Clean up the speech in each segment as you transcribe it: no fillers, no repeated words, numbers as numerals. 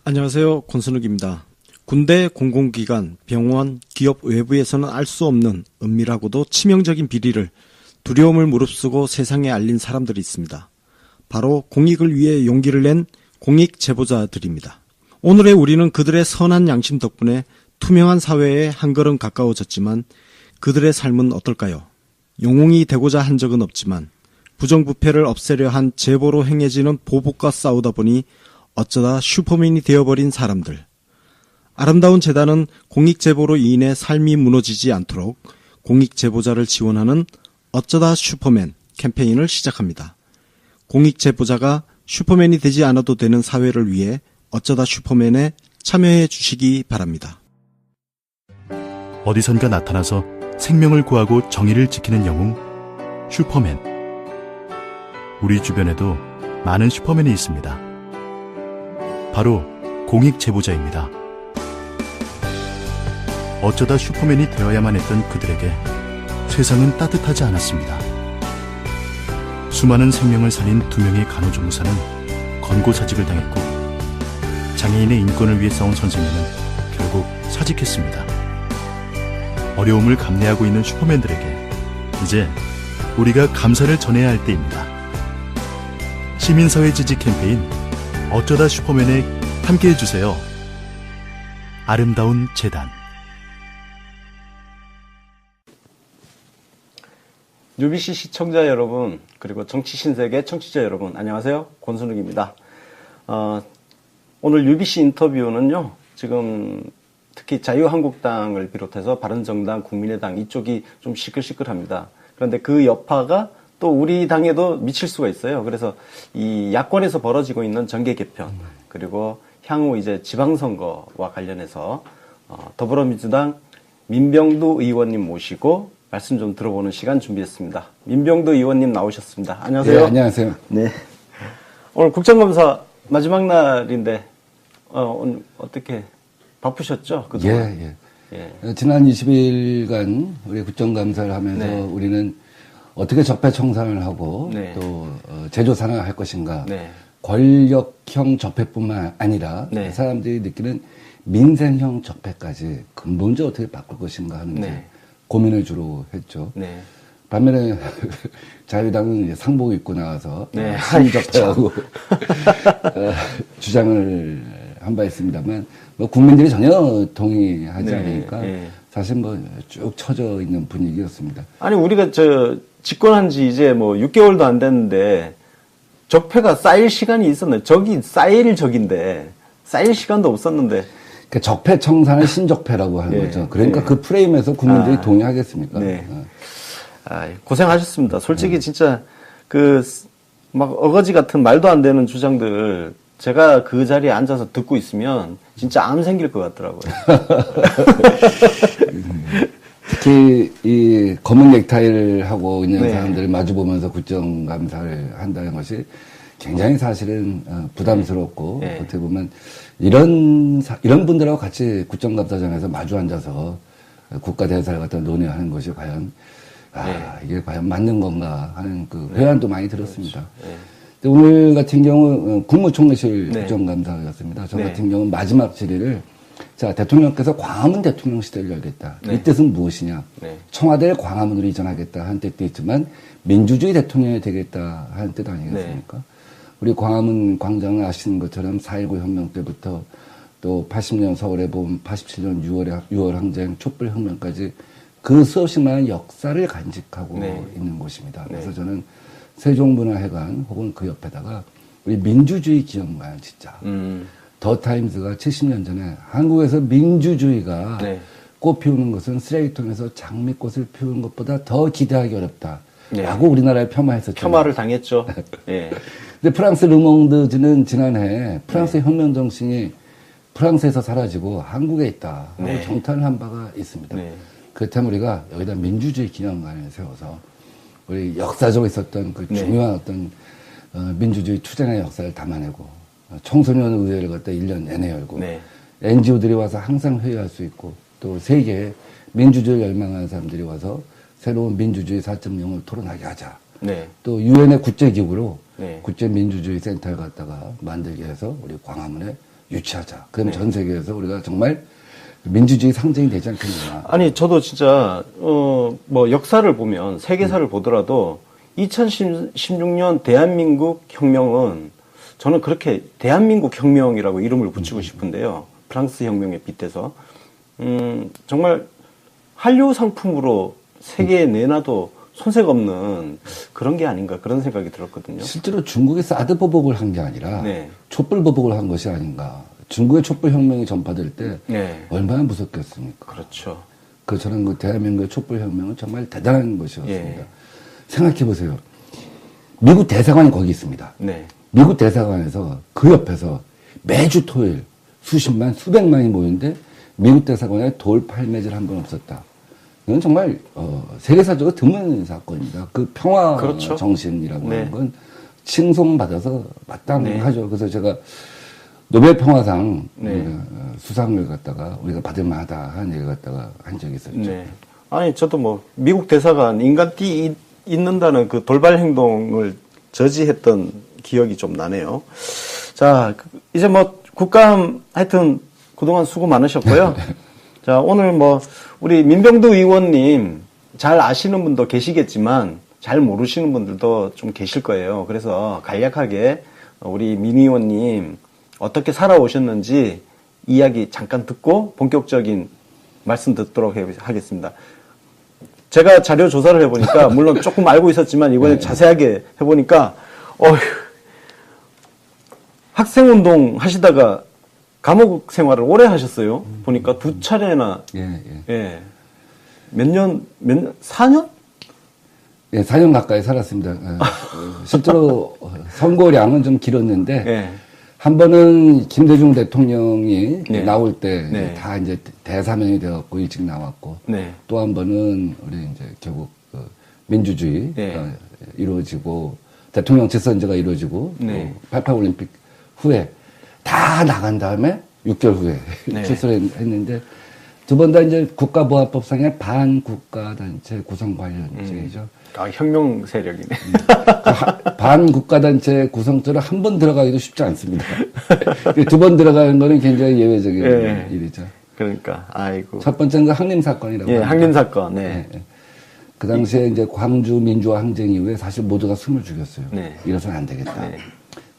안녕하세요. 권순욱입니다. 군대, 공공기관, 병원, 기업 외부에서는 알 수 없는 은밀하고도 치명적인 비리를 두려움을 무릅쓰고 세상에 알린 사람들이 있습니다. 바로 공익을 위해 용기를 낸 공익 제보자들입니다. 오늘의 우리는 그들의 선한 양심 덕분에 투명한 사회에 한 걸음 가까워졌지만 그들의 삶은 어떨까요? 영웅이 되고자 한 적은 없지만 부정부패를 없애려 한 제보로 행해지는 보복과 싸우다 보니 어쩌다 슈퍼맨이 되어버린 사람들. 아름다운 재단은 공익제보로 인해 삶이 무너지지 않도록 공익제보자를 지원하는 어쩌다 슈퍼맨 캠페인을 시작합니다. 공익제보자가 슈퍼맨이 되지 않아도 되는 사회를 위해 어쩌다 슈퍼맨에 참여해 주시기 바랍니다. 어디선가 나타나서 생명을 구하고 정의를 지키는 영웅, 슈퍼맨. 우리 주변에도 많은 슈퍼맨이 있습니다. 바로 공익제보자입니다. 어쩌다 슈퍼맨이 되어야만 했던 그들에게 세상은 따뜻하지 않았습니다. 수많은 생명을 살린 2명의 간호조무사는 권고사직을 당했고 장애인의 인권을 위해 싸운 선생님은 결국 사직했습니다. 어려움을 감내하고 있는 슈퍼맨들에게 이제 우리가 감사를 전해야 할 때입니다. 시민사회 지지 캠페인 어쩌다 슈퍼맨에 함께해주세요. 아름다운 재단. UBC 시청자 여러분, 그리고 정치신세계 청취자 여러분, 안녕하세요. 권순욱입니다. 오늘 UBC 인터뷰는요, 지금 특히 자유한국당을 비롯해서 바른정당, 국민의당 이쪽이 좀 시끌시끌합니다. 그런데 그 여파가 또 우리 당에도 미칠 수가 있어요. 그래서 이 야권에서 벌어지고 있는 정계 개편, 그리고 향후 이제 지방선거와 관련해서 더불어민주당 민병두 의원님 모시고 말씀 좀 들어보는 시간 준비했습니다. 민병두 의원님 나오셨습니다. 안녕하세요. 네, 안녕하세요. 네. 오늘 국정감사 마지막 날인데 오늘 어떻게 바쁘셨죠? 그동안? 예. 지난 20일간 우리 국정감사를 하면서 네. 우리는 어떻게 적폐청산을 하고 네. 또 제조산을 할 것인가. 네. 권력형 적폐뿐만 아니라 네. 사람들이 느끼는 민생형 적폐까지 근본적으로 어떻게 바꿀 것인가 하는 네. 고민을 주로 했죠. 네. 반면에 자유당은 이제 상복 입고 나와서 네. 신적폐하고 주장을 한 바 있습니다만 뭐 국민들이 전혀 동의하지 네. 않으니까 네. 사실 뭐 쭉 처져 있는 분위기였습니다. 아니 우리가 집권한 지 이제 뭐 6개월도 안 됐는데 적폐가 쌓일 시간이 있었나요? 적이 쌓일 적인데 쌓일 시간도 없었는데. 그러니까 적폐청산을 신적폐라고 하는 거죠. 그러니까 그 프레임에서 국민들이 동의하겠습니까? 네. 고생하셨습니다. 솔직히 진짜 막 어거지 같은 말도 안 되는 주장들 제가 그 자리에 앉아서 듣고 있으면 진짜 암 생길 것 같더라고요. 특히 이 검은 넥타이를 하고 있는 네. 사람들을 마주보면서 국정감사를 한다는 것이 굉장히 사실은 부담스럽고 네. 어떻게 보면 이런 분들하고 같이 국정감사장에서 마주 앉아서 국가 대사를 갖다 논의하는 것이 과연 이게 과연 맞는 건가 하는 그 회한도 많이 들었습니다. 그렇죠. 오늘 같은 경우 국무총리실 네. 국정감사였습니다. 저 네. 같은 경우는 마지막 질의를 대통령께서 광화문 대통령 시대를 열겠다. 네. 이 뜻은 무엇이냐? 네. 청와대를 광화문으로 이전하겠다 하는 뜻도 있지만 민주주의 대통령이 되겠다 하는 뜻 아니겠습니까? 네. 우리 광화문 광장을 아시는 것처럼 4.19 혁명 때부터 또 80년 서울의 봄, 87년 6월 항쟁, 촛불 혁명까지 그 수없이 많은 역사를 간직하고 네. 있는 곳입니다. 네. 그래서 저는 세종문화회관 혹은 그 옆에다가 우리 민주주의 기념관 진짜 더 타임즈가 70년 전에 한국에서 민주주의가 네. 꽃 피우는 것은 쓰레기통에서 장미꽃을 피우는 것보다 더 기대하기 어렵다. 네. 라고 우리나라에 폄하했었죠. 폄하를 당했죠. 예. 근데 프랑스 르몽드지는 지난해 프랑스의 혁명 정신이 프랑스에서 사라지고 한국에 있다 하고 네. 정탄을 한 바가 있습니다. 네. 그렇다면 우리가 여기다 민주주의 기념관을 세워서 우리 역사적으로 있었던 그 네. 중요한 어떤 민주주의 투쟁의 역사를 담아내고 청소년 의회를 갖다 1년 내내 열고 네. NGO들이 와서 항상 회의할 수 있고 또 세계에 민주주의를 열망하는 사람들이 와서 새로운 민주주의 4.0을 토론하게 하자. 네. 또 유엔의 국제기구로 네. 국제민주주의 센터를 갖다가 만들게 해서 우리 광화문에 유치하자. 그럼 전 세계에서 우리가 정말 민주주의 상징이 되지 않겠느냐. 아니, 저도 진짜, 뭐, 역사를 보면, 세계사를 보더라도, 2016년 대한민국 혁명은, 저는 그렇게 대한민국 혁명이라고 이름을 붙이고 싶은데요. 프랑스 혁명에 빗대서. 정말, 한류 상품으로 세계에 내놔도 손색 없는 그런 게 아닌가, 그런 생각이 들었거든요. 실제로 중국이 사드 보복을 한 게 아니라, 네. 촛불 보복을 한 것이 아닌가. 중국의 촛불 혁명이 전파될 때, 네. 얼마나 무섭겠습니까? 그렇죠. 저는 그 대한민국의 촛불 혁명은 정말 대단한 것이었습니다. 예. 생각해 보세요. 미국 대사관이 거기 있습니다. 네. 미국 대사관에서 그 옆에서 매주 토요일 수십만, 수백만이 모이는데 미국 대사관에 돌 팔매질 한 번 없었다. 이건 정말 세계사적으로 드문 사건입니다. 그 평화 그렇죠. 정신이라고 네. 하는 건 칭송받아서 마땅하죠. 네. 그래서 제가 노벨 평화상 네. 수상을 갖다가 우리가 받을 만하다 하는 얘기를 갖다가 한 적이 있었죠. 네. 아니, 저도 뭐, 미국 대사관 인간띠 있는다는 그 돌발 행동을 저지했던 기억이 좀 나네요. 자, 이제 뭐, 국감 하여튼 그동안 수고 많으셨고요. 자, 오늘 뭐, 우리 민병두 의원님 잘 아시는 분도 계시겠지만, 잘 모르시는 분들도 좀 계실 거예요. 그래서 간략하게 우리 민 의원님 어떻게 살아오셨는지 이야기 잠깐 듣고 본격적인 말씀 듣도록 하겠습니다. 제가 자료 조사를 해보니까 물론 조금 알고 있었지만 이번에 자세하게 해보니까 학생운동 하시다가 감옥 생활을 오래 하셨어요. 보니까 2차례나 예. 몇 년, 4년? 예, 4년 가까이 살았습니다. 실제로 선고량은 좀 길었는데 예. 한 번은 김대중 대통령이 네. 나올 때 네. 다 이제 대사면이 되었고 일찍 나왔고 네. 또 한 번은 우리 이제 결국 민주주의가 네. 이루어지고 대통령 직선제가 이루어지고 네. 88 올림픽 후에 다 나간 다음에 6개월 후에 네. 출소를 했는데 두 번 다 이제 국가보안법상의 반국가단체 구성 관련죄이죠. 아, 혁명 세력이네. 반국가단체 구성처럼 한 번 들어가기도 쉽지 않습니다. 2번 들어가는 거는 굉장히 예외적인 예. 일이죠. 그러니까, 아이고. 첫 번째는 그 항림사건이라고. 예, 합니다. 항림사건, 네. 예. 그 당시에 이제 광주 민주화 항쟁 이후에 사실 모두가 숨을 죽였어요. 네. 이래서는 안 되겠다. 네.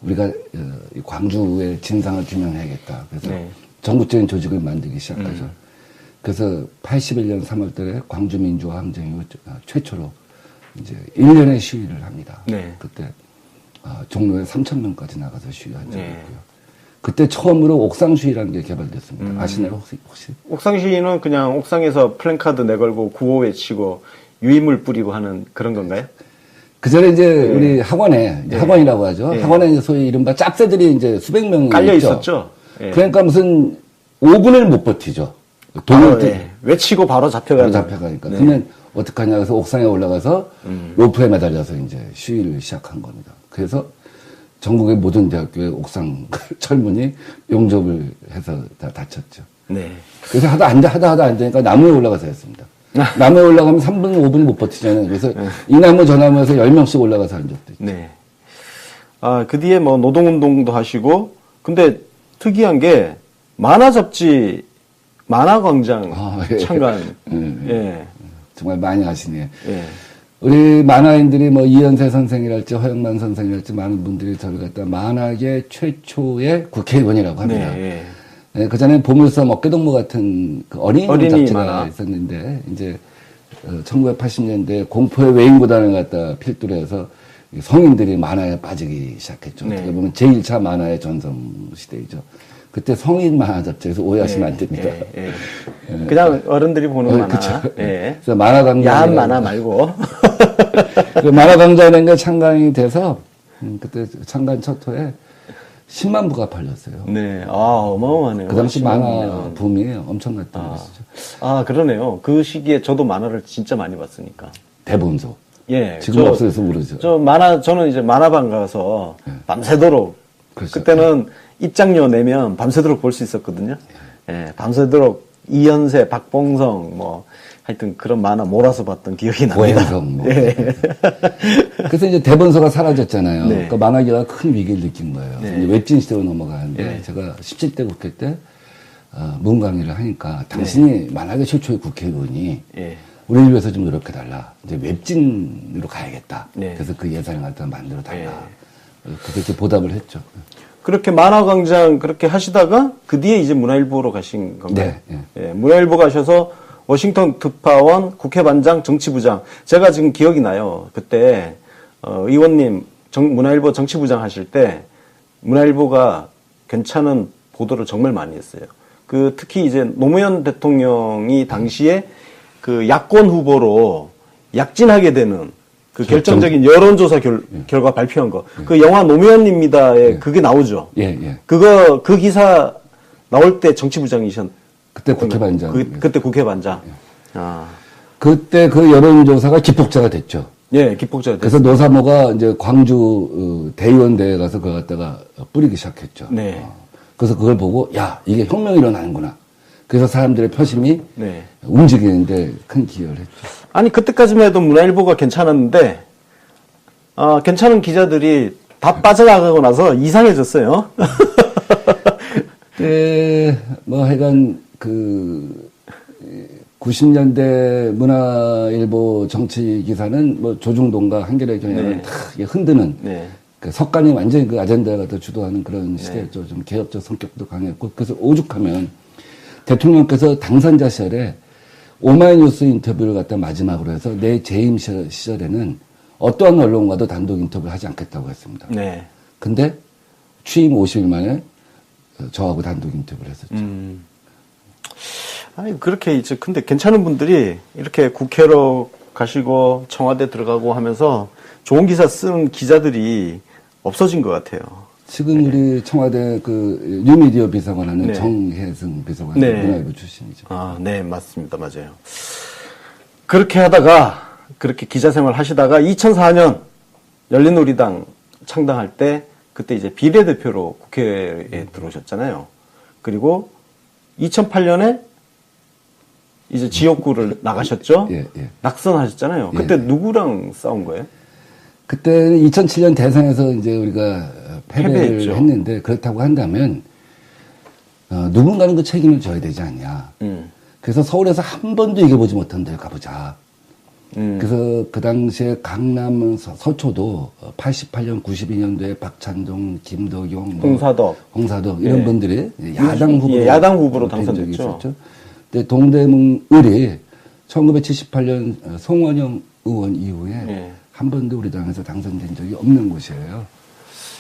우리가 이 광주의 진상을 규명해야겠다. 그래서 네. 전국적인 조직을 만들기 시작하죠. 그래서 81년 3월 달에 광주 민주화 항쟁 이후 최초로 이제 1년의 시위를 합니다. 네. 그때 종로에 3,000명까지 나가서 시위한 적이 네. 있고요. 그때 처음으로 옥상 시위라는 게 개발됐습니다. 아시나요 혹시? 옥상 시위는 그냥 옥상에서 플랜카드 내걸고 구호 외치고 유인물 뿌리고 하는 그런 건가요? 그 전에 이제 우리 학원에 이제 학원이라고 하죠. 네. 학원에 이제 소위 이른바 짭새들이 이제 수백 명이 깔려 있죠. 있었죠. 예. 그러니까 무슨 5분을 못 버티죠. 돈을 예. 외치고 바로 잡혀가는. 잡혀가니까. 네. 그러면 어떡하냐 그래서 옥상에 올라가서 로프에 매달려서 이제 시위를 시작한 겁니다. 그래서 전국의 모든 대학교의 옥상 철문이 용접을 해서 다 닫혔죠. 네. 그래서 하다 앉으니까 나무에 올라가서 했습니다. 나무에 올라가면 3분, 5분 못 버티잖아요. 그래서 이 나무 저 나무에서 10명씩 올라가서 한 적도 있죠. 네. 아, 그 뒤에 뭐 노동운동도 하시고, 근데 특이한 게 만화 잡지, 만화광장 예. 참관. 예. 정말 많이 하시네요. 예. 우리 만화인들이 뭐 이현세 선생이랄지 허영만 선생이랄지 많은 분들이 저를 갖다 만화계 최초의 국회의원이라고 합니다. 네. 네, 그전에 보물섬 어깨동무 같은 그 어린이 잡지가 만화. 있었는데 이제 1980년대 공포의 외인구단을 갖다 필두로 해서 성인들이 만화에 빠지기 시작했죠. 네. 어떻게 보면 제1차 만화의 전성 시대이죠. 그때 성인 만화 잡지에서 오해하시면 안 됩니다. 예. 그냥 어른들이 보는 만화. 그쵸. 예. 그래서 만화 강좌 야한 만화 말고. 그 만화 강좌라는 게 창간이 돼서 그때 창간 첫 호에 10만 부가 팔렸어요. 네. 아, 어마어마하네요. 그 당시 10만 만화 년. 붐이 엄청났던 것이죠. 아, 그러네요. 그 시기에 저도 만화를 진짜 많이 봤으니까. 대본소. 예. 지금 없어져서 모르죠. 저는 이제 만화방 가서 밤새도록. 그렇죠. 그때는 입장료 내면 밤새도록 볼 수 있었거든요. 예, 밤새도록 이현세, 박봉성, 뭐, 하여튼 그런 만화 몰아서 봤던 기억이 납니다. 오행성 뭐. 예. 그래서 이제 대본서가 사라졌잖아요. 네. 그 만화계가 큰 위기를 느낀 거예요. 네. 이제 웹진 시대로 넘어가는데 네. 제가 17대 국회 때 문 강의를 하니까 당신이 만화계 최초의 국회의원이 예. 우리를 위해서 좀 노력해달라. 이제 웹진으로 가야겠다. 네. 그래서 그 예산을 갖다 만들어달라. 그래서 이렇게 보답을 했죠. 그렇게 만화광장 그렇게 하시다가 그 뒤에 이제 문화일보로 가신 건가요? 네, 예, 문화일보 가셔서 워싱턴 특파원, 국회반장, 정치부장. 제가 지금 기억이 나요. 그때 의원님 문화일보 정치부장 하실 때 문화일보가 괜찮은 보도를 정말 많이 했어요. 그 특히 이제 노무현 대통령이 당시에 그 야권 후보로 약진하게 되는 그 결정적인 여론조사 결과 발표한 거. 그 영화 노무현입니다에 그게 나오죠. 예, 예. 그 기사 나올 때 정치부장이셨. 그때 국회반장. 그때 국회반장. 아. 그때 그 여론조사가 기폭제가 됐죠. 예, 기폭제가 그래서 노사모가 이제 광주 대의원대에 가서 그걸 갖다가 뿌리기 시작했죠. 네. 그래서 그걸 보고, 야, 이게 혁명이 일어나는구나. 그래서 사람들의 표심이 네. 움직이는데 큰 기여를 했죠. 아니, 그때까지만 해도 문화일보가 괜찮았는데, 괜찮은 기자들이 다 빠져나가고 나서 이상해졌어요. 뭐 하여간 90년대 문화일보 정치 기사는 뭐 조중동과 한겨레 경향을 네. 다 흔드는 네. 그 석간이 완전히 그 아젠다가 더 주도하는 그런 시대였죠. 좀 개혁적 성격도 강했고. 그래서 오죽하면 대통령께서 당선자 시절에 오마이뉴스 인터뷰를 갖다 마지막으로 해서 내 재임 시절에는 어떠한 언론과도 단독 인터뷰를 하지 않겠다고 했습니다. 네. 근데 취임 50일 만에 저하고 단독 인터뷰를 했었죠. 아니, 그렇게 이제, 근데 괜찮은 분들이 이렇게 국회로 가시고 청와대 들어가고 하면서 좋은 기사 쓰는 기자들이 없어진 것 같아요. 지금 우리 청와대 그 뉴미디어 비서관 하는 네. 정혜승 비서관 네. 문화일보 출신이죠. 아, 네, 맞습니다. 맞아요. 그렇게 하다가, 그렇게 기자 생활 하시다가 2004년 열린우리당 창당할 때 그때 이제 비례대표로 국회에 들어오셨잖아요. 그리고 2008년에 이제 지역구를 나가셨죠? 예, 예. 낙선하셨잖아요. 그때 예. 누구랑 싸운 거예요? 그때는 2007년 대선에서 이제 우리가 패배를 패배했죠. 했는데 그렇다고 한다면 누군가는 그 책임을 져야 되지 않냐. 그래서 서울에서 한 번도 이겨보지 못한 데를 가보자. 그래서 그 당시에 강남 서초도 88년, 92년도에 박찬동, 김덕용, 홍사덕 이런 네. 분들이 야당 후보로, 예, 야당 후보로 된 적이 당선됐죠. 있었죠. 근데 동대문을이 1978년 송원영 의원 이후에 예. 한 번도 우리 당에서 당선된 적이 없는 곳이에요.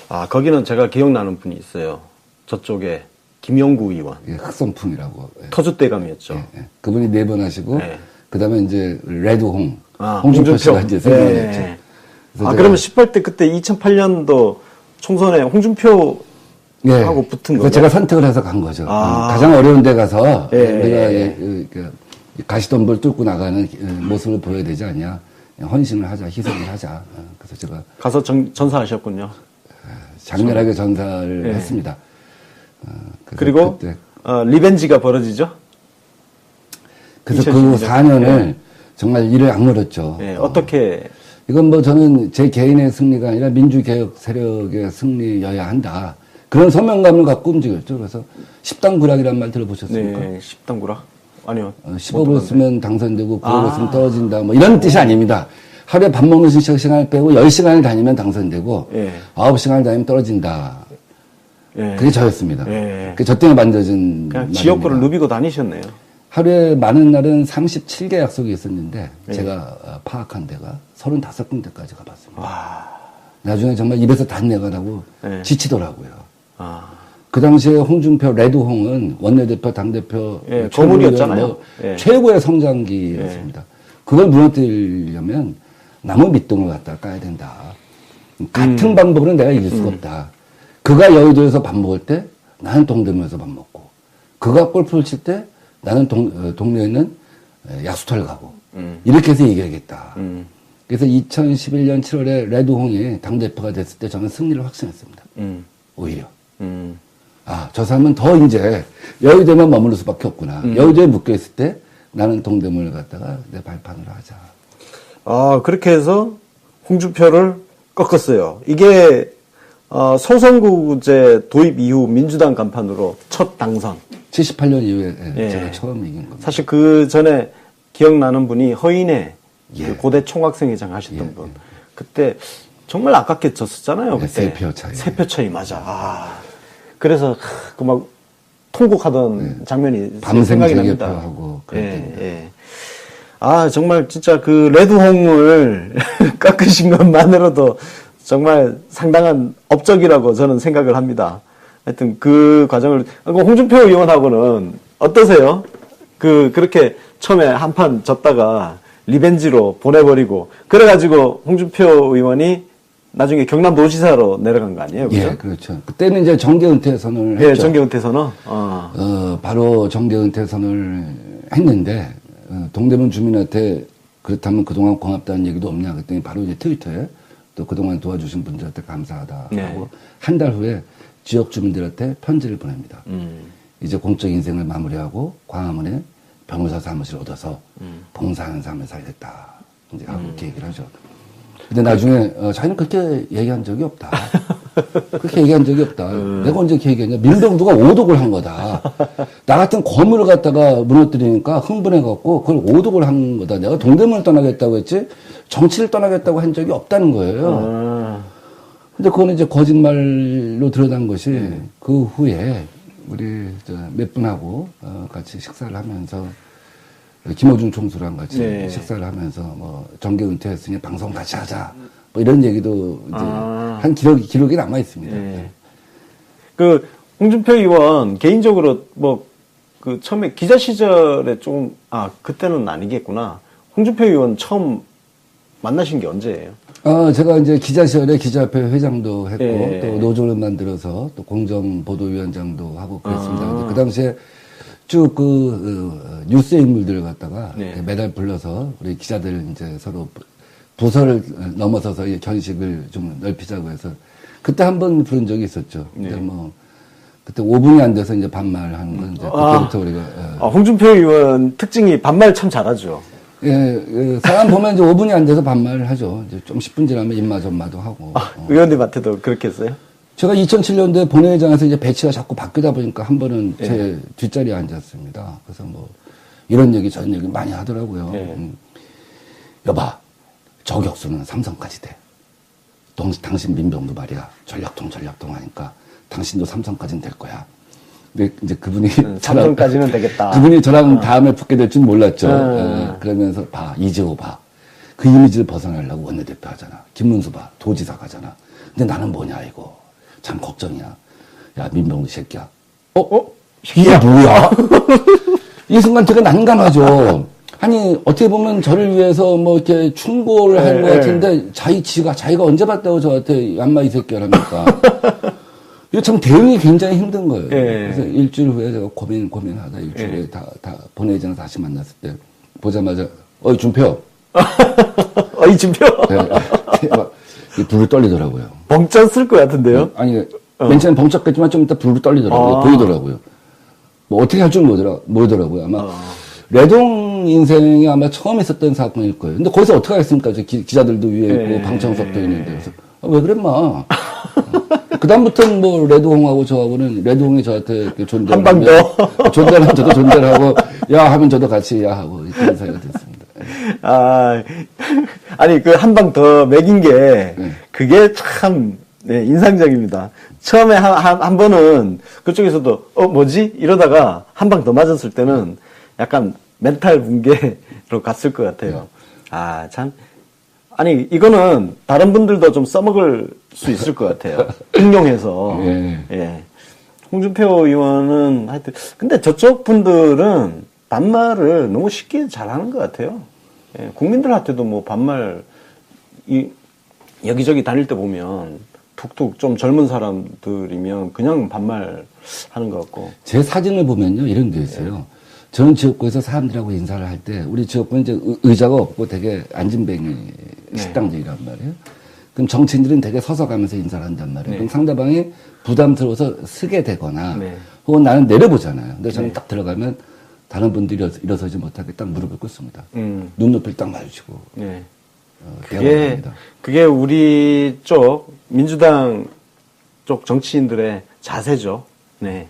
아, 거기는 제가 기억나는 분이 있어요. 저쪽에 김영구 의원. 예, 흑성풍이라고. 예. 터줏대감이었죠. 예. 그분이 4번 하시고 네. 그다음에 이제 레드홍 아, 홍준표 씨가 홍준표. 이제 3번 했죠. 네. 그래서 아, 제가- 그러면 18대 그때 2008년도 총선에 홍준표 하고 붙은 그래서 거예요? 제가 선택을 해서 간 거죠. 아. 가장 어려운 데 가서 예, 우리가 예. 가시덤불 뚫고 나가는 모습을 보여야 되지 않냐. 헌신을 하자, 희생을 하자. 그래서 제가 가서 전사하셨군요. 장렬하게 전사를 예. 했습니다. 그래서 그리고 그때 리벤지가 벌어지죠. 그래서 2012년. 그 4년을 정말 일을 악물었죠. 예, 어떻게 이건 뭐 저는 제 개인의 승리가 아니라 민주개혁 세력의 승리여야 한다. 그런 소명감을 갖고 움직였죠. 그래서 10당 구락이란 말 들어보셨습니까? 네, 10당 구락? 아니요. 15을 쓰면 당선되고 9을 아. 쓰면 떨어진다. 뭐 이런 뜻이 아닙니다. 하루에 밥 먹는 시간을 빼고 10시간을 다니면 당선되고 예. 9시간을 다니면 떨어진다. 예. 그게 저였습니다. 예. 그게 저 때문에 만들어진 그냥 말입니다. 지역구를 누비고 다니셨네요. 하루에 많은 날은 37개 약속이 있었는데 예. 제가 파악한 데가 35군데까지 가봤습니다. 나중에 정말 입에서 단내가라고 예. 지치더라고요. 아, 그 당시에 홍준표 레드홍은 원내대표, 당대표 예, 최고위원 거물이었잖아요. 예. 최고의 성장기였습니다. 그걸 무너뜨리려면 나무 밑동을 갖다 까야 된다. 같은 방법으로는 내가 이길 수가 없다. 그가 여의도에서 밥 먹을 때 나는 동대문에서 밥 먹고 그가 골프를 칠 때 나는 동네에 있는 약수터를 가고 이렇게 해서 이겨야겠다. 그래서 2011년 7월에 레드홍이 당대표가 됐을 때 저는 승리를 확신했습니다. 오히려. 저 사람은 더 이제 여의도에만 머무를 수밖에 없구나. 여의도에 묶여있을 때 나는 동대문을 갖다가 내 발판으로 하자. 그렇게 해서 홍준표를 꺾었어요. 이게 소선구제 도입 이후 민주당 간판으로 첫 당선. 78년 이후에 예. 제가 처음 이긴 겁니다. 사실 그 전에 기억나는 분이 허인의 그 고대 총학생회장 하셨던 분. 그때 정말 아깝게 졌었잖아요. 그때. 3표 차이. 3표 차이, 맞아. 그래서 그 막 통곡하던 장면이 밤샘 생각이 납니다. 재개표하고 예. 정말 진짜 그 레드홍을 깎으신 것만으로도 정말 상당한 업적이라고 저는 생각을 합니다. 하여튼 그 과정을, 홍준표 의원하고는 어떠세요? 그렇게 처음에 한판 졌다가 리벤지로 보내버리고, 그래가지고 홍준표 의원이 나중에 경남도지사로 내려간 거 아니에요? 그죠? 예, 그렇죠. 그때는 이제 정계 은퇴 선언을 예, 했죠. 정계 은퇴 선언? 바로 정계 은퇴 선언을 했는데, 동대문 주민한테 그렇다면 그동안 고맙다는 얘기도 없냐 그랬더니 바로 이제 트위터에 또 그동안 도와주신 분들한테 감사하다 네. 하고 한 달 후에 지역 주민들한테 편지를 보냅니다. 이제 공적 인생을 마무리하고 광화문에 변호사 사무실을 얻어서 봉사하는 삶을 살겠다. 이제 하고 이렇게 얘기를 하죠. 근데 나중에 자기는 그렇게 얘기한 적이 없다. 그렇게 얘기한 적이 없다. 내가 언제 그렇게 얘기했냐. 민병두가 오독을 한 거다. 나 같은 거물을 갖다가 무너뜨리니까 흥분해갖고 그걸 오독을 한 거다. 내가 동대문을 떠나겠다고 했지 정치를 떠나겠다고 한 적이 없다는 거예요. 근데 그거는 이제 거짓말로 드러난 것이 그 후에 우리 몇 분하고 같이 식사를 하면서 김어준 총수랑 같이 네. 식사를 하면서 뭐 정계 은퇴했으니 방송 다시 하자 뭐 이런 얘기도 이제 한 기록이 남아 있습니다. 네. 그 홍준표 의원 개인적으로 그 처음에 기자 시절에 좀 그때는 아니겠구나. 홍준표 의원 처음 만나신 게 언제예요? 제가 이제 기자 시절에 기자협회 회장도 했고 예. 또 노조를 만들어서 또 공정보도위원장도 하고 그랬습니다. 근데 그 당시에 쭉 뉴스의 인물들을 갖다가 네. 매달 불러서 우리 기자들 이제 서로 부서를 넘어서서 이 견식을 좀 넓히자고 해서 그때 한 번 부른 적이 있었죠. 근데 네. 그때 5분이 안 돼서 이제 반말하는 건 이제 그때부터 우리가 홍준표 의원 특징이 반말 참 잘하죠. 사람 보면 이제 5분이 안 돼서 반말을 하죠. 이제 좀 10분 지나면 입마전마도 하고. 의원님한테도 그렇게 했어요? 제가 2007년도에 본회의장에서 이제 배치가 자꾸 바뀌다 보니까 한 번은 제 뒷자리에 앉았습니다. 그래서 뭐 이런 얘기 저런 얘기 많이 하더라고요. 여봐, 저격수는 삼성까지 돼. 당신 민병도 말이야. 전략통 하니까 당신도 삼성까지는 될 거야. 근데 이제 그분이 삼성까지는 되겠다. 그분이 저랑 다음에 붙게 될 줄 몰랐죠. 그러면서 이재호 봐. 그 이미지를 벗어나려고 원내대표 하잖아. 김문수 봐. 도지사 가잖아. 근데 나는 뭐냐 이거. 참 걱정이야. 야 민병도 새끼야. 이게 뭐야? 이 순간 되게 난감하죠. 아니 어떻게 보면 저를 위해서 뭐 이렇게 충고를 한 것 같은데 자기가 언제 봤다고 저한테 얌마 이 새끼야랍니까? 이거 참 대응이 굉장히 힘든 거예요. 그래서 일주일 후에 제가 고민하다 일주일에 다 본회의장 다시 만났을 때 보자마자 어이 준표. 어이 준표. 이 불을 떨리더라고요. 벙쩍 쓸 것 같은데요? 아니 맨 처음에 벙쩍했지만 좀 이따 불을 떨리더라고요. 보이더라고요. 뭐 어떻게 할 줄 모르더라고요. 아마 레동 인생이 아마 처음 있었던 사건일 거예요. 근데 거기서 어떻게 하겠습니까? 기자들도 위에 있고 방청석도 있는데 그래서 왜 그래 마. 그다음부터는 뭐 레드홍하고 저하고는 레드홍이 저한테 존대를 한 방 더. 존대하면 저도 존대를 하고 야 하면 저도 같이 야 하고 그런 사이가 됐습니다. 아니 그 한 방 더 먹인 게 그게 참 인상적입니다. 처음에 한 번은 그쪽에서도 뭐지 이러다가 한 방 더 맞았을 때는 약간 멘탈 붕괴로 갔을 것 같아요. 참. 아니, 이거는 다른 분들도 좀 써먹을 수 있을 것 같아요. 응용해서. 예. 홍준표 의원은 하여튼, 근데 저쪽 분들은 반말을 너무 쉽게 잘하는 것 같아요. 예. 국민들한테도 뭐 반말, 여기저기 다닐 때 보면 툭툭 좀 젊은 사람들이면 그냥 반말 하는 것 같고. 제 사진을 보면요, 이런 게 있어요. 저는 지역구에서 사람들하고 인사를 할 때, 우리 지역구는 이제 의자가 없고 되게 앉은뱅이 식당들이란 말이에요. 그럼 정치인들은 되게 서서 가면서 인사를 한단 말이에요. 네. 그럼 상대방이 부담스러워서 쓰게 되거나 네. 혹은 나는 내려보잖아요. 근데 저는 네. 딱 들어가면 다른 분들이 일어서지 못하게 딱 무릎을 꿇습니다. 음. 눈높이를 딱 마주치고 네. 대화를 그게, 합니다. 그게 우리 쪽, 민주당 쪽 정치인들의 자세죠. 네.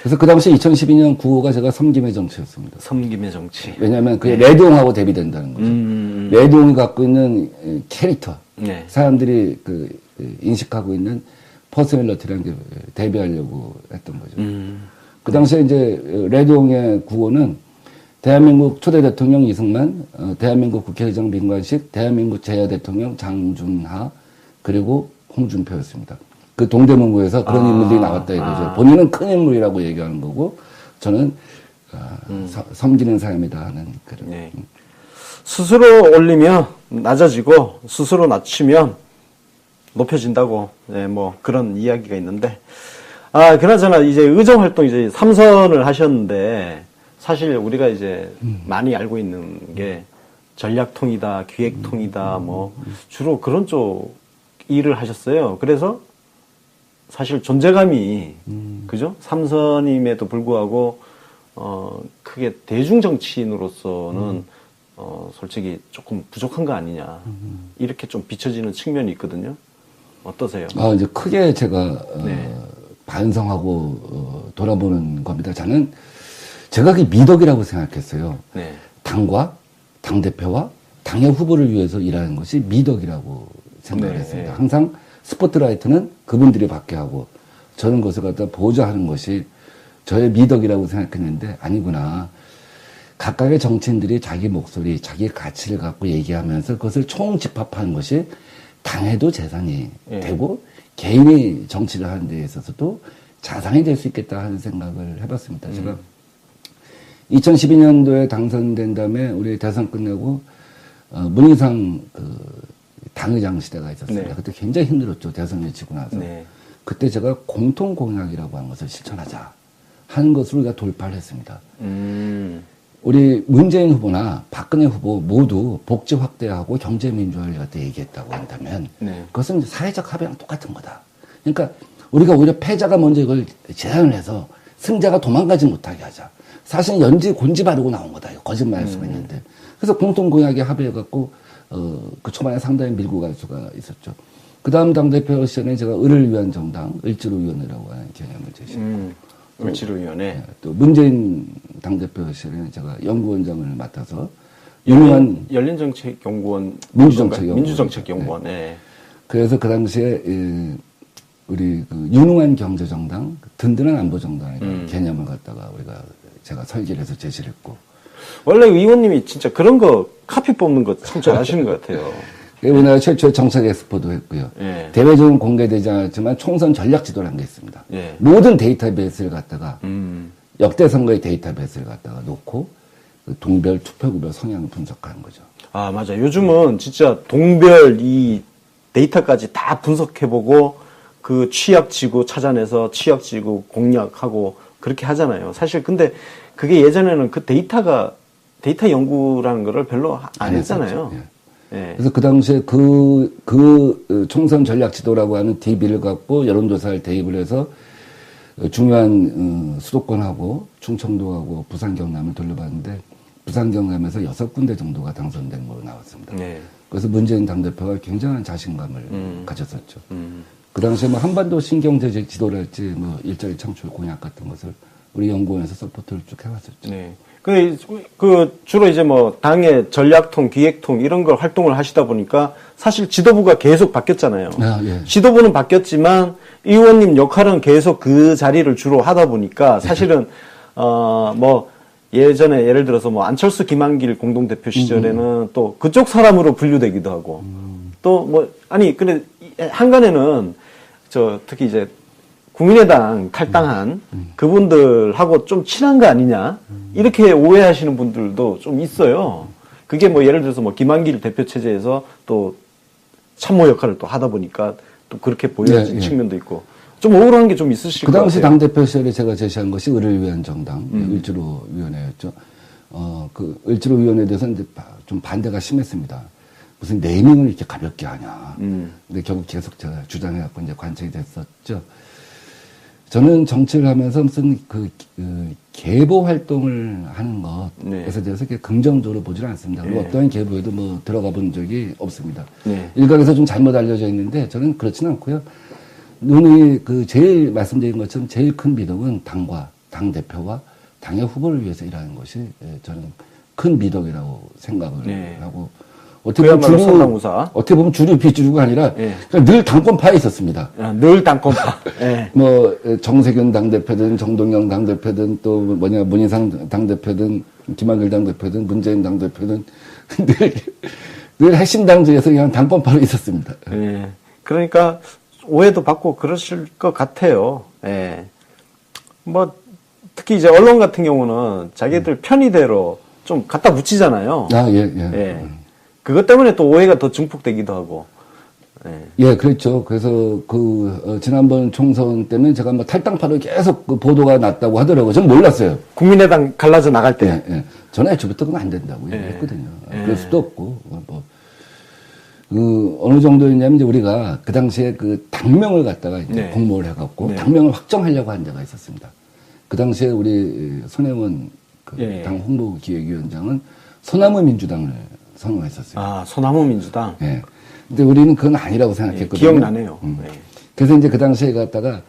그래서 그 당시 2012년 9호가 제가 섬김의 정치였습니다. 섬김의 정치. 왜냐하면 그게 레드홍하고 대비된다는 거죠. 레드홍이 갖고 있는 캐릭터, 네. 사람들이 인식하고 있는 퍼스널리티라는 게 대비하려고 했던 거죠. 그 당시에 이제 레드홍의 구호는 대한민국 초대 대통령 이승만, 대한민국 국회의장 민관식, 대한민국 제2야 대통령 장준하, 그리고 홍준표였습니다. 그 동대문구에서 그런 인물들이 나왔다 이거죠. 본인은 큰 인물이라고 얘기하는 거고, 저는 섬기는 사람이다 하는 그런. 네. 스스로 올리면 낮아지고 스스로 낮추면 높여진다고, 네, 뭐 그런 이야기가 있는데, 그나저나 이제 의정 활동 이제 3선을 하셨는데 사실 우리가 이제 많이 알고 있는 게 전략통이다, 기획통이다, 뭐 주로 그런 쪽 일을 하셨어요. 그래서 사실 존재감이 그죠? 3선임에도 불구하고 크게 대중 정치인으로서는 솔직히 조금 부족한 거 아니냐 이렇게 좀 비춰지는 측면이 있거든요. 어떠세요? 이제 크게 제가 네. 반성하고 돌아보는 겁니다. 저는 제가 그게 미덕이라고 생각했어요. 네. 당과 당대표와 당의 후보를 위해서 일하는 것이 미덕이라고 생각을 네. 했습니다. 항상 스포트라이트는 그분들이 받게 하고 저는 그것을 갖다 보좌하는 것이 저의 미덕이라고 생각했는데 아니구나. 각각의 정치인들이 자기 목소리, 자기 가치를 갖고 얘기하면서 그것을 총집합하는 것이 당에도 재산이 네. 되고 개인이 정치를 하는 데 있어서도 자산이 될 수 있겠다 하는 생각을 해봤습니다. 제가 2012년도에 당선된 다음에 우리 대선 끝내고 문희상 당의장 시대가 있었습니다. 네. 그때 굉장히 힘들었죠. 대선을 치고 나서. 네. 그때 제가 공통공약이라고 하는 것을 실천하자 하는 것으로 우리가 돌파를 했습니다. 우리 문재인 후보나 박근혜 후보 모두 복지 확대하고 경제 민주화를 갖다 얘기했다고 한다면 네. 그것은 사회적 합의랑 똑같은 거다. 그러니까 우리가 오히려 패자가 먼저 이걸 제안을 해서 승자가 도망가지 못하게 하자. 사실 연지 곤지 바르고 나온 거다. 거짓말할 수가 있는데. 그래서 공통공약에 합의해갖고 그 초반에 상당히 밀고 갈 수가 있었죠. 그 다음 당대표 시절에 제가 을을 위한 정당, 을지로위원회라고 하는 개념을 제시했고. 을지로위원회. 또 문재인 당대표 시절에는 제가 연구원장을 맡아서 유능한 열린정책연구원. 민주정책연구원. 민주정책연구원. 네. 그래서 그 당시에 우리 그 유능한 경제정당, 든든한 안보정당이라는 개념을 갖다가 제가 설계를 해서 제시를 했고. 원래 의원님이 진짜 그런 거 카피 뽑는 거 참 잘하시는 것 같아요. 우리나라 최초의 정책 엑스포도 했고요. 예. 대외적으로 공개되지 않았지만 총선 전략 지도라는 게 있습니다. 예. 모든 데이터베이스를 갖다가 역대 선거의 데이터베이스를 갖다가 놓고 그 동별 투표구별 성향을 분석하는 거죠. 맞아. 요즘은 진짜 동별 이 데이터까지 다 분석해보고 그 취약지구 찾아내서 취약지구 공략하고 그렇게 하잖아요. 사실 근데 그게 예전에는 그 데이터 연구라는 거를 별로 안 했잖아요. 예. 예. 그래서 그 당시에 총선 전략 지도라고 하는 DB를 갖고 여론조사를 대입을 해서 중요한 수도권하고 충청도하고 부산 경남을 돌려봤는데 부산 경남에서 6군데 정도가 당선된 걸로 나왔습니다. 네. 그래서 문재인 당대표가 굉장한 자신감을 가졌었죠. 그 당시에 뭐 한반도 신경제 지도랄지 뭐 일자리 창출 공약 같은 것을 우리 연구원에서 서포트를 쭉 해왔었죠. 네. 그 주로 이제 뭐 당의 전략통, 기획통 이런 걸 활동을 하시다 보니까 사실 지도부가 계속 바뀌었잖아요. 예. 지도부는 바뀌었지만 의원님 역할은 계속 그 자리를 주로 하다 보니까 사실은 뭐 예전에 예를 들어서 뭐 안철수 김한길 공동대표 시절에는 또 그쪽 사람으로 분류되기도 하고 또 뭐 근데 한간에는 특히 이제 국민의당 탈당한 그분들하고 좀 친한 거 아니냐 이렇게 오해하시는 분들도 좀 있어요. 그게 뭐 예를 들어서 뭐 김한길 대표 체제에서 또 참모 역할을 또 하다 보니까 또 그렇게 보여진 측면도 있고 좀 억울한 게 좀 있으실 것 같아요. 그 당시 당대표 시절에 제가 제시한 것이 을을 위한 정당, 을지로위원회였죠. 그 을지로위원회에 대해서는 이제 좀 반대가 심했습니다. 무슨 네이밍을 이렇게 가볍게 하냐. 근데 결국 계속 제가 주장해갖고 이제 관철이 됐었죠. 저는 정치를 하면서 무슨 계보 활동을 하는 것에 대해서 이렇게 긍정적으로 보지는 않습니다. 그리고 어떠한 계보에도 뭐 들어가 본 적이 없습니다. 일각에서 좀 잘못 알려져 있는데 저는 그렇지는 않고요. 눈이 제일 말씀드린 것처럼 제일 큰 미덕은 당과 당 대표와 당의 후보를 위해서 일하는 것이 저는 큰 미덕이라고 생각을 하고 어떻게 보면 주류 비주류가 아니라 그냥 늘 당권파에 있었습니다. 늘 당권파. 뭐 정세균 당대표든 정동영 당대표든 또 문희상 당대표든 김한길 당대표든 문재인 당대표든 늘 핵심 당주에서 그냥 당권파로 있었습니다. 그러니까 오해도 받고 그러실 것 같아요. 뭐 특히 이제 언론 같은 경우는 자기들 편의대로 좀 갖다 붙이잖아요. 그것 때문에 또 오해가 더 증폭되기도 하고. 예, 그렇죠. 그래서 지난번 총선 때는 제가 뭐 탈당파로 계속 보도가 났다고 하더라고요. 전 몰랐어요. 국민의당 갈라져 나갈 때. 저는 애초부터 그건 안 된다고 얘기했거든요. 그럴 수도 없고, 어느 정도였냐면 이제 우리가 그 당시에 당명을 갖다가 이제 공모를 해갖고 당명을 확정하려고 한 데가 있었습니다. 그 당시에 우리 손혜원 당 홍보기획위원장은 소나무 민주당을 선호했었어요. 아, 소나무 민주당? 근데 우리는 그건 아니라고 생각했거든요. 기억나네요. 그래서 이제 그 당시에 갖다가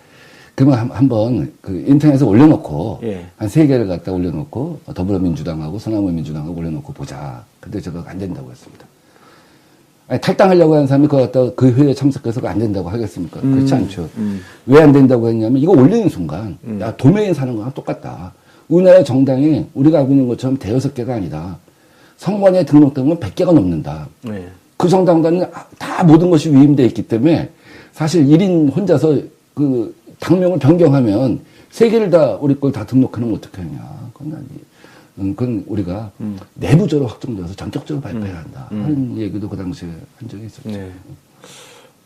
그러면 한번 인터넷에 올려놓고 한 3개를 갖다 올려놓고 더불어민주당하고 소나무 민주당하고 올려놓고 보자. 근데 제가 안 된다고 했습니다. 아니, 탈당하려고 하는 사람이 그거 갖다가 그 회의에 참석해서 안 된다고 하겠습니까? 그렇지 않죠. 왜 안 된다고 했냐면 이거 올리는 순간 야, 도매인 사는 거랑 똑같다. 우리나라 정당이 우리가 알고 있는 것처럼 대여섯 개가 아니다. 선관위에 등록된 건 100개가 넘는다. 그 정당단은 다 모든 것이 위임되어 있기 때문에 사실 1인 혼자서 당명을 변경하면 3개를 다 우리 걸 다 등록하면 어떻게 하냐. 그건 우리가 내부적으로 확정되어서 전격적으로 발표해야 한다. 하는 얘기도 그 당시에 한 적이 있었죠.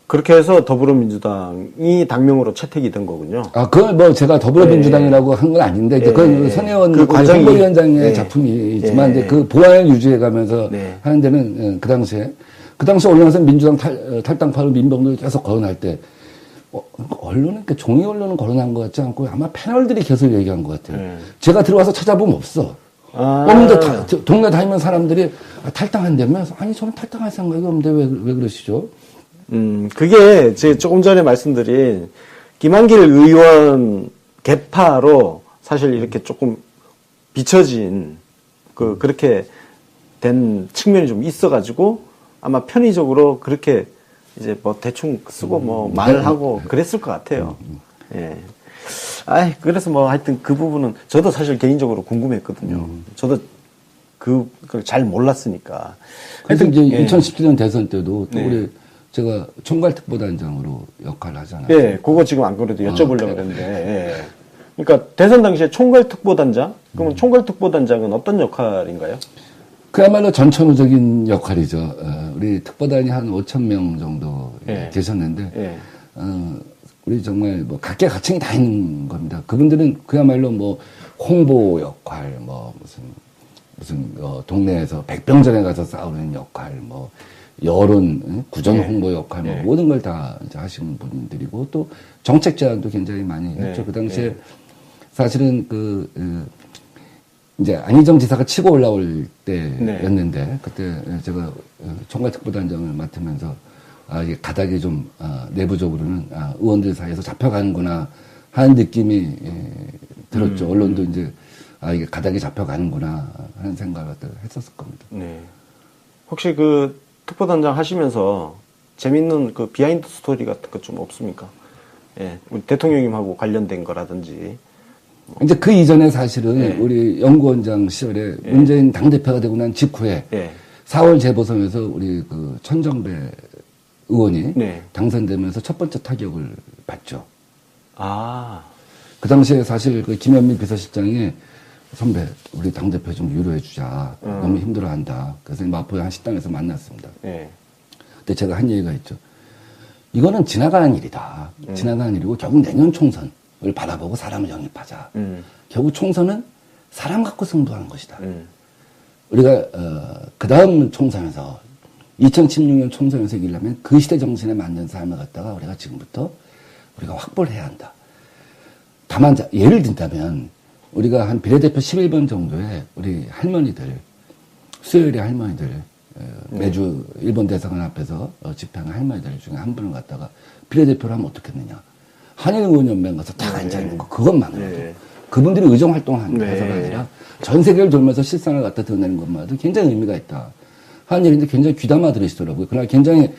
그렇게 해서 더불어민주당이 당명으로 채택이 된 거군요. 그건 뭐 제가 더불어민주당이라고 한 건 아닌데, 그건 손혜원 홍보위원장의 작품이지만, 이제 그 보안을 유지해 가면서 하는 데는 그 당시에 올려놔서 민주당 탈당파로 민병들 계속 거론할 때, 언론은, 종이 언론은 거론한 것 같지 않고 아마 패널들이 계속 얘기한 것 같아요. 제가 들어와서 찾아보면 없어. 없는데 동네 다니면 사람들이 탈당한다며? 아니, 저는 탈당할 생각이 없는데 왜 그러시죠? 그게 제 조금 전에 말씀드린 김한길 의원 개파로 사실 이렇게 조금 비춰진 그렇게 된 측면이 좀 있어가지고 아마 편의적으로 그렇게 이제 뭐 대충 쓰고 뭐 말을 하고 그랬을 것 같아요. 그래서 뭐 하여튼 그 부분은 저도 사실 개인적으로 궁금했거든요. 저도 그걸 잘 몰랐으니까. 그래서 이제 2017년 대선 때도 또 제가 총괄특보단장으로 역할을 하잖아요. 그거 지금 안 그래도 여쭤보려고 그랬는데. 그러니까 대선 당시에 총괄특보단장? 그러면 총괄특보단장은 어떤 역할인가요? 그야말로 전천후적인 역할이죠. 우리 특보단이 한 5,000명 정도 계셨는데, 우리 정말 뭐 각계 가칭이 다 있는 겁니다. 그분들은 그야말로 뭐 홍보 역할, 뭐 무슨 동네에서 백병전에 가서 싸우는 역할, 뭐 여론, 구전 홍보 역할, 뭐 모든 걸 다 하시는 분들이고 또 정책 제안도 굉장히 많이 했죠. 그 당시에 사실은 이제 안희정 지사가 치고 올라올 때였는데 그때 제가 총괄특보단장을 맡으면서 이게 가닥이 좀 내부적으로는 의원들 사이에서 잡혀가는구나 하는 느낌이 들었죠. 언론도 이제 이게 가닥이 잡혀가는구나 하는 생각을 했었을 겁니다. 혹시 특보단장 하시면서 재밌는 비하인드 스토리 같은 거 좀 없습니까? 우리 대통령님하고 관련된 거라든지. 이제 그 이전에 사실은 우리 연구원장 시절에 문재인 당대표가 되고 난 직후에 4월 재보선에서 우리 천정배 의원이 당선되면서 첫 번째 타격을 받죠. 그 당시에 사실 김현민 비서실장이 선배, 우리 당대표 좀 위로해주자. 너무 힘들어한다. 그래서 마포의 한 식당에서 만났습니다. 근데 제가 한 얘기가 있죠. 이거는 지나가는 일이다. 지나가는 일이고 결국 내년 총선을 바라보고 사람을 영입하자. 결국 총선은 사람 갖고 승부하는 것이다. 우리가 그 다음 총선에서 2016년 총선에서 이기려면 그 시대 정신에 맞는 삶을 갖다가 우리가 지금부터 우리가 확보를 해야 한다. 다만 예를 든다면 우리가 한 비례대표 11번 정도의 우리 할머니들, 수요일에 할머니들, 매주 일본 대사관 앞에서 집회하는 할머니들 중에 한 분을 갖다가 비례대표를 하면 어떻겠느냐. 한일의원연맹 가서 다 앉아있는 거, 그것만으로도. 그분들이 의정활동을 해서가 아니라 전 세계를 돌면서 실상을 갖다 드러내는 것만으로도 굉장히 의미가 있다. 하는 얘기인데 굉장히 귀담아 들으시더라고요. 그러나 굉장히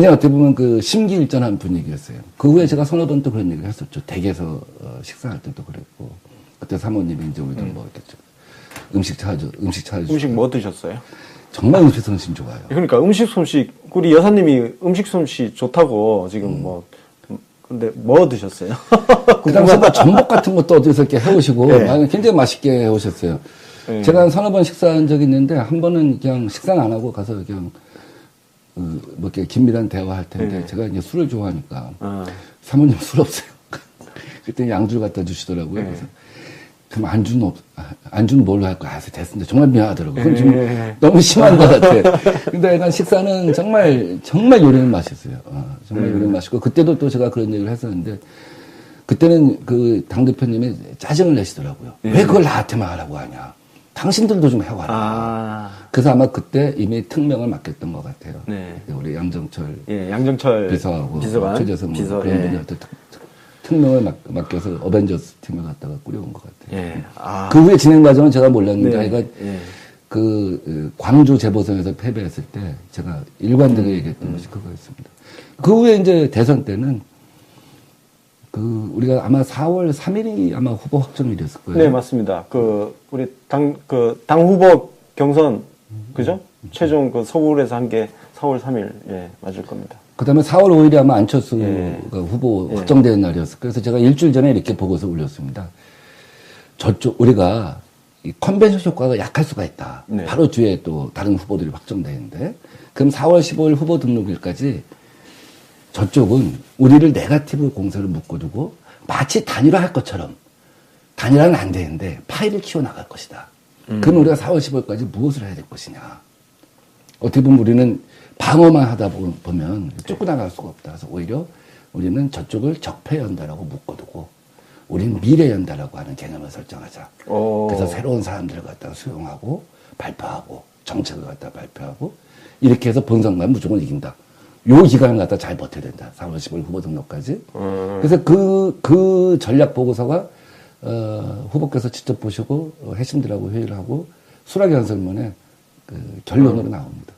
어떻게 보면 그 심기일전한 분위기였어요. 그 후에 제가 서너 번 또 그런 얘기를 했었죠. 댁에서 식사할 때도 그랬고. 그때 사모님이 이제 우리도 뭐 이렇게 음식 차려주고. 음식 뭐 드셨어요? 정말 음식 솜씨 좋아요. 그러니까 음식 솜씨, 우리 여사님이 음식 솜씨 좋다고 지금 근데 뭐 드셨어요? 그 당시에 뭐 전복 같은 것도 어디서 이렇게 해오시고, 네. 굉장히 맛있게 해오셨어요. 네. 제가 한 서너 번 식사한 적이 있는데, 한 번은 그냥 식사는 안 하고 가서 그냥, 뭐 이렇게 긴밀한 대화할 텐데, 네. 제가 이제 술을 좋아하니까, 사모님 술 없어요. 그때 양주를 갖다 주시더라고요. 네. 그래서, 그럼 안주는 뭘로 할 거야? 알았어, 됐습니다. 정말 미안하더라고요. 그건 좀 너무 심한 것 같아. 근데 약간 식사는 정말 요리는 맛있어요. 정말 요리는 맛있고, 그때도 또 제가 그런 얘기를 했었는데, 그때는 그 당대표님이 짜증을 내시더라고요. 왜 그걸 나한테만 하라고 하냐. 당신들도 좀 해와라. 그래서 아마 그때 이미 특명을 맡겼던 것 같아요. 네. 우리 양정철. 양정철 비서하고 비서관, 최재성 비서, 그런 분들한테 특명을 맡겨서 어벤져스 팀을 갖다가 꾸려온 것 같아요. 그 후에 진행 과정은 제가 몰랐는데, 아이가 그 광주 재보선에서 패배했을 때 제가 일관되게 얘기했던 것이 그거였습니다. 그 후에 이제 대선 때는 우리가 아마 4월 3일이 아마 후보 확정일이었을 거예요. 네, 맞습니다. 우리 당 후보 경선, 그죠? 최종 서울에서 한 게 4월 3일, 맞을 겁니다. 그 다음에 4월 5일이 아마 안철수가 후보 확정된 날이었어요. 그래서 제가 일주일 전에 이렇게 보고서 올렸습니다. 우리가 이 컨벤션 효과가 약할 수가 있다. 네. 바로 뒤에 또 다른 후보들이 확정되는데, 그럼 4월 15일 후보 등록일까지 저쪽은 우리를 네거티브 공세를 묶어두고 마치 단일화할 것처럼, 단일화는 안 되는데 파일을 키워나갈 것이다. 그럼 우리가 4월 15일까지 무엇을 해야 될 것이냐. 어떻게 보면 우리는 방어만 하다 보면 쫓고 나갈 수가 없다. 그래서 오히려 우리는 저쪽을 적폐연대라고 묶어두고 우리는 미래연대라고 하는 개념을 설정하자. 그래서 새로운 사람들을 갖다가 수용하고 발표하고 정책을 갖다가 발표하고 이렇게 해서 본선만 무조건 이긴다. 요 기간을 갖다 잘 버텨야 된다. 4월 15일 후보 등록까지. 그래서 그 전략 보고서가 후보께서 직접 보시고 핵심들하고 회의를 하고 수락의 연설문에 결론으로 나옵니다.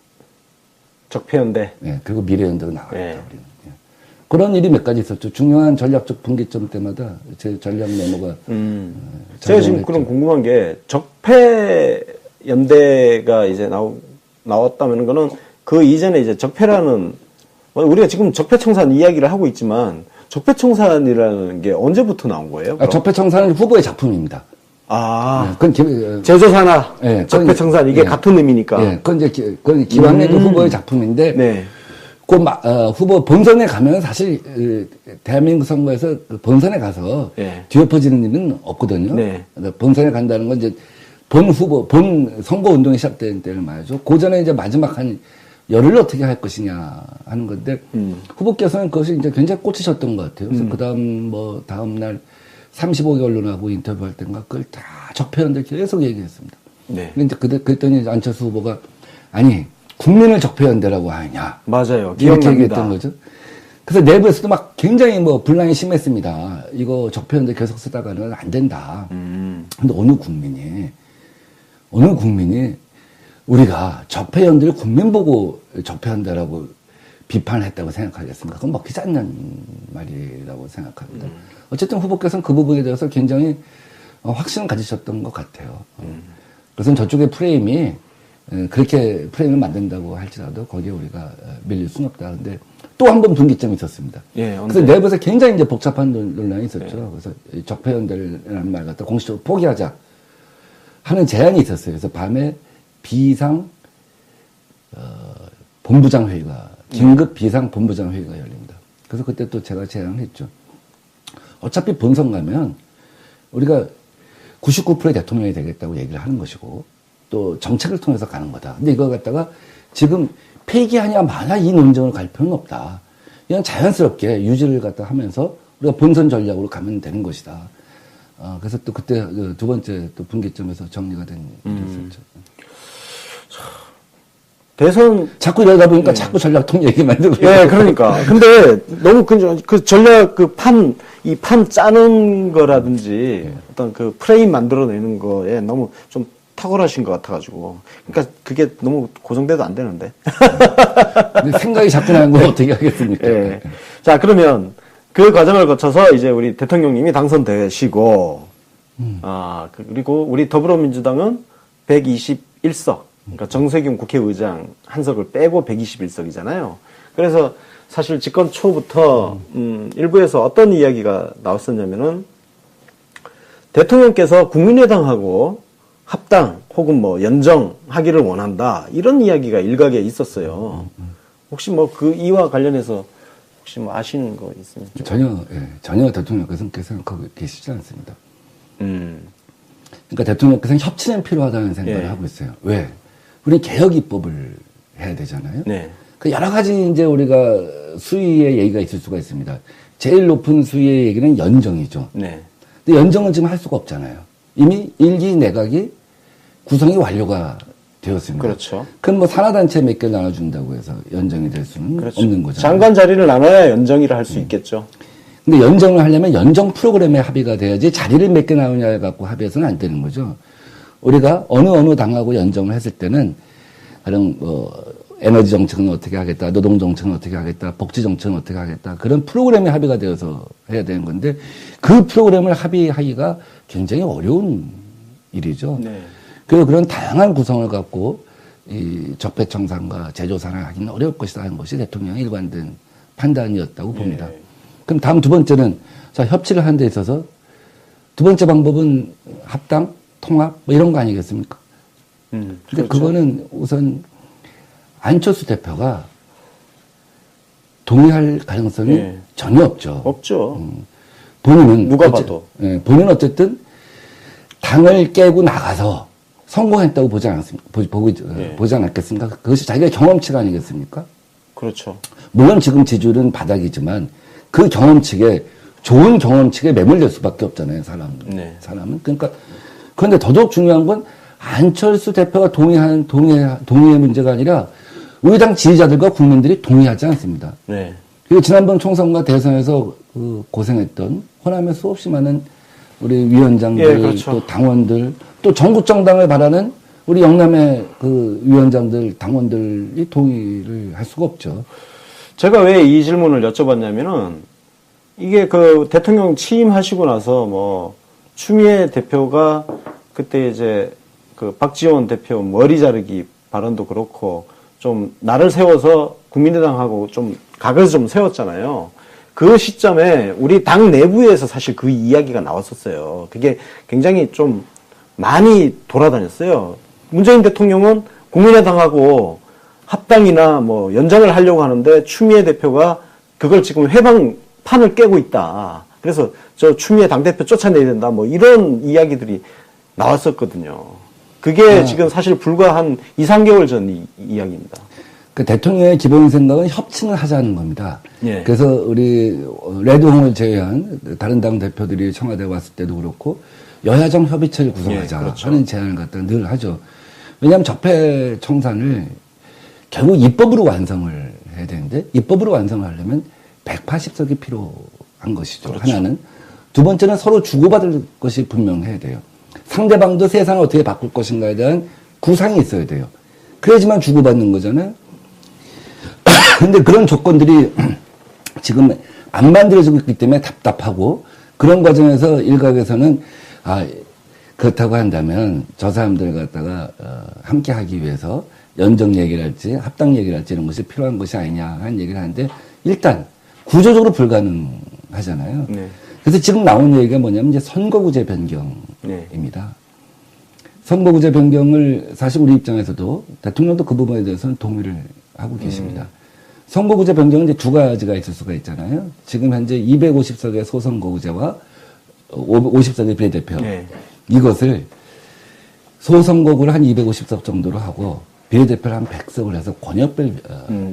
적폐연대. 네, 그리고 미래연대로 나가겠다. 우리는. 예. 그런 일이 몇 가지 있었죠. 중요한 전략적 분기점 때마다 제 전략 메모가. 제가 지금 그럼 궁금한 게 적폐연대가 이제 나왔다는 거는 그 이전에 이제 적폐라는 우리가 지금 적폐청산 이야기를 하고 있지만 적폐청산이라는 게 언제부터 나온 거예요? 적폐청산은 후보의 작품입니다. 그건 제조사나 적폐청산 이게 같은 의미니까. 그건 이제 김학래도 후보의 작품인데, 후보 본선에 가면 사실 대한민국 선거에서 본선에 가서 뒤엎어지는 일은 없거든요. 본선에 간다는 건 이제 본 선거 운동이 시작된 때를 말이죠. 그 전에 이제 마지막 한 열흘 어떻게 할 것이냐 하는 건데, 후보께서는 그것이 이제 굉장히 꽂히셨던 것 같아요. 그래서 다음날 35개 언론하고 인터뷰할 때인가 그걸 다 적폐연대 계속 얘기했습니다. 근데 그랬더니 안철수 후보가 아니 국민을 적폐연대라고 하느냐. 맞아요. 이렇게 얘기했던 거죠. 그래서 내부에서도 막 굉장히 분란이 심했습니다. 이거 적폐연대 계속 쓰다가는 안 된다. 근데 어느 국민이 우리가 적폐연대를 국민 보고 적폐연대라고 비판했다고 생각하겠습니까? 그건 먹히지 않는 말이라고 생각합니다. 어쨌든 후보께서는 그 부분에 대해서 굉장히 확신을 가지셨던 것 같아요. 그래서 저쪽의 프레임이 그렇게 프레임을 만든다고 할지라도 거기에 우리가 밀릴 수는 없다. 근데 또 한 번 분기점이 있었습니다. 그래서 내부에서 굉장히 이제 복잡한 논란이 있었죠. 그래서 적폐연대라는 말 갖다 공식적으로 포기하자 하는 제안이 있었어요. 그래서 밤에 본부장 회의가 긴급 비상 본부장 회의가 열립니다. 그래서 그때 또 제가 제안을 했죠. 어차피 본선 가면 우리가 99%의 대통령이 되겠다고 얘기를 하는 것이고 또 정책을 통해서 가는 거다. 근데 이거 갖다가 지금 폐기하냐 마냐 이 논쟁을 갈 필요는 없다. 그냥 자연스럽게 유지를 갖다 하면서 우리가 본선 전략으로 가면 되는 것이다. 그래서 또 그때 두 번째 또 분기점에서 정리가 된 일이 있었죠. 대선 자꾸 이러다 보니까 자꾸 전략통 얘기만 들고. 예, 그러니까. 근데 너무 그 전략 이 판 짜는 거라든지 어떤 그 프레임 만들어내는 거에 너무 좀 탁월하신 것 같아가지고. 그러니까 그게 너무 고정돼도 안 되는데. 근데 생각이 자꾸 나는 거 어떻게 하겠습니까? 예. 자, 그러면 그 과정을 거쳐서 이제 우리 대통령님이 당선되시고, 그리고 우리 더불어민주당은 121석. 그러니까 정세균 국회의장 한 석을 빼고 121석이잖아요. 그래서 사실 집권 초부터 일부에서 어떤 이야기가 나왔었냐면은 대통령께서 국민의당하고 합당 혹은 뭐 연정하기를 원한다 이런 이야기가 일각에 있었어요. 혹시 뭐 그 이와 관련해서 혹시 뭐 아시는 거 있으면 좀. 전혀 대통령께서 그렇게 생각하고 계시지 않습니다. 그러니까 대통령께서는 협치는 필요하다는 생각을 예. 하고 있어요. 왜? 우리 개혁 입법을 해야 되잖아요. 네. 그 여러 가지 이제 우리가 수위의 얘기가 있을 수가 있습니다. 제일 높은 수위의 얘기는 연정이죠. 네. 근데 연정은 지금 할 수가 없잖아요. 이미 1기 내각이 구성이 완료가 되었습니다. 그렇죠. 그럼 뭐 산하단체 몇 개 나눠준다고 해서 연정이 될 수는 그렇죠. 없는 거죠. 장관 자리를 나눠야 연정이라 할 수 있겠죠. 근데 연정을 하려면 연정 프로그램에 합의가 돼야지 자리를 몇 개 나누냐를 갖고 합의해서는 안 되는 거죠. 우리가 어느 당하고 연정을 했을 때는 가령 에너지 정책은 어떻게 하겠다, 노동 정책은 어떻게 하겠다, 복지 정책은 어떻게 하겠다 그런 프로그램에 합의가 되어서 해야 되는 건데 그 프로그램을 합의하기가 굉장히 어려운 일이죠. 네. 그래서 그런 다양한 구성을 갖고 이 적폐청산과 재조사를 하기는 어려울 것이다 하는 것이 대통령의 일관된 판단이었다고 봅니다. 그럼 다음 두 번째는 자 협치를 하는 데 있어서 두 번째 방법은 합당, 통합 뭐 이런 거 아니겠습니까? 근데 그렇죠. 그거는 우선 안철수 대표가 동의할 가능성이 예. 전혀 없죠. 없죠. 본인은 누가 봐도. 본인은 어쨌든 당을 깨고 나가서 성공했다고 보지 않았습니까? 보지 않았겠습니까? 그것이 자기가 경험치가 아니겠습니까? 그렇죠. 물론 지금 지지율은 바닥이지만 그 경험치에 좋은 경험치에 매몰될 수밖에 없잖아요, 사람은. 그러니까 그런데 더더욱 중요한 건 안철수 대표가 동의의 문제가 아니라 우리 당 지지자들과 국민들이 동의하지 않습니다. 네. 그리고 지난번 총선과 대선에서 그 고생했던 호남의 수없이 많은 우리 위원장들, 예, 그렇죠. 또 당원들, 또 전국 정당을 바라는 우리 영남의 그 위원장들, 당원들이 동의를 할 수가 없죠. 제가 왜 이 질문을 여쭤봤냐면은 이게 그 대통령 취임하시고 나서 뭐 추미애 대표가 그때 이제 그 박지원 대표 머리 자르기 발언도 그렇고 좀 나를 세워서 국민의당하고 좀 각을 좀 세웠잖아요. 그 시점에 우리 당 내부에서 사실 그 이야기가 나왔었어요. 그게 굉장히 좀 많이 돌아다녔어요. 문재인 대통령은 국민의당하고 합당이나 뭐 연장을 하려고 하는데 추미애 대표가 그걸 지금 회방판을 깨고 있다. 그래서 저 추미애 당대표 쫓아내야 된다. 뭐 이런 이야기들이 나왔었거든요. 그게 지금 사실 불과 한 2, 3개월 전 이야기입니다. 그 대통령의 기본 생각은 협치는 하자는 겁니다. 예. 그래서 우리 레드홍을 제외한 다른 당 대표들이 청와대에 왔을 때도 그렇고 여야정 협의체를 구성하자 예, 그렇죠. 하는 제안을 갖다 늘 하죠. 왜냐하면 적폐청산을 결국 입법으로 완성을 해야 되는데 입법으로 완성을 하려면 180석이 필요한 것이죠. 그렇죠. 하나는. 두 번째는 서로 주고받을 것이 분명해야 돼요. 상대방도 세상을 어떻게 바꿀 것인가에 대한 구상이 있어야 돼요. 그래야지만 주고받는 거잖아요. 근데 그런 조건들이 지금 안 만들어지고 있기 때문에 답답하고 그런 과정에서 일각에서는 그렇다고 한다면 저 사람들 갖다가 함께 하기 위해서 연정 얘기를 할지 합당 얘기를 할지 이런 것이 필요한 것이 아니냐 하는 얘기를 하는데 일단 구조적으로 불가능하잖아요. 네. 그래서 지금 나온 얘기가 뭐냐면 이제 선거구제 변경입니다. 네. 선거구제 변경을 사실 우리 입장에서도 대통령도 그 부분에 대해서는 동의를 하고 계십니다. 선거구제 변경은 이제 두 가지가 있을 수가 있잖아요. 지금 현재 250석의 소선거구제와 50석의 비례대표. 네. 이것을 소선거구를 한 250석 정도로 하고 비례대표를 한 100석을 해서 권역별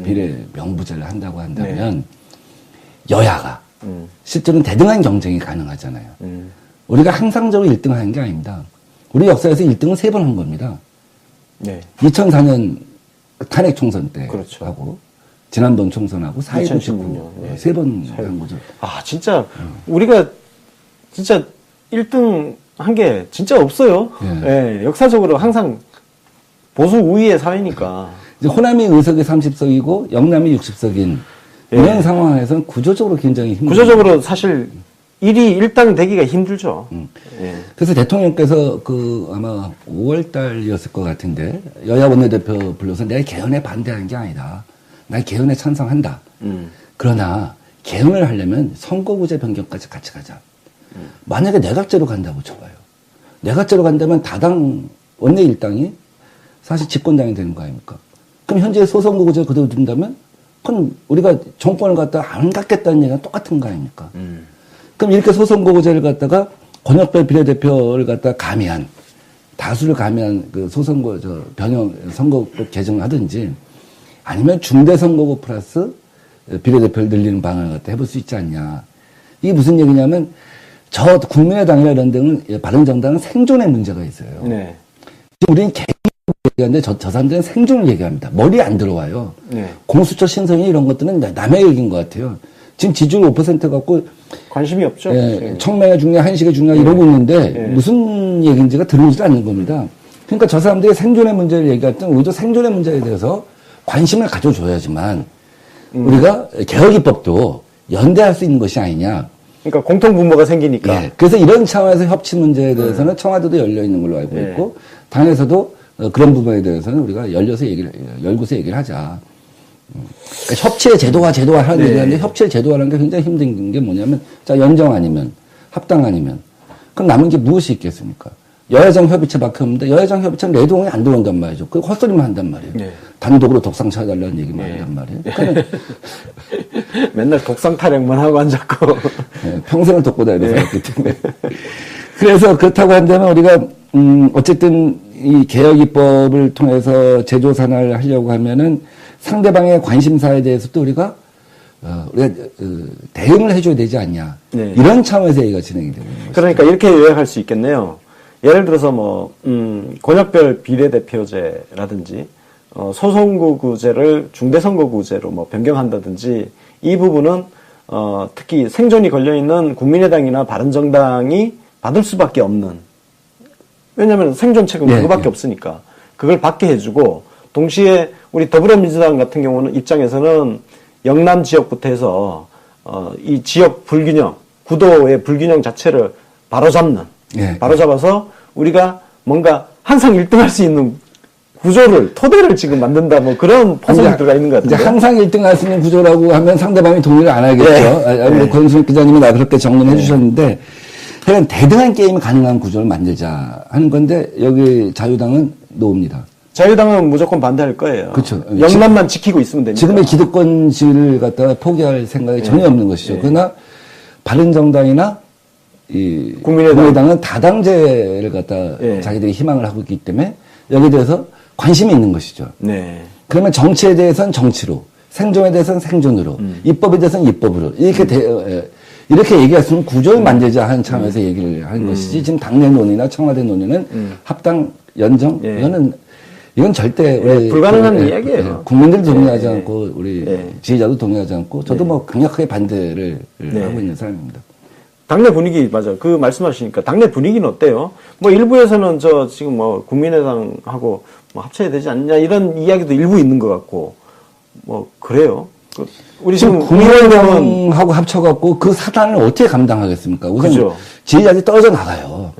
비례 명부제를 한다고 한다면 여야가 실제로는 대등한 경쟁이 가능하잖아요. 우리가 항상적으로 1등 하는 게 아닙니다. 우리 역사에서 1등은 3번 한 겁니다. 네. 2004년 탄핵 총선 때 그렇죠. 하고 지난번 총선하고 4.19 2016년. 네. 3번 한 거죠. 아, 진짜, 우리가, 진짜 1등 한 게 진짜 없어요. 예, 역사적으로 항상 보수 우위의 사회니까. 이제 호남이 의석이 30석이고 영남이 60석인 이런 상황에서는 구조적으로 굉장히 힘들죠. 구조적으로 사실 1위 1당 되기가 힘들죠. 예. 그래서 대통령께서 아마 5월 달이었을 것 같은데 여야 원내대표 불러서 내가 개헌에 반대하는 게 아니다. 나 개헌에 찬성한다. 그러나 개헌을 하려면 선거구제 변경까지 같이 가자. 만약에 내각제로 간다고 쳐봐요. 내각제로 간다면 다당 원내 일당이 사실 집권당이 되는 거 아닙니까? 그럼 현재 소선거구제 그대로 둔다면 그건 우리가 정권을 갖다 안 갖겠다는 얘기가 똑같은 거 아닙니까? 그럼 이렇게 소선거구제를 갖다가 권역별 비례대표를 갖다 가미한 다수를 가미한 그 변형 선거법 개정을 하든지 아니면 중대선거구 플러스 비례대표를 늘리는 방안을 갖다 해볼 수 있지 않냐. 이게 무슨 얘기냐면 저 국민의당이나 이런 데는 바른정당은 생존의 문제가 있어요. 네. 지금 우리는 개인을 얘기하는데 저 사람들은 생존을 얘기합니다. 머리에 안 들어와요. 네. 공수처 신성이 이런 것들은 남의 얘기인 것 같아요. 지금 지지율 5% 갖고 관심이 없죠. 청매가 중요해, 한식이 중요해 이러고 있는데 무슨 얘기인지가 들어오지도 않는 겁니다. 그러니까 저 사람들이 생존의 문제를 얘기할 때는 오히려 생존의 문제에 대해서 관심을 가져줘야지만 우리가 개혁입법도 연대할 수 있는 것이 아니냐. 그러니까 공통분모가 생기니까. 예. 그래서 이런 차원에서 협치 문제에 대해서는 청와대도 열려 있는 걸로 알고 있고 당에서도 그런 부분에 대해서는 우리가 열고서 얘기를 하자. 그러니까 협치의 제도화 하는 얘기하는데 협치의 제도화라는 게 굉장히 힘든 게 뭐냐면 자 연정 아니면 합당 아니면 그럼 남은 게 무엇이 있겠습니까? 여야정 협의체밖에 없는데 여야정 협의체는 내동이 안 들어온단 말이죠. 그 헛소리만 한단 말이에요. 네. 단독으로 독상 쳐달라는 얘기만 한단 말이에요. 그러니까 맨날 독상 타령만 하고 앉았고. 평생을 돕고 다녔기 때문에. 그래서 그렇다고 한다면 우리가 어쨌든 이 개혁입법을 통해서 제도 산화를 하려고 하면은 상대방의 관심사에 대해서도 우리가 대응을 해줘야 되지 않냐. 네. 이런 차원에서 얘기가 진행이 되고 있는 거죠. 그러니까 이렇게 요약할 수 있겠네요. 예를 들어서 권역별 비례대표제라든지 소선거구제를 중대선거구제로 변경한다든지 이 부분은 특히 생존이 걸려있는 국민의당이나 바른정당이 받을 수밖에 없는, 왜냐하면 생존 책임은 그거밖에 없으니까 그걸 받게 해주고, 동시에 우리 더불어민주당 같은 경우는 입장에서는 영남 지역부터 해서 이 지역 불균형, 구도의 불균형 자체를 바로잡는, 바로잡아서 우리가 뭔가 항상 1등 할 수 있는 토대를 지금 만든다, 그런 포석이 들어가 있는 것 같아요. 이제 항상 1등 할 수 있는 구조라고 하면 상대방이 동의를 안 하겠죠. 권순혁 기자님이 그렇게 정리해 주셨는데, 그냥 대등한 게임이 가능한 구조를 만들자 하는 건데, 여기 자유당은 노입니다. 자유당은 무조건 반대할 거예요. 그렇죠. 영남만 지키고 있으면 되니까. 지금의 기득권지를 갖다가 포기할 생각이 전혀 없는 것이죠. 그러나 바른정당이나 이 국민의당은 다당제를 갖다 자기들이 희망을 하고 있기 때문에 여기에 대해서 관심이 있는 것이죠. 네. 그러면 정치에 대해서는 정치로, 생존에 대해서는 생존으로, 입법에 대해서는 입법으로 이렇게 얘기했으면 구조를 만들자 하는 차원에서 얘기를 하는 것이지, 지금 당내 논의나 청와대 논의는 합당 연정 이건 절대 불가능한 이야기예요. 국민들도 동의하지 않고 우리 지지자도 동의하지 않고 저도 강력하게 반대를 하고 있는 사람입니다. 당내 분위기, 맞아. 그 말씀하시니까 당내 분위기는 어때요? 일부에서는 지금 국민의당하고 합쳐야 되지 않냐 이런 이야기도 일부 있는 것 같고, 그래요. 우리 지금 국민의당하고 합쳐갖고 그 사단을 어떻게 감당하겠습니까? 우선 그죠. 지지자들이 떨어져 나가요.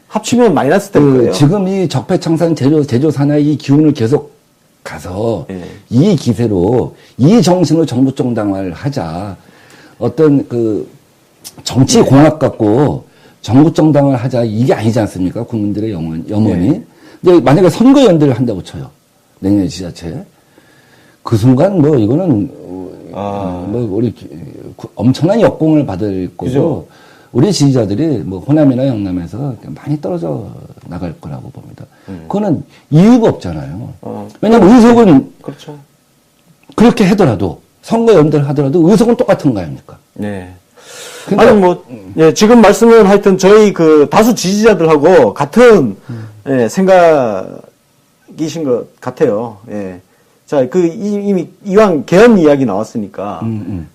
합치면 마이너스 될 거예요. 지금 이 적폐청산 제조 산하의 이 기운을 계속 가서 이 기세로 이 정신으로 정부 정당화를 하자. 어떤 정치 공학 갖고 정부 정당화를 하자, 이게 아니지 않습니까? 국민들의 염원이. 근데 만약에 선거 연대를 한다고 쳐요. 내년 지자체에. 그 순간 이거는 우리 엄청난 역공을 받을 거고, 그죠? 우리 지지자들이 호남이나 영남에서 많이 떨어져 나갈 거라고 봅니다. 그거는 이유가 없잖아요. 왜냐하면 의석은 그렇죠. 그렇게 하더라도 선거 연대하더라도 의석은 똑같은 거 아닙니까? 네. 그러니까 아니 뭐 예, 지금 말씀은 하여튼 저희 그 다수 지지자들하고 같은 예, 생각이신 것 같아요. 예. 자, 이미 이왕 개헌 이야기 나왔으니까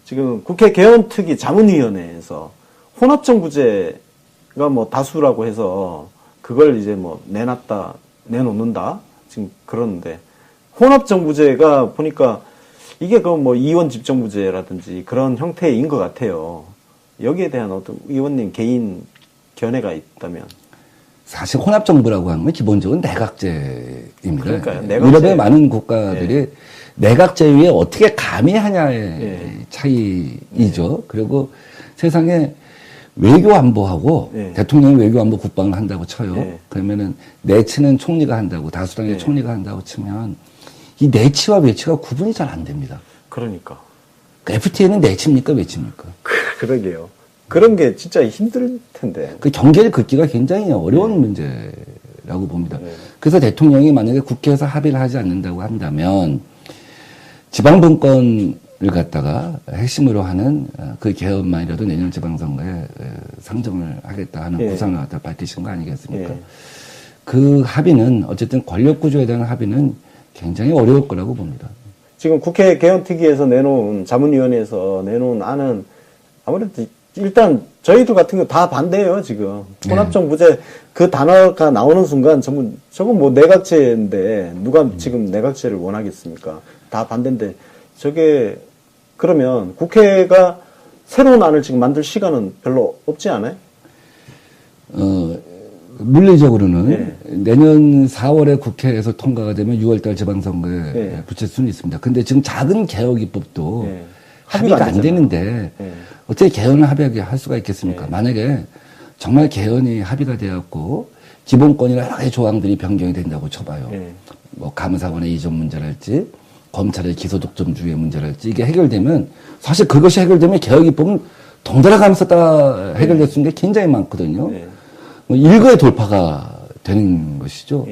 지금 국회 개헌특위 자문위원회에서 혼합정부제가 뭐 다수라고 해서 그걸 이제 뭐 내놓는다 지금 그러는데 혼합정부제가 보니까 이게 그 뭐 이원 집정부제라든지 그런 형태인 것 같아요. 여기에 대한 어떤 의원님 개인 견해가 있다면. 사실 혼합정부라고 하는 건 기본적으로 내각제입니다. 그러니까요. 내각제. 유럽의 많은 국가들이 내각제 위에 어떻게 감히 하냐의 차이이죠. 그리고 세상에 외교 안보하고 대통령이 외교 안보 국방을 한다고 쳐요. 그러면은 내치는 총리가 한다고 다수당의 총리가 한다고 치면 이 내치와 외치가 구분이 잘 안 됩니다. 그러니까. FTA는 내치입니까 외치입니까? 그러게요. 그런 게 진짜 힘들 텐데. 그 경계를 긋기가 굉장히 어려운 문제라고 봅니다. 그래서 대통령이 만약에 국회에서 합의를 하지 않는다고 한다면 지방분권을 갖다가 핵심으로 하는 그 개헌만이라도 내년 지방선거에 상정을 하겠다 하는 구상을 갖다 밝히신 거 아니겠습니까? 그 합의는 어쨌든 권력구조에 대한 합의는 굉장히 어려울 거라고 봅니다. 지금 국회 개헌특위에서 내놓은 자문위원회에서 내놓은 안은 아무래도 일단 저희들 같은 거 다 반대예요 지금. 혼합정부제 그 단어가 나오는 순간 저건 뭐 내각제인데 누가 지금 내각제를 원하겠습니까? 다 반대인데 저게 그러면 국회가 새로운 안을 지금 만들 시간은 별로 없지 않아요? 물리적으로는 내년 4월에 국회에서 통과가 되면 6월달 지방선거에 붙일 수는 있습니다. 근데 지금 작은 개혁 입법도 합의가 안 되는데 어떻게 개헌을 합의하게 할 수가 있겠습니까? 만약에 정말 개헌이 합의가 되었고 기본권이나 여러 가지 조항들이 변경이 된다고 쳐봐요. 뭐 감사원의 이전 문제랄지 검찰의 기소독점주의 문제랄지 이게 해결되면 사실 그것이 해결되면 개혁 입법은 덩달아 가면서 다 해결될 수 있는 게 굉장히 많거든요. 뭐 일거의 돌파가 되는 것이죠.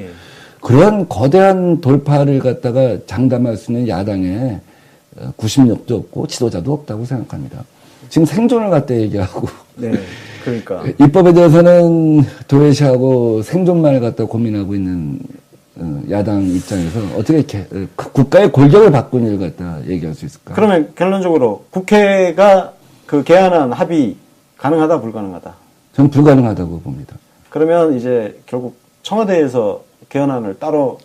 그러한 거대한 돌파를 갖다가 장담할 수 있는 야당의 구심력도 없고 지도자도 없다고 생각합니다. 지금 생존을 갖다 얘기하고 그러니까 입법에 대해서는 도외시하고 생존만을 갖다 고민하고 있는 야당 입장에서 어떻게 국가의 골격을 바꾸는 일을 갖다 얘기할 수 있을까? 그러면 결론적으로 국회가 그 개헌안 합의 가능하다 불가능하다? 저는 불가능하다고 봅니다. 그러면 이제 결국 청와대에서 개헌안을 따로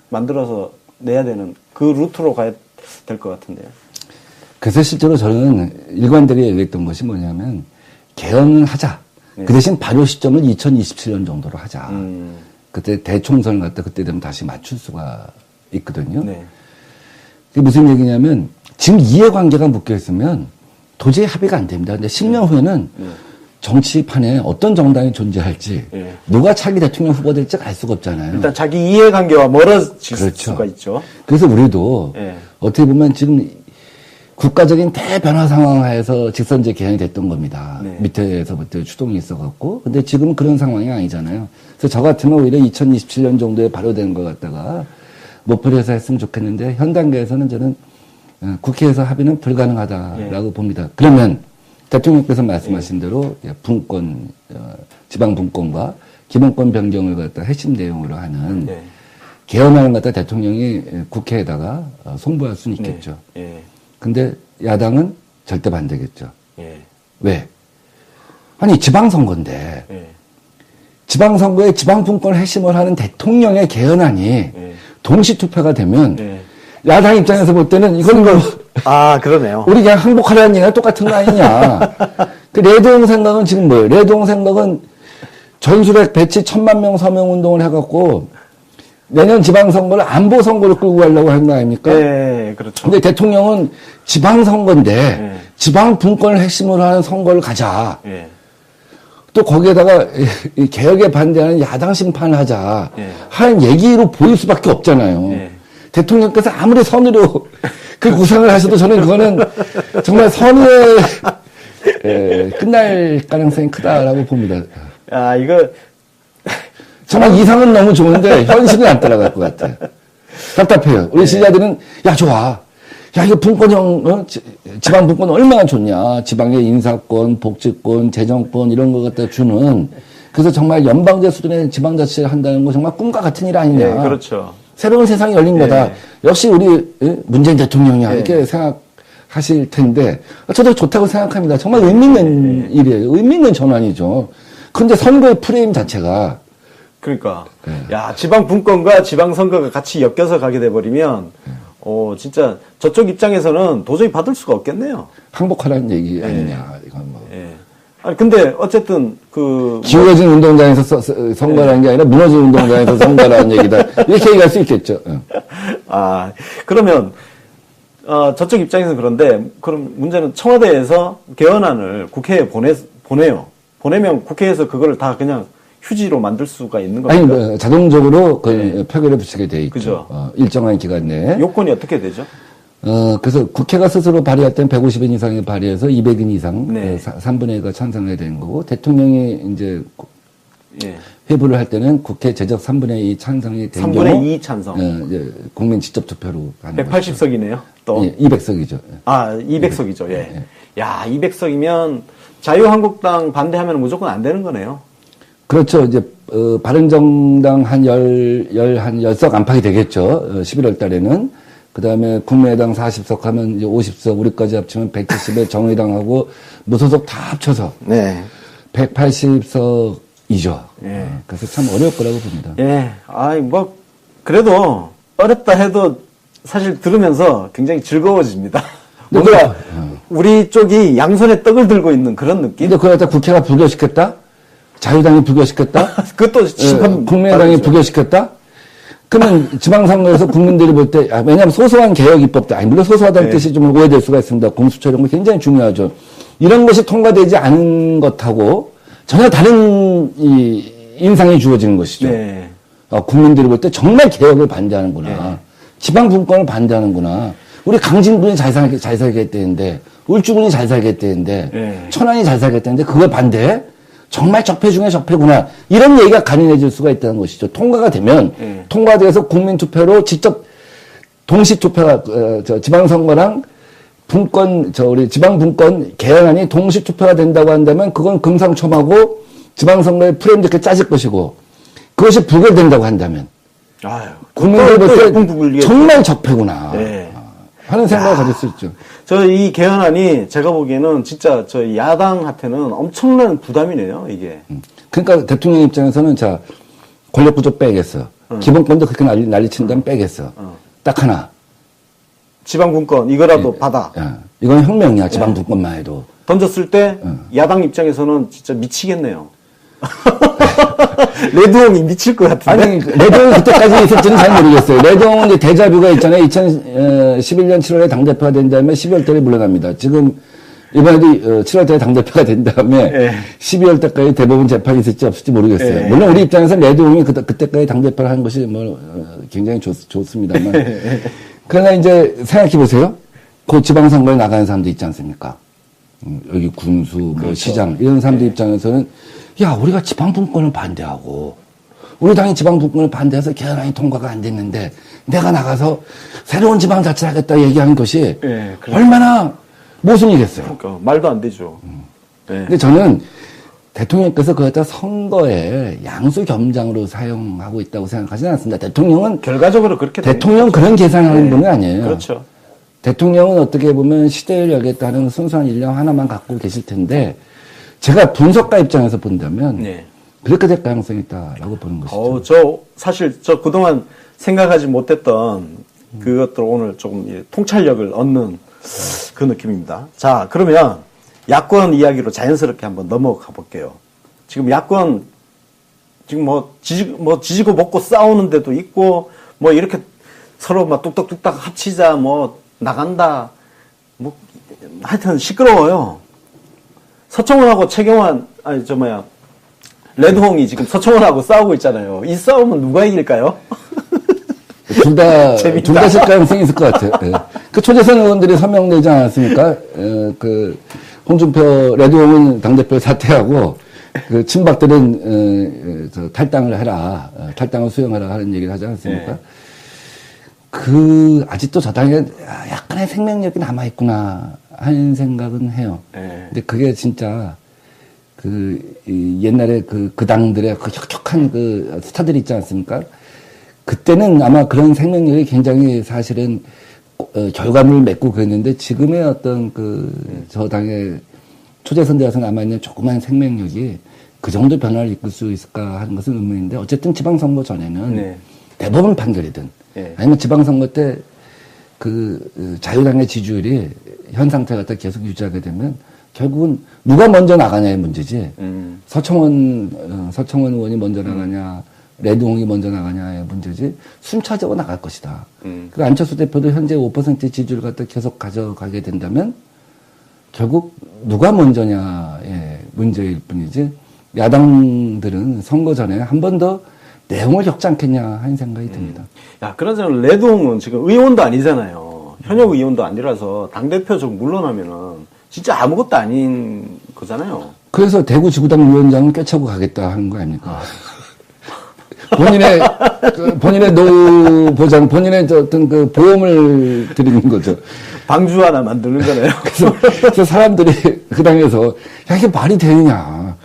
만들어서 내야 되는 그 루트로 가야 될 것 같은데요. 그래서 실제로 저는 일관되게 얘기했던 것이 뭐냐면 개헌을 하자. 그 대신 발효 시점을 2027년 정도로 하자. 그때 대총선을 갖다 그때 되면 다시 맞출 수가 있거든요. 그게 무슨 얘기냐면 지금 이해관계가 묶여있으면 도저히 합의가 안 됩니다. 근데 10년 후에는 정치판에 어떤 정당이 존재할지 누가 차기 대통령 후보 될지 알 수가 없잖아요. 일단 자기 이해관계와 멀어질 수가 있죠. 그래서 우리도 어떻게 보면 지금 국가적인 대변화 상황 하에서 직선제 개헌이 됐던 겁니다. 밑에서부터 추동이 있어갖고. 근데 지금 그런 상황이 아니잖아요. 그래서 저 같으면 오히려 2027년 정도에 발효되는 것 같다가 목표를 해서 했으면 좋겠는데 현 단계에서는 저는 국회에서 합의는 불가능하다라고 봅니다. 그러면 대통령께서 말씀하신 대로 분권, 지방 분권과 기본권 변경을 갖다 핵심 내용으로 하는 개헌안을 갖다 대통령이 국회에다가 송부할 수는 있겠죠. 근데 야당은 절대 반대겠죠. 왜? 아니 지방선거인데 지방선거에 지방분권을 핵심을 하는 대통령의 개헌안이 동시투표가 되면 야당 입장에서 볼 때는 이거는 뭐 그러네요. 우리 그냥 항복하라는 얘기랑 똑같은 거 아니냐. 그 레드홍 생각은 지금 뭐예요? 레드홍 생각은 전술핵 배치 1000만 명 서명 운동을 해갖고 내년 지방선거를 안보선거로 끌고 가려고 하는 거 아닙니까? 네, 그렇죠. 근데 대통령은 지방선거인데 지방분권을 핵심으로 하는 선거를 가자. 또 거기에다가 이 개혁에 반대하는 야당 심판을 하자. 하는 얘기로 보일 수밖에 없잖아요. 대통령께서 아무리 선의로 그 구상을 하셔도 저는 그거는 정말 선의에 끝날 가능성이 크다라고 봅니다. 이거 정말 이상은 너무 좋은데 현실은 안 따라갈 것 같아요. 답답해요. 우리 지자들은 야 좋아. 야 이거 분권형 지방 분권 얼마나 좋냐. 지방의 인사권, 복지권, 재정권 이런 거 갖다 주는. 그래서 정말 연방제 수준의 지방자치를 한다는 거 정말 꿈과 같은 일 아니냐. 네, 그렇죠. 새로운 세상이 열린 거다. 역시 우리 문재인 대통령이야. 이렇게 생각하실 텐데 저도 좋다고 생각합니다. 정말 의미 있는 일이에요. 의미 있는 전환이죠. 그런데 선거의 프레임 자체가 그러니까 야 지방 분권과 지방 선거가 같이 엮여서 가게 돼버리면 진짜 저쪽 입장에서는 도저히 받을 수가 없겠네요. 항복하라는 얘기 아니냐. 이건 뭐. 아니 근데 어쨌든 기울어진 운동장에서 선거라는 게 아니라 무너진 운동장에서 선거라는 얘기다. 이렇게 얘기할 수 있겠죠. 아 그러면 저쪽 입장에서는 그런데 그럼 문제는 청와대에서 개헌안을 국회에 보내요. 보내면 국회에서 그걸 다 그냥 휴지로 만들 수가 있는 겁니까? 아니, 뭐, 자동적으로 그 표결에 붙이게 돼 있죠. 그죠. 일정한 기간 내에. 요건이 어떻게 되죠? 그래서 국회가 스스로 발의할 땐 150인 이상이 발의해서 200인 이상, 네. 3분의 1가 찬성해야 되는 거고, 대통령이 이제 회부를 할 때는 국회 제적 3분의 2 찬성이 된 3분의 경우 2 찬성. 이제 국민 직접 투표로 가는 180석이네요. 또. 200석이죠. 아, 200석이죠. 예. 야, 200석이면 자유한국당 반대하면 무조건 안 되는 거네요. 그렇죠. 이제, 바른정당 한 10석 안팎이 되겠죠. 11월 달에는. 그 다음에 국민의당 40석 하면 이제 50석, 우리까지 합치면 170에 정의당하고 무소속 다 합쳐서. 네. 180석이죠. 예. 그래서 참 어려울 거라고 봅니다. 예. 그래도 어렵다 해도 사실 들으면서 굉장히 즐거워집니다. 뭔가 우리 쪽이 양손에 떡을 들고 있는 그런 느낌? 근데 그걸 갖다 국회가 부결시켰다? 자유당이 부결시켰다? 그것도 심판 국민의당이 부결시켰다? 그러면 지방선거에서 국민들이 볼 때, 왜냐하면 소소한 개혁 입법들, 물론 소소하다는 뜻이 좀 오해될 수가 있습니다. 공수처 이런 거 굉장히 중요하죠. 이런 것이 통과되지 않은 것하고 전혀 다른 인상이 주어지는 것이죠. 네. 국민들이 볼 때 정말 개혁을 반대하는구나. 지방 분권을 반대하는구나. 우리 강진군이 잘 살겠다는데, 울주군이 잘 살겠다는데, 천안이 잘 살겠다는데 그걸 반대해? 정말 적폐 중에 적폐구나. 이런 얘기가 간인해질 수가 있다는 것이죠. 통과가 되면, 통과돼서 국민투표로 직접 동시투표가, 지방선거랑 우리 지방분권 개헌안이 동시투표가 된다고 한다면 그건 금상첨화고 지방선거의 프레임도 이렇게 짜질 것이고, 그것이 부결된다고 한다면, 국민들 볼 때 정말 적폐구나. 하는 생각을 가질 수 있죠. 이 개헌안이 제가 보기에는 진짜 저희 야당한테는 엄청난 부담이네요, 이게. 그러니까 대통령 입장에서는 권력구조 빼겠어. 기본권도 그렇게 난리 친다면 빼겠어. 딱 하나. 지방분권, 이거라도 받아. 이건 혁명이야, 지방분권만 해도. 던졌을 때 야당 입장에서는 진짜 미치겠네요. 레드홍이 미칠 것 같은데. 아니, 레드홍이 그때까지 있을지는 잘 모르겠어요. 레드홍은 이제 데자뷰가 있잖아요. 2011년 7월에 당대표가 된 다음에 12월 달에 물러납니다. 지금, 이번에도 7월 달에 당대표가 된 다음에 12월 때까지 대법원 재판이 있을지 없을지 모르겠어요. 물론 우리 입장에서는 레드홍이 그때까지 당대표를 한 것이 굉장히 좋습니다만. 그러나 이제 생각해 보세요. 그 지방선거에 나가는 사람도 있지 않습니까? 여기 군수, 그렇죠. 시장, 이런 사람들 입장에서는 야, 우리가 지방분권을 반대하고, 우리 당이 지방분권을 반대해서 개헌안이 통과가 안 됐는데, 내가 나가서 새로운 지방자치를 하겠다 얘기하는 것이 얼마나 모순이겠어요. 그러니까, 말도 안 되죠. 근데 저는 대통령께서 그걸 갖다 선거에 양수겸장으로 사용하고 있다고 생각하지는 않습니다. 대통령은, 결과적으로 그렇게 대통령 그런 계산하는 분은 아니에요. 그렇죠. 대통령은 어떻게 보면 시대를 열겠다는 순수한 일념 하나만 갖고 계실 텐데, 제가 분석가 입장에서 본다면 그렇게 될 가능성이 있다라고 보는 것이죠. 사실 그동안 생각하지 못했던 그것들 오늘 조금 통찰력을 얻는 그 느낌입니다. 자, 그러면 야권 이야기로 자연스럽게 한번 넘어가 볼게요. 지금 야권 지금 지지고 먹고 싸우는 데도 있고 이렇게 서로 막 뚝딱뚝딱 합치자 나간다 하여튼 시끄러워요. 서청원하고 최경환, 레드홍이 지금 서청원하고 싸우고 있잖아요. 이 싸움은 누가 이길까요? 둘 다 있을 가능성이 있을 것 같아요. 네. 그 초재선 의원들이 서명되지 않았습니까? 홍준표, 레드홍은 당대표 사퇴하고, 그 친박들은 탈당을 해라, 탈당을 수용하라 하는 얘기를 하지 않습니까? 네. 그 아직도 저 당에 약간의 생명력이 남아 있구나 하는 생각은 해요. 네. 근데 그게 진짜 이 옛날에 그 당들의 그 혁혁한 그 스타들이 있지 않습니까? 그때는 아마 그런 생명력이 굉장히 사실은 결과물을 맺고 그랬는데 지금의 어떤 저 당의 초재선대에서 남아있는 조그만 생명력이 그 정도 변화를 이끌 수 있을까 하는 것은 의문인데 어쨌든 지방선거 전에는 네. 대법원 판결이든 네. 아니면 지방선거 때 자유당의 지지율이 현 상태 갖다 계속 유지하게 되면 결국은 누가 먼저 나가냐의 문제지 서청원 의원이 먼저 나가냐 레드홍이 먼저 나가냐의 문제지 순차적으로 나갈 것이다. 그 안철수 대표도 현재 5% 지지율 갖다 계속 가져가게 된다면 결국 누가 먼저냐의 문제일 뿐이지 야당들은 선거 전에 한 번 더 내용을 적지 않겠냐 하는 생각이 듭니다. 야, 그러잖아. 레드홍은 지금 의원도 아니잖아요. 현역 의원도 아니라서 당대표 좀 물러나면은 진짜 아무것도 아닌 거잖아요. 그래서 대구 지구당 위원장은 꿰차고 가겠다 하는 거 아닙니까? 본인의 노후 보장, 본인의 어떤 그 보험을 드리는 거죠. 방주 하나 만드는 거네요. 그래서 사람들이 그 당에서, 야, 이게 말이 되느냐.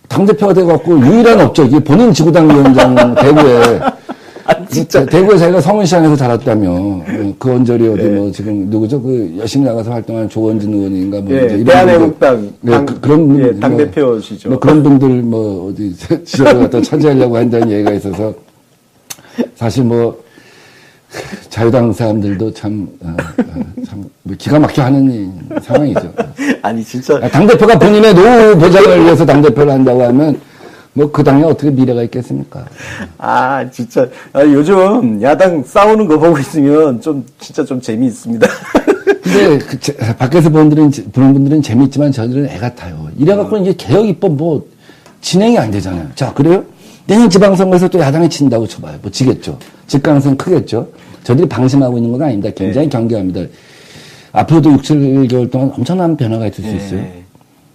당대표가 돼갖고 유일한 업적이 본인 지구당 위원장 대구에. 진짜. 대구에 자기가 서문시장에서 자랐다며. 그 언저리 어디 뭐 지금 누구죠? 열심히 나가서 활동하는 조원진 의원인가 뭐. 예, 대한애국당. 그런 당대표시죠. 뭐 그런 분들 뭐 어디 지역을 갖다 차지하려고 한다는 얘기가 있어서 사실 뭐 자유당 사람들도 참 기가 막혀 하는 상황이죠. 아니, 진짜. 당대표가 본인의 노후 보장을 위해서 당대표를 한다고 하면 뭐 그 당에 어떻게 미래가 있겠습니까? 아, 진짜. 요즘 야당 싸우는 거 보고 있으면 진짜 좀 재미있습니다. 근데 밖에서 보는 분들은 재미있지만 저희들은 애 같아요. 이래갖고 이제 개혁 입법 뭐 진행이 안 되잖아요. 자, 그래요? 내년 지방선거에서 또 야당이 진다고 쳐봐요. 뭐 지겠죠. 질 가능성 크겠죠. 저들이 방심하고 있는 건 아닙니다. 굉장히 경계합니다. 앞으로도 6, 7개월 동안 엄청난 변화가 있을 수 있어요.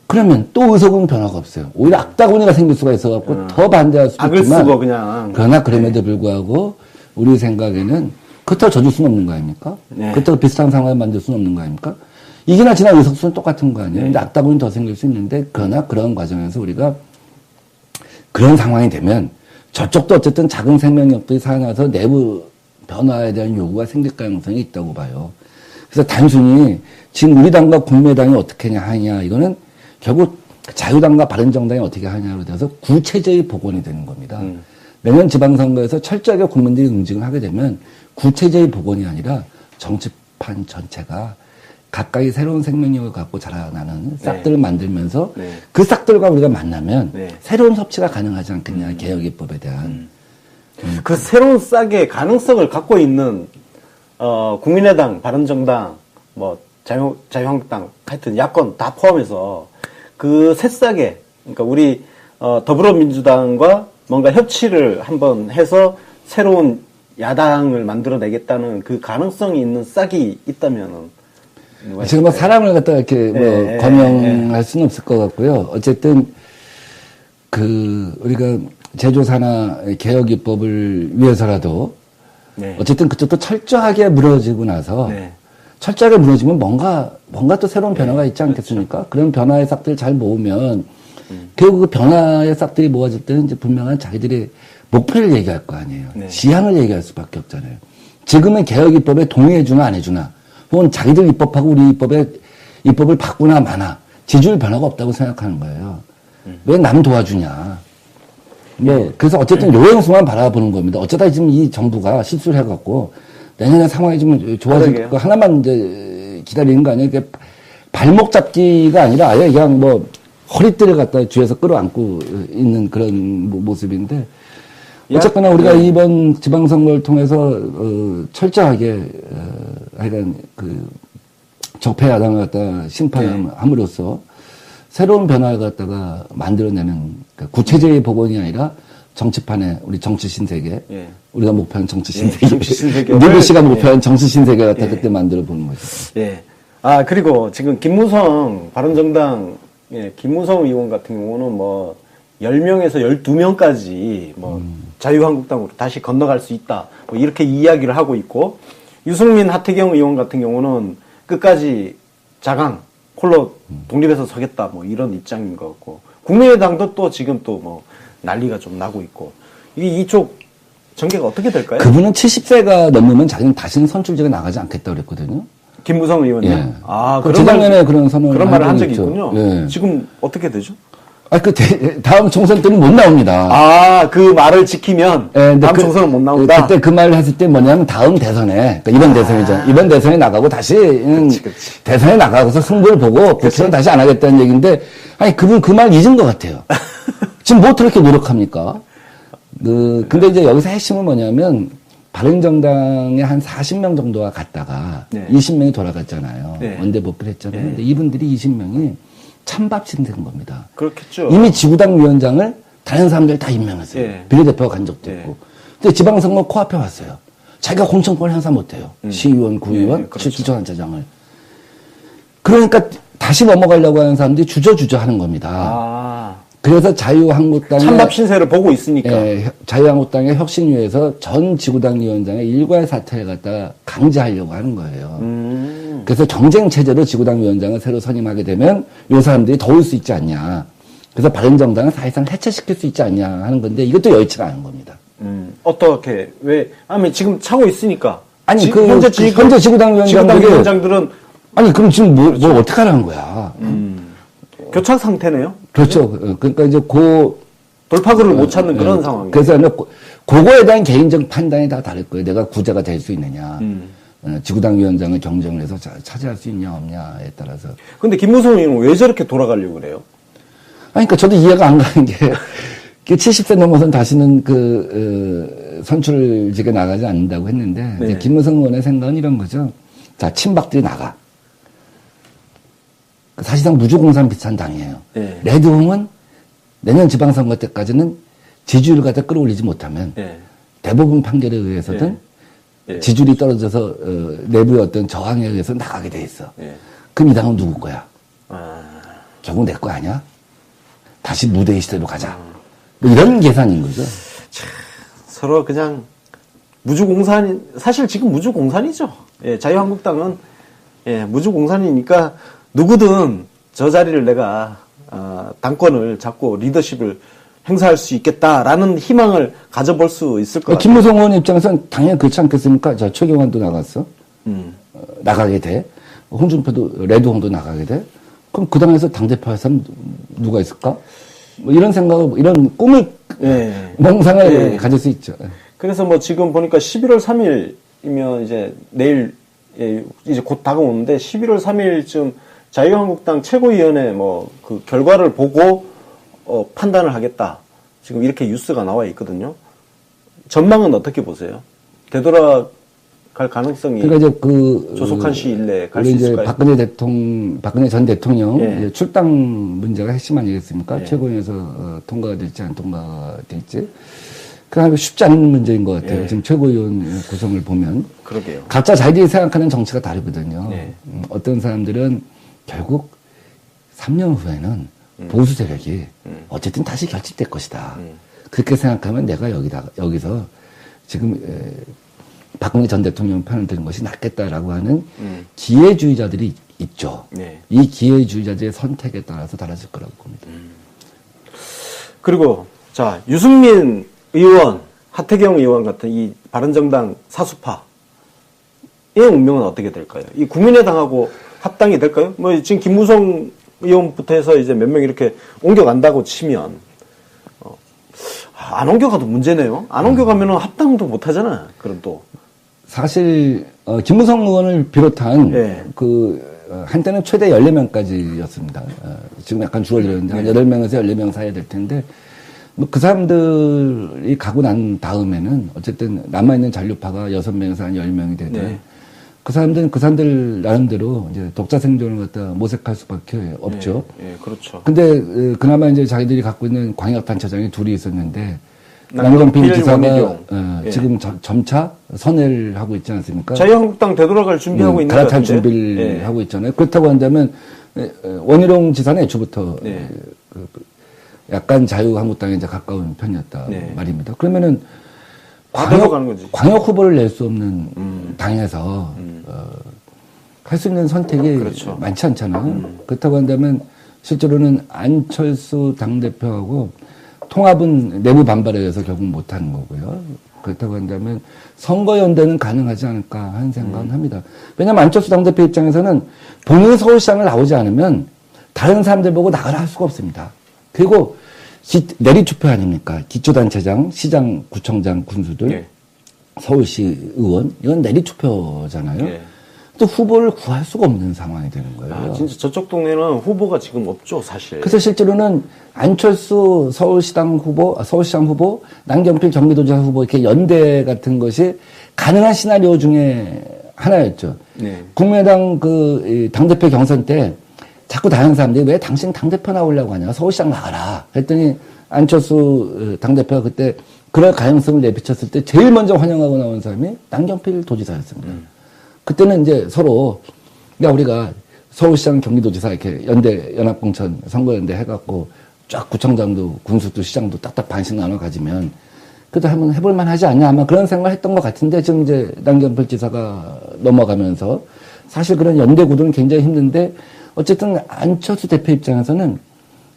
그러면 또 의석은 변화가 없어요. 오히려 악다구니가 생길 수가 있어갖고 더 반대할 수도 악을 있지만 쓰고 그냥. 그러나 그럼에도 불구하고 우리 생각에는 그렇다고 져줄 수는 없는 거 아닙니까? 네. 그렇다고 비슷한 상황을 만들 수는 없는 거 아닙니까? 이기나 지나 의석수는 똑같은 거 아니에요? 근데 악다구니 더 생길 수 있는데 그러나 그런 과정에서 우리가 그런 상황이 되면 저쪽도 어쨌든 작은 생명력들이 살아나서 내부 변화에 대한 요구가 생길 가능성이 있다고 봐요. 그래서 단순히 지금 우리 당과 국민의당이 어떻게 하냐 이거는 결국 자유당과 바른정당이 어떻게 하냐로 돼서 구체적인 복원이 되는 겁니다. 내년 지방선거에서 철저하게 국민들이 응징을 하게 되면 구체적인 복원이 아니라 정치판 전체가 각각의 새로운 생명력을 갖고 자라나는 싹들을 만들면서 그 싹들과 우리가 만나면 새로운 섭취가 가능하지 않겠냐 개혁입법에 대한 그 새로운 싹의 가능성을 갖고 있는 국민의당, 바른정당, 뭐 자유한국당 하여튼 야권 다 포함해서 그 새싹에 그러니까 우리 더불어민주당과 뭔가 협치를 한번 해서 새로운 야당을 만들어내겠다는 그 가능성이 있는 싹이 있다면은 제가 뭐 사람을 갖다 이렇게 뭐 거명할 수는 없을 것 같고요. 어쨌든 우리가 제조사나 개혁입법을 위해서라도 어쨌든 그쪽도 철저하게 무너지고 나서 철저하게 무너지면 뭔가 또 새로운 변화가 있지 않겠습니까? 그런 변화의 싹들을 잘 모으면 결국 그 변화의 싹들이 모아질 때는 이제 분명한 자기들의 목표를 얘기할 거 아니에요. 지향을 얘기할 수밖에 없잖아요. 지금은 개혁입법에 동의해주나 안 해주나 혹은 자기들 입법하고 우리 입법을 바꾸나 마나 지지율 변화가 없다고 생각하는 거예요. 왜 남 도와주냐. 그래서 어쨌든 요행수만 바라보는 겁니다. 어쩌다 지금 이 정부가 실수를 해갖고 내년에 상황이 좀 좋아질 거 하나만 이제 기다리는 거 아니에요? 발목 잡기가 아니라 아예 그냥 뭐 허리띠를 갖다 뒤에서 끌어안고 있는 그런 모습인데 어쨌거나 우리가 이번 지방선거를 통해서 철저하게 하여간 적폐 야당을 갖다 심판함으로써 새로운 변화를 갖다가 만들어내는 구체적인 복원이 아니라 정치판에 우리 정치 신세계 우리가 목표한 정치 신세계 누구 씨가 목표한 정치 신세계 갖다 그때 만들어 보는 거죠. 그리고 지금 김무성 바른정당 예, 김무성 의원 같은 경우는 뭐 10명에서 12명까지 뭐 자유한국당으로 다시 건너갈 수 있다. 뭐 이렇게 이야기를 하고 있고 유승민, 하태경 의원 같은 경우는 끝까지 자강 홀로 독립해서 서겠다. 뭐 이런 입장인 것 같고 국민의당도 또 지금 또 뭐 난리가 좀 나고 있고 이쪽 전개가 어떻게 될까요? 그분은 70세가 넘으면 자기는 다시는 선출직에 나가지 않겠다 그랬거든요. 김무성 의원이요? 예. 아, 재작년에 그런 선언을 그런 말을 한 적이 있죠. 있군요. 예. 지금 어떻게 되죠? 다음 총선 때는 못 나옵니다. 아, 그 말을 지키면 예, 다음 총선은 못 나온다. 그때 그 말을 했을 때 뭐냐면 다음 대선에, 그러니까 이번 대선이죠. 이번 대선에 나가고 다시 그치. 대선에 나가고서 승부를 보고 부처는 다시 안 하겠다는 얘기인데, 아니 그분 그 말 잊은 것 같아요. 지금 뭐 그렇게 노력합니까? 근데 이제 여기서 핵심은 뭐냐면 바른정당에 한 40명 정도가 갔다가 네. 20명이 돌아갔잖아요. 네. 원내 복귀를 했잖아요. 네. 근데 이분들이 20명이 찬밥신 된 겁니다. 그렇겠죠. 이미 지구당 위원장을 다른 사람들 다 임명했어요. 예. 비례대표가 간 적도 예. 있고. 근데 지방선거 코앞에 왔어요. 자기가 공천권을 행사 못해요. 시의원, 구의원, 예, 그렇죠. 기초단체장을. 그러니까 다시 넘어가려고 하는 사람들이 주저주저 하는 겁니다. 아, 그래서 자유한국당의 찬밥 신세를 보고 있으니까. 예, 자유한국당의 혁신위에서 전 지구당 위원장의 일괄 사퇴를 갖다가 강제하려고 하는 거예요. 그래서 경쟁 체제로 지구당 위원장을 새로 선임하게 되면 이 사람들이 더 올 수 있지 않냐. 그래서 바른정당을 사실상 해체시킬 수 있지 않냐 하는 건데 이것도 여의치가 않은 겁니다. 어떻게, 왜, 아니, 지금 차고 있으니까. 아니, 현재 지구당 위원장들은 아니, 그럼 지금 뭘 어떻게 하라는 거야. 교착 상태네요. 그렇죠. 그러니까 이제 돌파구를 못 찾는 그런 상황이에요. 그래서 그거에 대한 개인적 판단이 다 다를 거예요. 내가 구제가 될 수 있느냐. 지구당 위원장을 경쟁을 해서 차지할 수 있냐 없냐에 따라서. 근데 김무성 의원은 왜 저렇게 돌아가려고 그래요? 아니, 그러니까 저도 이해가 안 가는 게 70세 넘어선 다시는 선출직에 나가지 않는다고 했는데 네. 이제 김무성 의원의 생각은 이런 거죠. 자, 친박들이 나가. 사실상 무주공산 비슷한 당이에요. 네. 레드홍은 내년 지방선거 때까지는 지지율을 갖다 끌어올리지 못하면 예. 대부분 판결에 의해서든 예. 지지율이 떨어져서 내부의 어떤 저항에 의해서 나가게 돼 있어. 예. 그럼 이 당은 누구 거야? 아, 결국 내 거 아니야? 다시 무대의 시대로 가자. 뭐 이런 계산인 거죠. 서로 그냥 사실 지금 무주공산이죠. 예, 자유한국당은 예, 무주공산이니까 누구든 저 자리를 내가 당권을 잡고 리더십을 행사할 수 있겠다라는 희망을 가져볼 수 있을 것 같아요. 김무성 의원 입장에서는 당연히 그렇지 않겠습니까? 저 최경환도 나갔어. 나가게 돼. 홍준표도 레드홍도 나가게 돼. 그럼 그 당에서 당대표 할 사람 누가 있을까? 뭐 이런 생각을, 이런 꿈을, 예. 몽상을 예. 가질 수 있죠. 그래서 뭐 지금 보니까 11월 3일이면 이제 내일 이제 곧 다가오는데 11월 3일쯤 자유한국당 최고위원회 뭐 그 결과를 보고 판단을 하겠다. 지금 이렇게 뉴스가 나와 있거든요. 전망은 어떻게 보세요? 되돌아갈 가능성이 그러니까 이제 조속한 시일 내에 갈 수 우리 이제 있을까요? 박근혜 전 대통령 예. 이제 출당 문제가 핵심 아니겠습니까? 예. 최고위원회에서 통과가 될지 안 통과가 될지. 그냥 쉽지 않은 문제인 것 같아요. 예. 지금 최고위원 구성을 보면. 그러게요. 각자 자기들이 생각하는 정치가 다르거든요. 예. 어떤 사람들은 결국 3년 후에는 보수 세력이 어쨌든 다시 결집될 것이다. 그렇게 생각하면 내가 여기서 지금 박근혜 전 대통령 편을 드는 것이 낫겠다라고 하는 기회주의자들이 있죠. 네. 이 기회주의자들의 선택에 따라서 달라질 거라고 봅니다. 그리고 자 유승민 의원, 하태경 의원 같은 이 바른정당 사수파의 운명은 어떻게 될까요? 이 국민의당하고 합당이 될까요? 뭐 지금 김무성 의원부터 해서 이제 몇 명 이렇게 옮겨간다고 치면 안 옮겨가도 문제네요. 안 옮겨가면은 합당도 못 하잖아. 그럼 또 사실 김무성 의원을 비롯한 예. 한때는 최대 14명까지였습니다. 지금 약간 줄어들었는데 한 8명에서 14명 사이에 될 텐데 뭐 그 사람들이 가고 난 다음에는 어쨌든 남아있는 잔류파가 6명에서 한 10명이 되든 네. 그 사람들 나름대로 이제 독자 생존을 갖다 모색할 수밖에 없죠. 예, 그렇죠. 근데 그나마 이제 자기들이 갖고 있는 광역단체장이 둘이 있었는데 남경필, 남경필 지사가 원희룡. 예. 지금 점차 선회를 하고 있지 않습니까? 자유한국당 되돌아갈 준비하고 있는 것 갈아탈 같은데. 준비를 예. 하고 있잖아요. 그렇다고 한다면 원희룡 지사는 애초부터 네. 약간 자유한국당에 이제 가까운 편이었다 네. 말입니다. 그러면은 과대로 가는 거지. 광역 후보를 낼 수 없는 당에서 할 수 있는 선택이 그렇죠. 많지 않잖아요. 그렇다고 한다면 실제로는 안철수 당대표하고 통합은 내부 반발에 의해서 결국 못하는 거고요. 그렇다고 한다면 선거연대는 가능하지 않을까 하는 생각은 합니다. 왜냐하면 안철수 당대표 입장에서는 본인이 서울시장을 나오지 않으면 다른 사람들 보고 나가라 할 수가 없습니다. 그리고 내리투표 아닙니까? 기초단체장, 시장, 구청장, 군수들, 예. 서울시 의원, 이건 내리투표잖아요. 예. 또 후보를 구할 수가 없는 상황이 되는 거예요. 아, 진짜 저쪽 동네는 후보가 지금 없죠, 사실. 그래서 실제로는 안철수 서울시장 후보, 남경필 경기도지사 후보 이렇게 연대 같은 것이 가능한 시나리오 중에 하나였죠. 네. 국민의당 이 당대표 경선 때 자꾸 다른 사람들이 왜 당신 당대표 나오려고 하냐, 서울시장 나가라 했더니 안철수 당대표가 그때 그럴 가능성을 내비쳤을 때 제일 먼저 환영하고 나온 사람이 남경필 도지사였습니다. 그때는 이제 서로 우리가 서울시장 경기도지사 이렇게 연대 연합공천 선거연대 해갖고 쫙 구청장도 군수도 시장도 딱딱 반씩 나눠 가지면 그래도 한번 해볼만 하지 않냐 아마 그런 생각을 했던 것 같은데 지금 이제 남경필 지사가 넘어가면서 사실 그런 연대 구도는 굉장히 힘든데 어쨌든 안철수 대표 입장에서는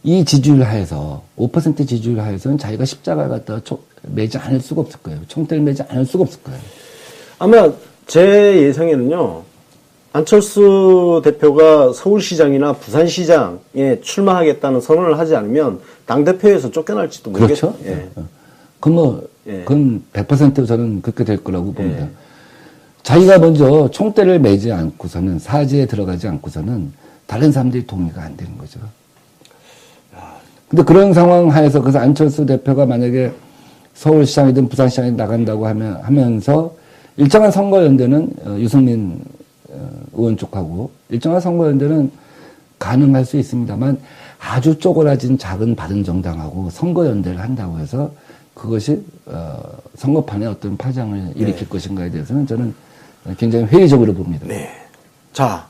이 지지율 하에서 5% 지지율 하에서는 자기가 십자가를 갖다가 매지 않을 수가 없을 거예요. 총대를 매지 않을 수가 없을 거예요. 아마 제 예상에는요, 안철수 대표가 서울시장이나 부산시장에 출마하겠다는 선언을 하지 않으면 당대표에서 쫓겨날지도 모르겠죠. 그렇죠. 예. 그건 100% 저는 그렇게 될 거라고 봅니다. 자기가 먼저 총대를 매지 않고서는, 사지에 들어가지 않고서는 다른 사람들이 동의가 안 되는 거죠. 근데 그런 상황 하에서 그래서 안철수 대표가 만약에 서울시장이든 부산시장에 나간다고 하면서 일정한 선거연대는 유승민 의원 쪽하고 일정한 선거연대는 가능할 수 있습니다만 아주 쪼그라진 작은 바른정당하고 선거연대를 한다고 해서 그것이 선거판에 어떤 파장을 일으킬 것인가에 대해서는 저는 굉장히 회의적으로 봅니다. 네. 자,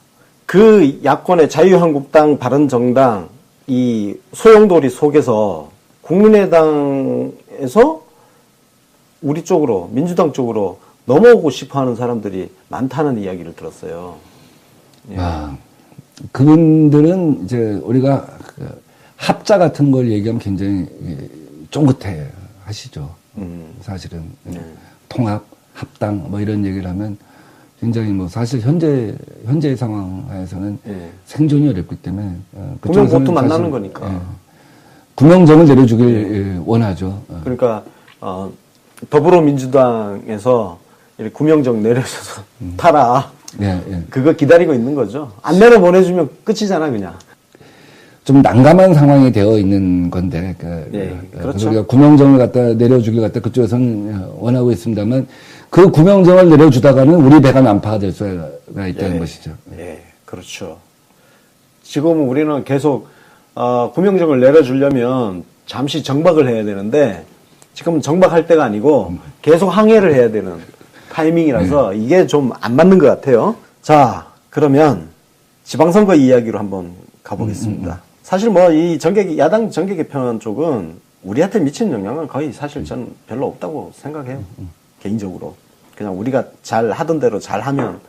그 야권의 자유한국당, 바른정당 이 소용돌이 속에서 국민의당에서 우리 쪽으로 민주당 쪽으로 넘어오고 싶어하는 사람들이 많다는 이야기를 들었어요. 예. 그분들은 이제 우리가 합자 같은 걸 얘기하면 굉장히 쫑긋해 하시죠. 사실은 통합, 합당 뭐 이런 얘기를 하면 굉장히 뭐 사실 현재의 상황에서는 생존이 어렵기 때문에 구명보트 만나는 거니까. 구명정을 내려주길 원하죠. 그러니까 더불어민주당에서 이렇게 구명정 내려줘서 타라. 그거 기다리고 있는 거죠. 안 내려 보내주면 끝이잖아 그냥. 좀 난감한 상황이 되어 있는 건데, 그렇죠. 우리가 구명정을 갖다 내려주길 갖다 그쪽에서는 원하고 있습니다만, 그 구명정을 내려주다가는 우리 배가 난파가 될 수가 있다는 것이죠. 예, 그렇죠. 지금 우리는 계속 구명정을 내려주려면 잠시 정박을 해야 되는데 지금 정박할 때가 아니고 계속 항해를 해야 되는 타이밍이라서 이게 좀 안 맞는 것 같아요. 자, 그러면 지방선거 이야기로 한번 가보겠습니다. 사실 뭐 이 야당 정계 개편 쪽은 우리한테 미치는 영향은 거의 사실 저는 별로 없다고 생각해요. 개인적으로. 그냥 우리가 잘 하던 대로 잘 하면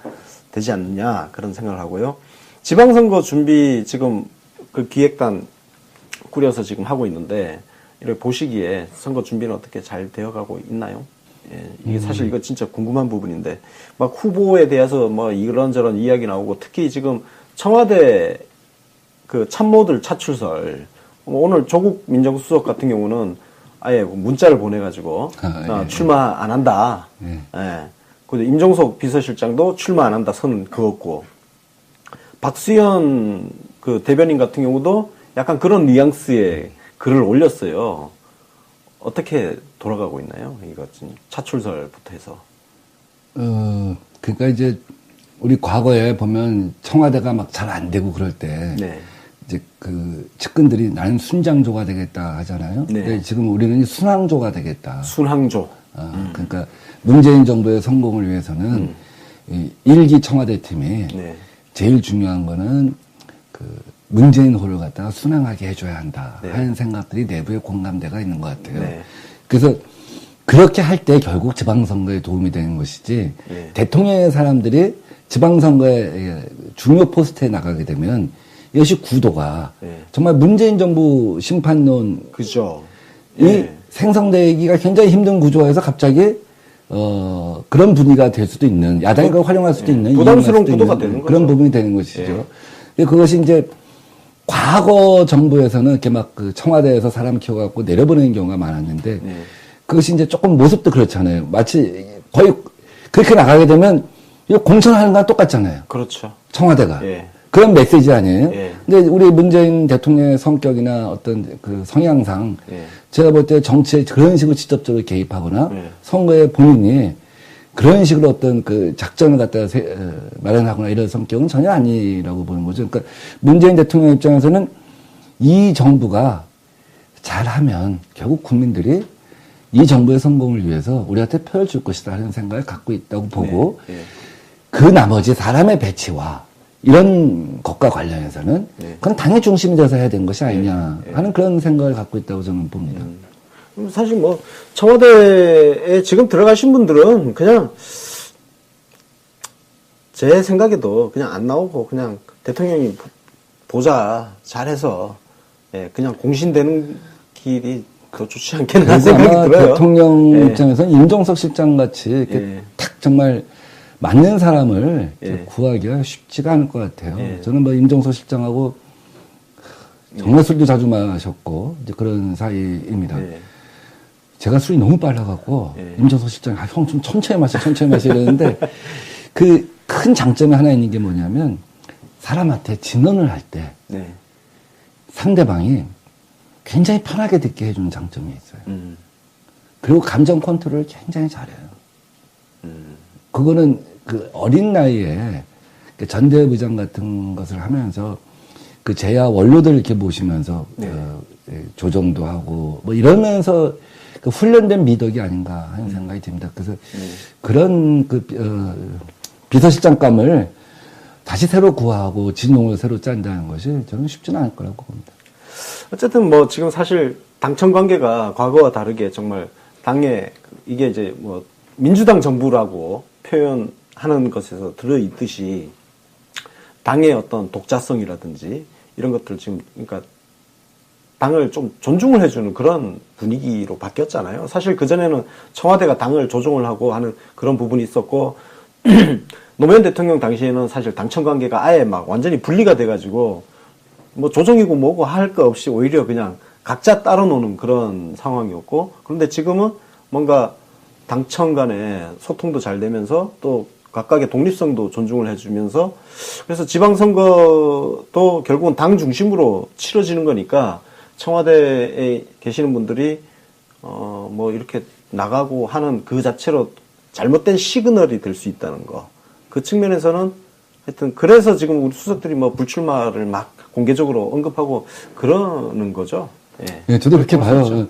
되지 않느냐 그런 생각을 하고요. 지방선거 준비 지금 그 기획단 꾸려서 지금 하고 있는데 이렇게 보시기에 선거 준비는 어떻게 잘 되어가고 있나요? 예, 이게 사실 이거 진짜 궁금한 부분인데 막 후보에 대해서 뭐 이런저런 이야기 나오고 특히 지금 청와대 그 참모들 차출설 오늘 조국 민정수석 같은 경우는 아예 문자를 보내가지고 출마 안 한다. 예. 그리고 임종석 비서실장도 출마 안 한다 선은 그었고 박수현 그 대변인 같은 경우도 약간 그런 뉘앙스의 글을 올렸어요. 어떻게 돌아가고 있나요? 이거 차출설부터 해서. 그러니까 이제 우리 과거에 보면 청와대가 막 잘 안 되고 그럴 때 이제 그 측근들이 나는 순장조가 되겠다 하잖아요. 근데 지금 우리는 순항조가 되겠다. 순항조. 그러니까 문재인 정부의 성공을 위해서는 이 1기 청와대 팀이 제일 중요한 거는 문재인호를 갖다가 순항하게 해줘야 한다 네. 하는 생각들이 내부에 공감대가 있는 것 같아요. 네. 그래서 그렇게 할 때 결국 지방선거에 도움이 되는 것이지 네. 대통령의 사람들이 지방선거에 중요 포스트에 나가게 되면 이것이 구도가 네. 정말 문재인 정부 심판론이 그죠. 예. 생성되기가 굉장히 힘든 구조에서 갑자기 그런 분위기가 될 수도 있는 야당이 그걸 활용할 수도 있는 부담스러운 이용할 수도 구도가 있는 되는 거죠. 그런 부분이 되는 것이죠. 예. 근데 그것이 이제 과거 정부에서는 이렇게 막 그 청와대에서 사람 키워갖고 내려보내는 경우가 많았는데 네. 그것이 이제 조금 모습도 그렇잖아요. 마치 거의 그렇게 나가게 되면 이거 공천하는 거랑 똑같잖아요. 그렇죠. 청와대가. 예. 그런 메시지 아니에요? 예. 근데 우리 문재인 대통령의 성격이나 어떤 그 성향상 예. 제가 볼 때 정치에 그런 식으로 직접적으로 개입하거나 예. 선거에 본인이 그런 식으로 어떤 그 작전을 갖다가 마련하거나 이런 성격은 전혀 아니라고 보는 거죠. 그러니까 문재인 대통령 입장에서는 이 정부가 잘하면 결국 국민들이 이 정부의 성공을 위해서 우리한테 표를 줄 것이다 하는 생각을 갖고 있다고 보고 예. 그 나머지 사람의 배치와 이런 것과 관련해서는 네. 그건 당의 중심이 돼서 해야 되는 것이 아니냐 네. 하는 그런 생각을 갖고 있다고 저는 봅니다. 사실 뭐 청와대에 지금 들어가신 분들은 그냥 제 생각에도 그냥 안 나오고 그냥 대통령이 보자 잘해서 예, 그냥 공신되는 길이 더 좋지 않겠나 그리고 생각이 아마 들어요. 대통령 예. 입장에서는 임종석 실장 같이 이렇게 예. 탁 정말 맞는 사람을 예. 구하기가 쉽지가 않을 것 같아요. 예. 저는 뭐 임종석 실장하고 정말 술도 자주 마셨고 이제 그런 사이입니다. 예. 제가 술이 너무 빨라갖고 예. 임종석 실장이 형 좀 천천히 마셔 이러는데 그 큰 장점이 하나 있는 게 뭐냐면 사람한테 진언을 할 때 네. 상대방이 굉장히 편하게 듣게 해주는 장점이 있어요. 그리고 감정 컨트롤을 굉장히 잘해요. 그거는 그 어린 나이에 그 전대부장 같은 것을 하면서 그 제야 원로들 이렇게 모시면서 네. 조정도 하고 뭐 이러면서 그 훈련된 미덕이 아닌가 하는 생각이 듭니다. 그래서 그런 그 비서실장감을 다시 새로 구하고 진용을 새로 짠다는 것이 저는 쉽지는 않을 거라고 봅니다. 어쨌든 뭐 지금 사실 당청 관계가 과거와 다르게 정말 당에 이게 이제 뭐 민주당 정부라고 표현하는 것에서 들어있듯이 당의 어떤 독자성이라든지 이런 것들 지금 그러니까 당을 좀 존중을 해주는 그런 분위기로 바뀌었잖아요. 사실 그전에는 청와대가 당을 조종을 하고 하는 그런 부분이 있었고 노무현 대통령 당시에는 사실 당청 관계가 아예 막 완전히 분리가 돼가지고 뭐 조정이고 뭐고 할 거 없이 오히려 그냥 각자 따로 노는 그런 상황이었고 그런데 지금은 뭔가 당청 간에 소통도 잘 되면서 또 각각의 독립성도 존중을 해주면서 그래서 지방선거도 결국은 당 중심으로 치러지는 거니까 청와대에 계시는 분들이 뭐 이렇게 나가고 하는 그 자체로 잘못된 시그널이 될 수 있다는 거. 그 측면에서는 하여튼 그래서 지금 우리 수석들이 뭐 불출마를 막 공개적으로 언급하고 그러는 거죠. 예. 예, 저도 그렇게 봐요.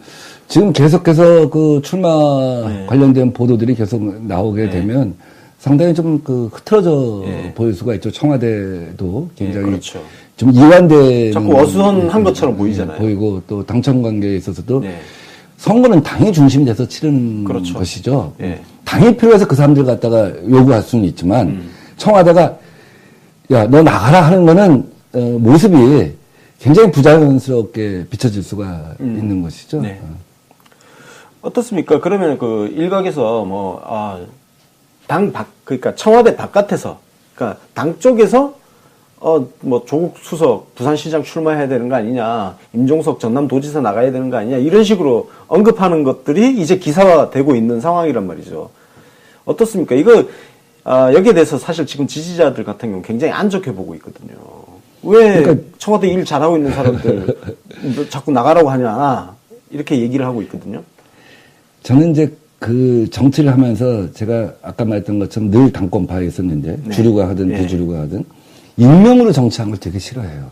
지금 계속해서 그 출마 네. 관련된 보도들이 계속 나오게 되면 상당히 좀 그 흐트러져 네. 보일 수가 있죠. 청와대도 굉장히 네, 그렇죠. 좀 이완된 자꾸 어수선한 것처럼 보이잖아요. 보이고 또 당청 관계에 있어서도 네. 선거는 당이 중심이 돼서 치르는 그렇죠. 것이죠. 예. 당이 필요해서 그 사람들 갖다가 요구할 수는 있지만 청와대가 야, 너 나가라 하는 거는 모습이 굉장히 부자연스럽게 비춰질 수가 있는 것이죠. 네. 어떻습니까? 그러면 그 일각에서 뭐, 그러니까 청와대 바깥에서, 그러니까 당 쪽에서, 뭐, 조국 수석, 부산시장 출마해야 되는 거 아니냐, 임종석 전남도지사 나가야 되는 거 아니냐, 이런 식으로 언급하는 것들이 이제 기사화되고 있는 상황이란 말이죠. 어떻습니까? 이거, 여기에 대해서 사실 지금 지지자들 같은 경우 굉장히 안 좋게 보고 있거든요. 왜 그러니까 청와대 일 잘하고 있는 사람들 자꾸 나가라고 하냐, 이렇게 얘기를 하고 있거든요. 저는 이제 그 정치를 하면서 제가 아까 말했던 것처럼 늘 당권파에 있었는데 네. 주류가 하든 네. 비주류가 하든 익명으로 정치하는 걸 되게 싫어해요.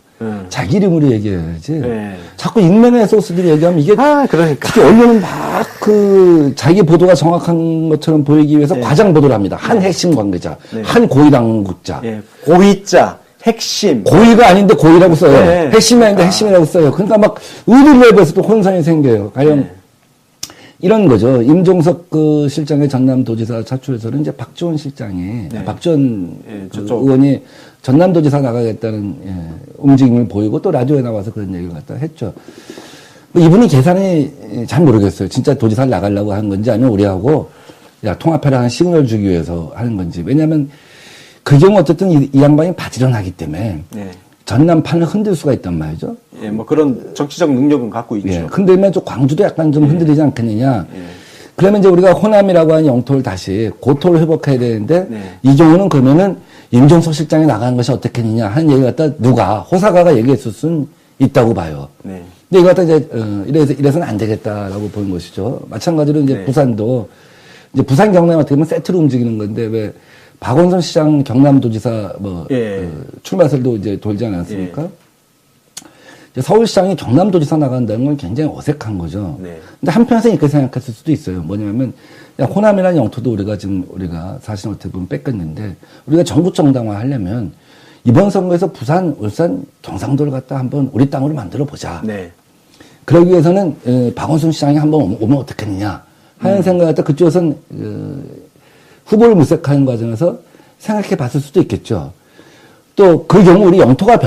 자기 이름으로 얘기해야지. 네. 자꾸 익명의 소스들이 얘기하면 이게 그러니까. 특히 언론은 막 그 자기 보도가 정확한 것처럼 보이기 위해서 네. 과장 보도를 합니다. 한 핵심 관계자, 네. 한 고위 당국자. 예, 고위자, 핵심. 고의가 아닌데 고의라고 써요. 네. 핵심이 아닌데 핵심이라고 써요. 그러니까 막 의리부여에서도 혼선이 생겨요. 과연 네. 이런 거죠. 임종석 그 실장의 전남도지사 차출에서는 이제 박지원 실장이 네. 박지원 예, 그 저쪽. 의원이 전남도지사 나가겠다는 움직임을 보이고 또 라디오에 나와서 그런 얘기를 갖다 했죠. 뭐 이분이 계산이 잘 모르겠어요. 진짜 도지사를 나가려고 하는 건지 아니면 우리하고 야 통합해라 하는 시그널 주기 위해서 하는 건지. 왜냐하면 그 경우 어쨌든 이 양반이 바지런하기 때문에 네. 전남판을 흔들 수가 있단 말이죠. 예, 뭐 그런 정치적 능력은 갖고 있죠. 예, 흔들면 좀 광주도 약간 좀 흔들리지 않겠느냐. 예. 그러면 이제 우리가 호남이라고 하는 영토를 다시 고토를 회복해야 되는데 네. 이 경우는 그러면은 임종석 실장이 나가는 것이 어떻겠느냐 하는 얘기 갖다 누가 호사가가 얘기했을 수는 있다고 봐요. 네. 근데 이거 갖다 이제 이래서는 안 되겠다라고 보는 것이죠. 마찬가지로 이제 네. 부산도 이제 부산 경남 어떻게 보면 세트로 움직이는 건데 왜 박원순 시장 경남도지사 뭐 예. 출마설도 이제 돌지 않았습니까? 예. 이제 서울시장이 경남도지사 나간다는 건 굉장히 어색한 거죠. 네. 근데 한편에서 이렇게 생각했을 수도 있어요. 뭐냐면, 야, 호남이라는 영토도 우리가 사실 어떻게 보면 뺏겼는데, 우리가 전국 정당화 하려면, 이번 선거에서 부산, 울산, 경상도를 갖다 한번 우리 땅으로 만들어 보자. 네. 그러기 위해서는, 박원순 시장이 한번 오면 어떻겠느냐 하는 생각을 갖다 그쪽에서는, 후보를 물색하는 과정에서 생각해 봤을 수도 있겠죠. 또 그 경우 우리 영토가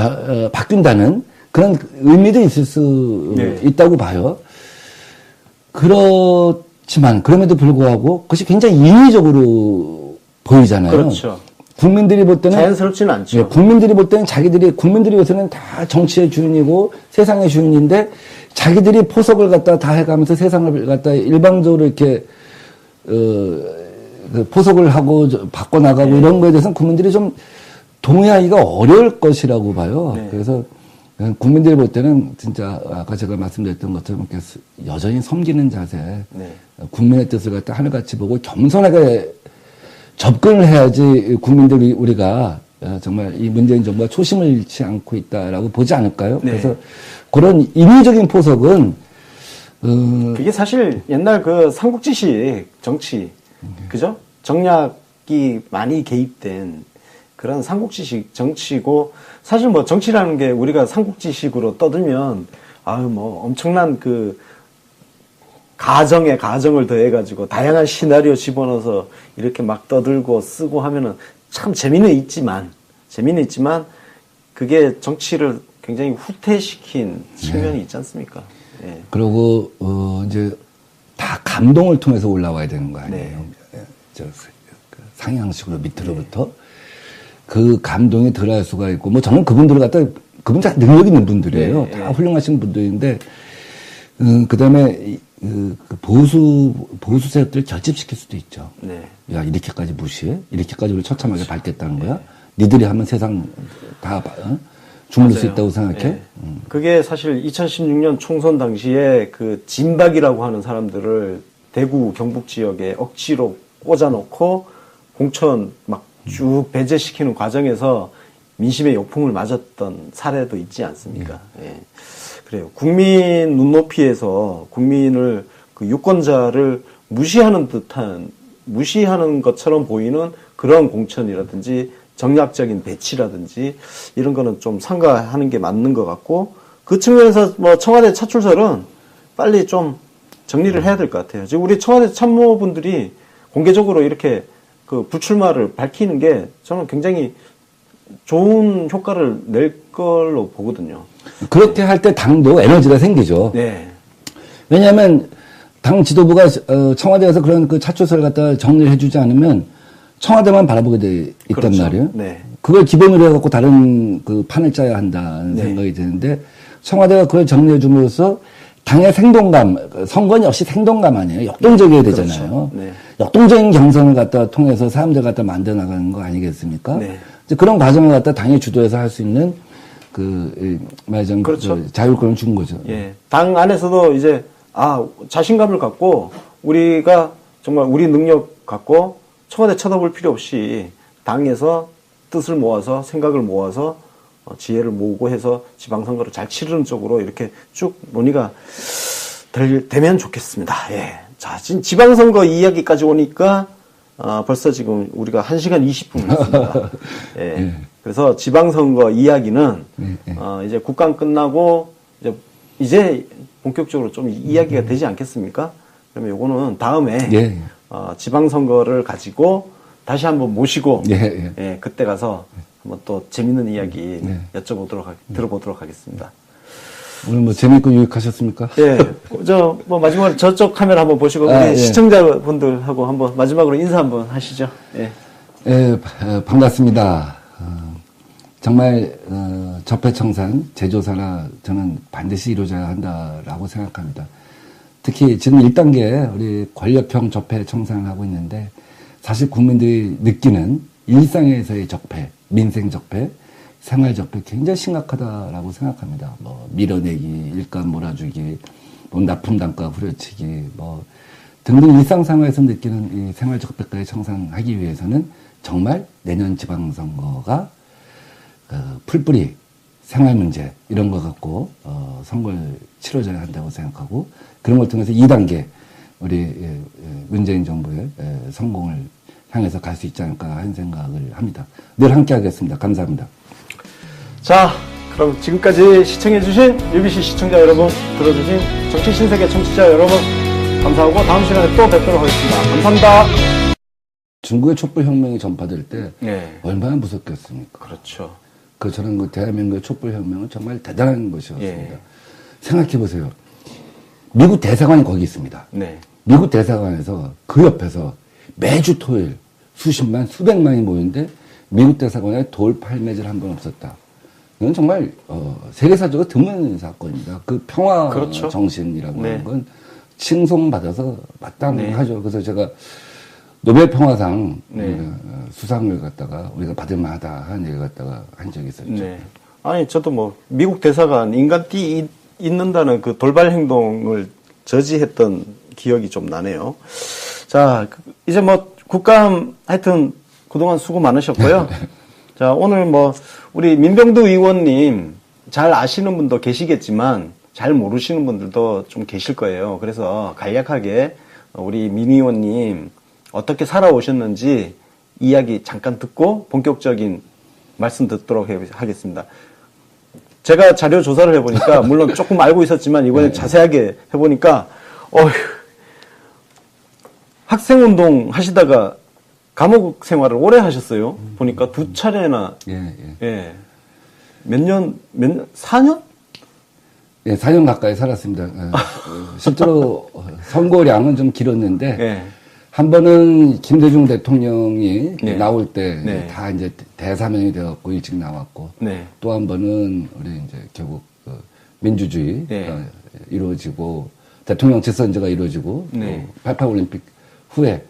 바뀐다는 그런 의미도 있을 수 네. 있다고 봐요. 그렇지만 그럼에도 불구하고 그것이 굉장히 인위적으로 보이잖아요. 그렇죠. 국민들이 볼 때는 자연스럽지는 않죠. 예, 국민들이 볼 때는 국민들이 요새는 다 정치의 주인이고 세상의 주인인데 자기들이 포석을 갖다 다 해가면서 세상을 갖다 일방적으로 이렇게 그 포석을 하고 바꿔나가고 이런 거에 대해서는 국민들이 좀 동의하기가 어려울 것이라고 봐요. 네. 그래서 국민들이 볼 때는 진짜 아까 제가 말씀드렸던 것처럼 이렇게 여전히 섬기는 자세, 네. 국민의 뜻을 갖다 하늘같이 보고 겸손하게 접근을 해야지 국민들이 우리가 정말 이 문재인 정부가 초심을 잃지 않고 있다라고 보지 않을까요? 네. 그래서 그런 인위적인 포석은 그게 사실 옛날 그 삼국지식 정치, 그죠? 정략이 많이 개입된 그런 삼국지식 정치고, 사실 뭐 정치라는 게 우리가 삼국지식으로 떠들면, 아유, 뭐 엄청난 그 가정에 가정을 더해가지고 다양한 시나리오 집어넣어서 이렇게 막 떠들고 쓰고 하면은 참 재미는 있지만 그게 정치를 굉장히 후퇴시킨 측면이 있지 않습니까? 예. 그리고 이제 다 감동을 통해서 올라와야 되는 거 아니에요? 네. 그 상향식으로 밑으로부터 그 감동이 덜할 수가 있고 뭐 저는 그분들을 갖다 그분 다 능력 있는 분들이에요. 네, 다 네. 훌륭하신 분들인데 그다음에 그 보수 세력들을 결집시킬 수도 있죠. 네. 야 이렇게까지 무시해? 이렇게까지 우리 처참하게 밟겠다는 거야? 니들이 하면 세상 다 주물릴 수 맞아요. 있다고 생각해? 예. 그게 사실 2016년 총선 당시에 그 진박이라고 하는 사람들을 대구 경북 지역에 억지로 꽂아놓고 공천 막 쭉 배제시키는 과정에서 민심의 역풍을 맞았던 사례도 있지 않습니까? 예. 그래요. 국민 눈높이에서 국민을 그 유권자를 무시하는 것처럼 보이는 그런 공천이라든지 정략적인 배치라든지 이런 거는 좀 삼가하는 게 맞는 것 같고, 그 측면에서 뭐 청와대 차출설은 빨리 좀 정리를 해야 될 것 같아요. 지금 우리 청와대 참모분들이 공개적으로 이렇게 그 불출마를 밝히는 게 저는 굉장히 좋은 효과를 낼 걸로 보거든요. 그렇게 할 때 당도 에너지가 생기죠. 네. 왜냐하면 당 지도부가 청와대에서 그런 그 차출서를 갖다 정리를 해주지 않으면 청와대만 바라보게 돼 있단 그렇죠. 말이에요. 네. 그걸 기본으로 해갖고 다른 그 판을 짜야 한다는 네. 생각이 드는데 청와대가 그걸 정리해 줌으로써 당의 생동감, 선거는 역시 생동감 아니에요. 역동적이어야 되잖아요. 그렇죠. 네. 역동적인 경선을 갖다 통해서 사람들 갖다 만들어 나가는 거 아니겠습니까? 네. 이제 그런 과정을 갖다 당이 주도해서 할 수 있는 말하자면 그렇죠. 자율권을 준 거죠. 예. 당 안에서도 이제, 자신감을 갖고 우리가 정말 우리 능력 갖고 청와대 쳐다볼 필요 없이 당에서 뜻을 모아서 생각을 모아서 지혜를 모으고 해서 지방선거를 잘 치르는 쪽으로 이렇게 쭉 논의가 되면 좋겠습니다. 예. 자, 지금 지방선거 이야기까지 오니까 벌써 지금 우리가 1시간 20분 했습니다. 예. 그래서 지방선거 이야기는 이제 국감 끝나고 이제 본격적으로 좀 이야기가 되지 않겠습니까? 그러면 요거는 다음에 예. 지방선거를 가지고 다시 한번 모시고 예. 예, 그때 가서 한번 또 재밌는 이야기 네. 들어보도록 하겠습니다. 오늘 뭐 재밌고 유익하셨습니까? 예, 뭐 마지막으로 저쪽 카메라 한번 보시고 우리 예. 시청자분들하고 한번 마지막으로 인사 한번 하시죠. 예. 예, 반갑습니다. 정말 적폐청산 제조사나 저는 반드시 이루어져야 한다라고 생각합니다. 특히 지금 1단계 우리 권력형 적폐 청산을 하고 있는데 사실 국민들이 느끼는 일상에서의 적폐, 민생 적폐, 생활 적폐 굉장히 심각하다라고 생각합니다. 뭐 밀어내기, 일감 몰아주기, 뭐 납품 단가 후려치기, 뭐 등등 일상생활에서 느끼는 이 생활 적폐까지 청산하기 위해서는 정말 내년 지방선거가 풀뿌리 생활 문제 이런 거 갖고 선거를 치러져야 한다고 생각하고 그런 걸 통해서 2단계 우리 문재인 정부의 성공을 향해서 갈 수 있지 않을까 하는 생각을 합니다. 늘 함께 하겠습니다. 감사합니다. 자, 그럼 지금까지 시청해주신 UBC 시청자 여러분, 들어주신 정치신세계 청취자 여러분, 감사하고 다음 시간에 또 뵙도록 하겠습니다. 감사합니다. 중국의 촛불혁명이 전파될 때 네. 얼마나 무섭겠습니까? 그렇죠. 저는 그 대한민국의 촛불혁명은 정말 대단한 것이었습니다. 예. 생각해보세요. 미국 대사관이 거기 있습니다. 네. 미국 대사관에서 그 옆에서 매주 토요일 수십만, 수백만이 모이는데 미국 대사관에 돌 팔매질 한 번 없었다. 이건 정말 세계사적으로 드문 사건입니다. 그 평화 그렇죠. 정신이라고 네. 하는 건 칭송받아서 마땅하죠. 네. 그래서 제가 노벨 평화상 네. 수상을 갖다가 우리가 받을 만하다 하는 얘기를 갖다가 한 적이 있었죠. 네. 아니, 저도 뭐, 미국 대사관 인간띠 있는다는 그 돌발 행동을 저지했던 기억이 좀 나네요. 자, 이제 뭐, 국감 하여튼 그동안 수고 많으셨고요. 자, 오늘 뭐, 우리 민병두 의원님 잘 아시는 분도 계시겠지만, 잘 모르시는 분들도 좀 계실 거예요. 그래서 간략하게 우리 민 의원님 어떻게 살아오셨는지 이야기 잠깐 듣고 본격적인 말씀 듣도록 하겠습니다. 제가 자료 조사를 해보니까 물론 조금 알고 있었지만 이번에 자세하게 해보니까 학생운동 하시다가 감옥 생활을 오래 하셨어요. 보니까 2차례나 예. 몇 년, 4년? 예, 4년 가까이 살았습니다. 실제로 선고량은 좀 길었는데 예. 한 번은 김대중 대통령이 네. 나올 때 네. 다 이제 대사면이 되었고 일찍 나왔고 네. 또 한 번은 우리 이제 결국 민주주의가 네. 이루어지고 대통령 직선제가 이루어지고 네. 또 88 올림픽 후에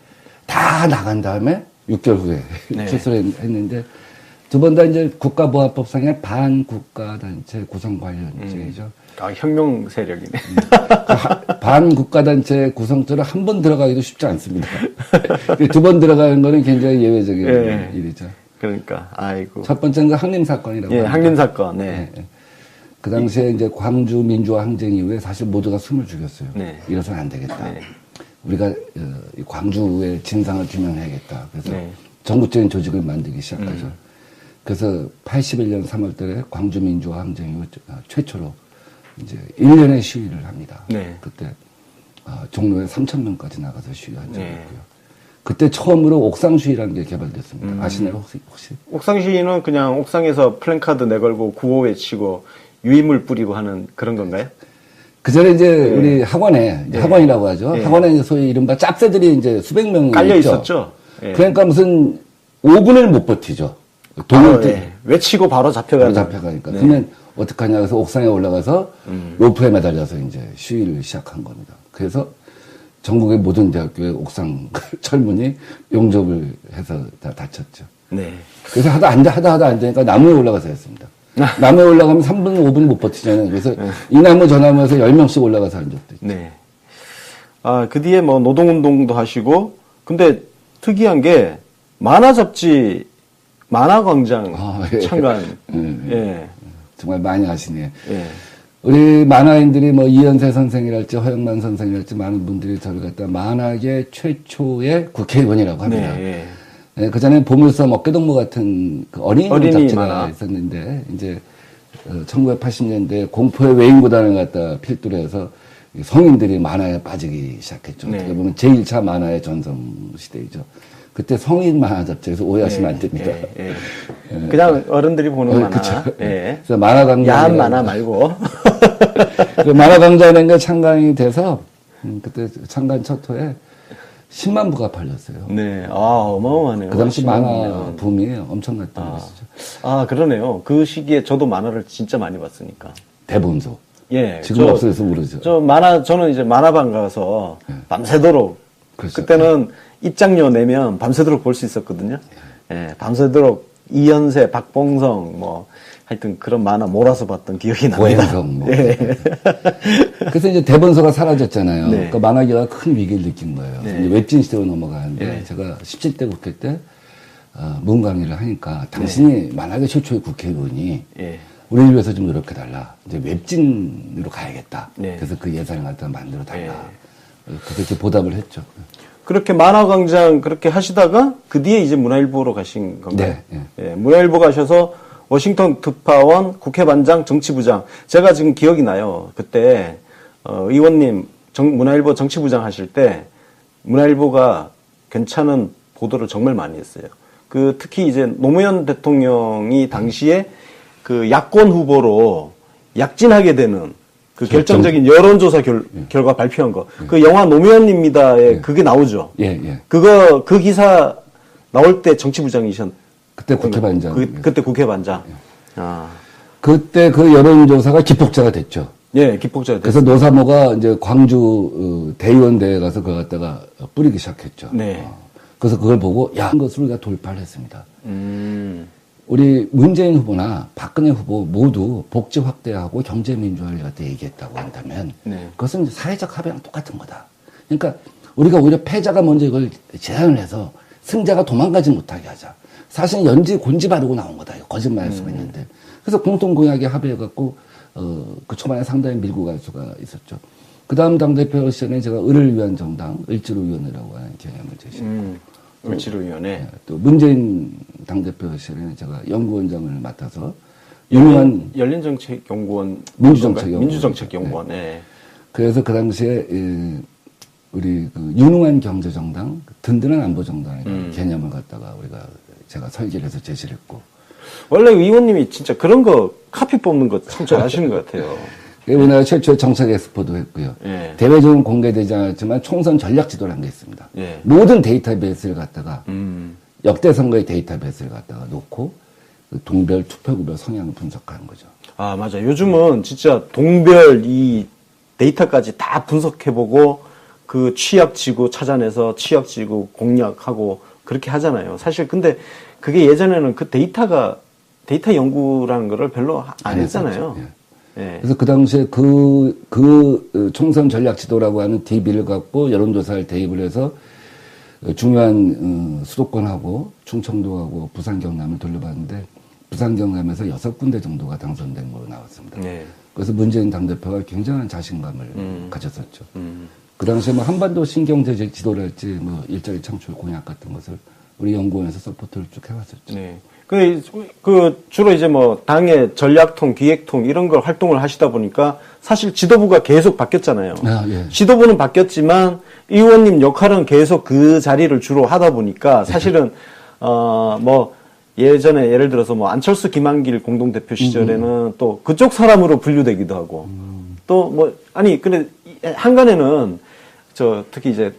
다 나간 다음에 6개월 후에 네. 출소를 했는데 두 번 다 이제 국가보안법상의 반국가단체 구성 관련죄죠. 아, 혁명 세력이네. 반국가단체 구성처럼 한 번 들어가기도 쉽지 않습니다. 2번 들어가는 거는 굉장히 예외적인 예. 일이죠. 그러니까, 아이고. 첫 번째는 그 항림사건이라고. 예, 합니다. 항림사건, 네. 예. 그 당시에 이제 광주 민주화 항쟁 이후에 사실 모두가 숨을 죽였어요. 네. 이래서는 안 되겠다. 네. 우리가 이 광주의 진상을 규명해야겠다. 그래서 네. 전국적인 조직을 만들기 시작하죠. 그래서 81년 3월 달에 광주 민주화 항쟁 이후 최초로 이제 1년의 시위를 합니다. 네. 그때 종로에 3,000명까지 나가서 시위한 적이 네. 있고요. 그때 처음으로 옥상 시위라는 게 개발됐습니다. 아시나요 혹시? 옥상 시위는 그냥 옥상에서 플랜카드 내걸고 구호 외치고 유인물 뿌리고 하는 그런 건가요? 그 전에 이제 우리 학원에 이제 학원이라고 하죠. 네. 학원에 이제 소위 이른바 짭새들이 이제 수백 명이 깔려 있죠. 있었죠. 예. 그러니까 무슨 5분을 못 버티죠. 동을 예. 외치고 바로 잡혀가는. 잡혀가니까. 네. 그러면 어떡하냐 해서 옥상에 올라가서 로프에 매달려서 이제 시위를 시작한 겁니다. 그래서 전국의 모든 대학교의 옥상 철문이 용접을 해서 다 닫혔죠. 네. 그래서 하다 앉으니까 나무에 올라가서 했습니다. 나무에 올라가면 3분, 5분 못 버티잖아요. 그래서 이 나무 저 나무에서 10명씩 올라가서 한 적도 있죠. 네. 아, 그 뒤에 뭐 노동운동도 하시고, 근데 특이한 게 만화 잡지, 만화광장 예. 참관. 예. 정말 많이 하시네요. 예. 우리 만화인들이 뭐 이현세 선생이랄지 허영만 선생이랄지 많은 분들이 저를 갖다 만화계 최초의 국회의원이라고 합니다. 네. 예, 그전에 보물섬 어깨동무 같은 그 어린이 잡지가 만화. 있었는데, 이제, 1980년대 공포의 외인구단을 갖다 필두로 해서 성인들이 만화에 빠지기 시작했죠. 네. 어떻게 보면 제1차 만화의 전성 시대이죠. 그때 성인 만화 잡지에서 오해하시면 안 됩니다. 예, 예. 그냥 어른들이 보는 만화. 그쵸. 예. 그래서 만화 강좌. 야한 만화 말고. 그 만화 강좌라는 게 창간이 돼서, 그때 창간 첫 호에 10만 부가 팔렸어요. 네. 아, 어마어마하네요. 그 당시 심한 만화 분이면. 붐이 엄청났던 것이죠. 아, 그러네요. 그 시기에 저도 만화를 진짜 많이 봤으니까. 대본소. 예. 지금 없어져서 모르죠. 저는 이제 만화방 가서 밤새도록. 그렇죠. 그때는 입장료 내면 밤새도록 볼 수 있었거든요. 예. 밤새도록 이연세, 박봉성, 뭐, 하여튼 그런 만화 몰아서 봤던 기억이 납니다. 오행성. 뭐. 예. 그래서 이제 대본소가 사라졌잖아요. 네. 그러니까 만화계가 큰 위기를 느낀 거예요. 네. 이제 웹진 시대로 넘어가는데 네. 제가 17대 국회 때 문 강의를 하니까 당신이 만화계 최초의 국회의원이 예. 우리를 위해서 좀 노력해달라. 이제 웹진으로 가야겠다. 네. 그래서 그 예산을 갖다 만들어달라. 그래서 이렇게 보답을 했죠. 그렇게 만화광장 그렇게 하시다가 그 뒤에 이제 문화일보로 가신 건가요? 네, 예, 문화일보 가셔서 워싱턴 특파원, 국회반장, 정치부장. 제가 지금 기억이 나요. 그때 의원님 문화일보 정치부장 하실 때 문화일보가 괜찮은 보도를 정말 많이 했어요. 그 특히 이제 노무현 대통령이 당시에 그 야권 후보로 약진하게 되는 그 결정적인 여론조사 결과 발표한 거. 그 영화 노무현입니다에 그게 나오죠. 예, 예. 그 기사 나올 때 정치부장이셨. 그때 국회반장. 그때 국회반장. 아. 그때 그 여론조사가 기폭제가 됐죠. 예, 기폭제가 그래서 됐어요. 노사모가 이제 광주 대의원대에 가서 그걸 갖다가 뿌리기 시작했죠. 네. 그래서 그걸 보고 야, 그것을 우리가 돌파를 했습니다. 음. 우리 문재인 후보나 박근혜 후보 모두 복지 확대하고 경제 민주화를 갖다 얘기했다고 한다면 네. 그것은 사회적 합의랑 똑같은 거다. 그러니까 우리가 오히려 패자가 먼저 이걸 제안을 해서 승자가 도망가지 못하게 하자. 사실 연지 곤지 바르고 나온 거다. 거짓말할 수가 있는데. 그래서 공통 공약에 합의해갖고 그 초반에 상당히 밀고 갈 수가 있었죠. 그 다음 당대표 시절에 제가 을을 위한 정당, 을지로위원회라고 하는 개념을 제시했고. 을지로위원회. 또 문재인 당대표 시절에는 제가 연구원장을 맡아서 유명한 열린정책연구원. 민주정책연구원. 민주정책연구원. 네. 그래서 그 당시에 우리 그 유능한 경제정당, 든든한 안보정당이라는 개념을 갖다가 제가 설계를 해서 제시를 했고. 원래 의원님이 진짜 그런 거 카피 뽑는 거 참 잘하시는 것 같아요. 우리나라 최초의 정책 엑스포도 했고요. 예. 대외적으로 공개되지 않았지만 총선 전략 지도라는 게 있습니다. 예. 모든 데이터베이스를 갖다가 역대 선거의 데이터베이스를 갖다가 놓고 그 동별 투표구별 성향을 분석하는 거죠. 아, 맞아. 요즘은 진짜 동별 이 데이터까지 다 분석해보고 그 취약지구 찾아내서 취약지구 공략하고 그렇게 하잖아요. 사실 근데 그게 예전에는 그 데이터 연구라는 거를 별로 안 했잖아요. 예. 예. 그래서 그 당시에 총선 전략 지도라고 하는 DB를 갖고 여론조사를 대입을 해서 중요한 수도권하고 충청도하고 부산 경남을 돌려봤는데 부산 경남에서 6군데 정도가 당선된 걸로 나왔습니다. 네. 그래서 문재인 당대표가 굉장한 자신감을 가졌었죠. 그 당시에 뭐 한반도 신경제 지도랄지 뭐 일자리 창출 공약 같은 것을 우리 연구원에서 서포트를 쭉 해왔었죠. 네. 그 주로 이제 뭐 당의 전략통, 기획통 이런 걸 활동을 하시다 보니까 사실 지도부가 계속 바뀌었잖아요. 아, 예. 지도부는 바뀌었지만 의원님 역할은 계속 그 자리를 주로 하다 보니까 사실은 뭐 예전에 예를 들어서 뭐 안철수 김한길 공동대표 시절에는 또 그쪽 사람으로 분류되기도 하고 또 뭐 아니 근데 한간에는 특히 이제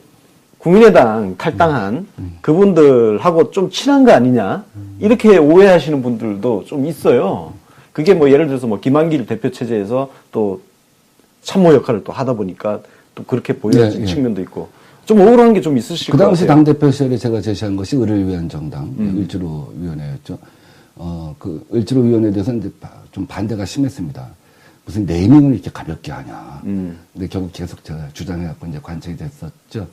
국민의당 탈당한 그분들하고 좀 친한 거 아니냐 이렇게 오해하시는 분들도 좀 있어요. 그게 뭐 예를 들어서 뭐 김한길 대표 체제에서 또 참모 역할을 또 하다 보니까 또 그렇게 보여진 측면도 있고 좀 억울한 게 좀 있으실 것 같아요. 그 당시 당대표 시절에 제가 제시한 것이 을을 위한 정당, 을지로위원회였죠. 그 을지로위원회에 대해서는 이제 좀 반대가 심했습니다. 무슨 네이밍을 이렇게 가볍게 하냐. 근데 결국 계속 제가 주장해갖고 이제 관철이 됐었죠.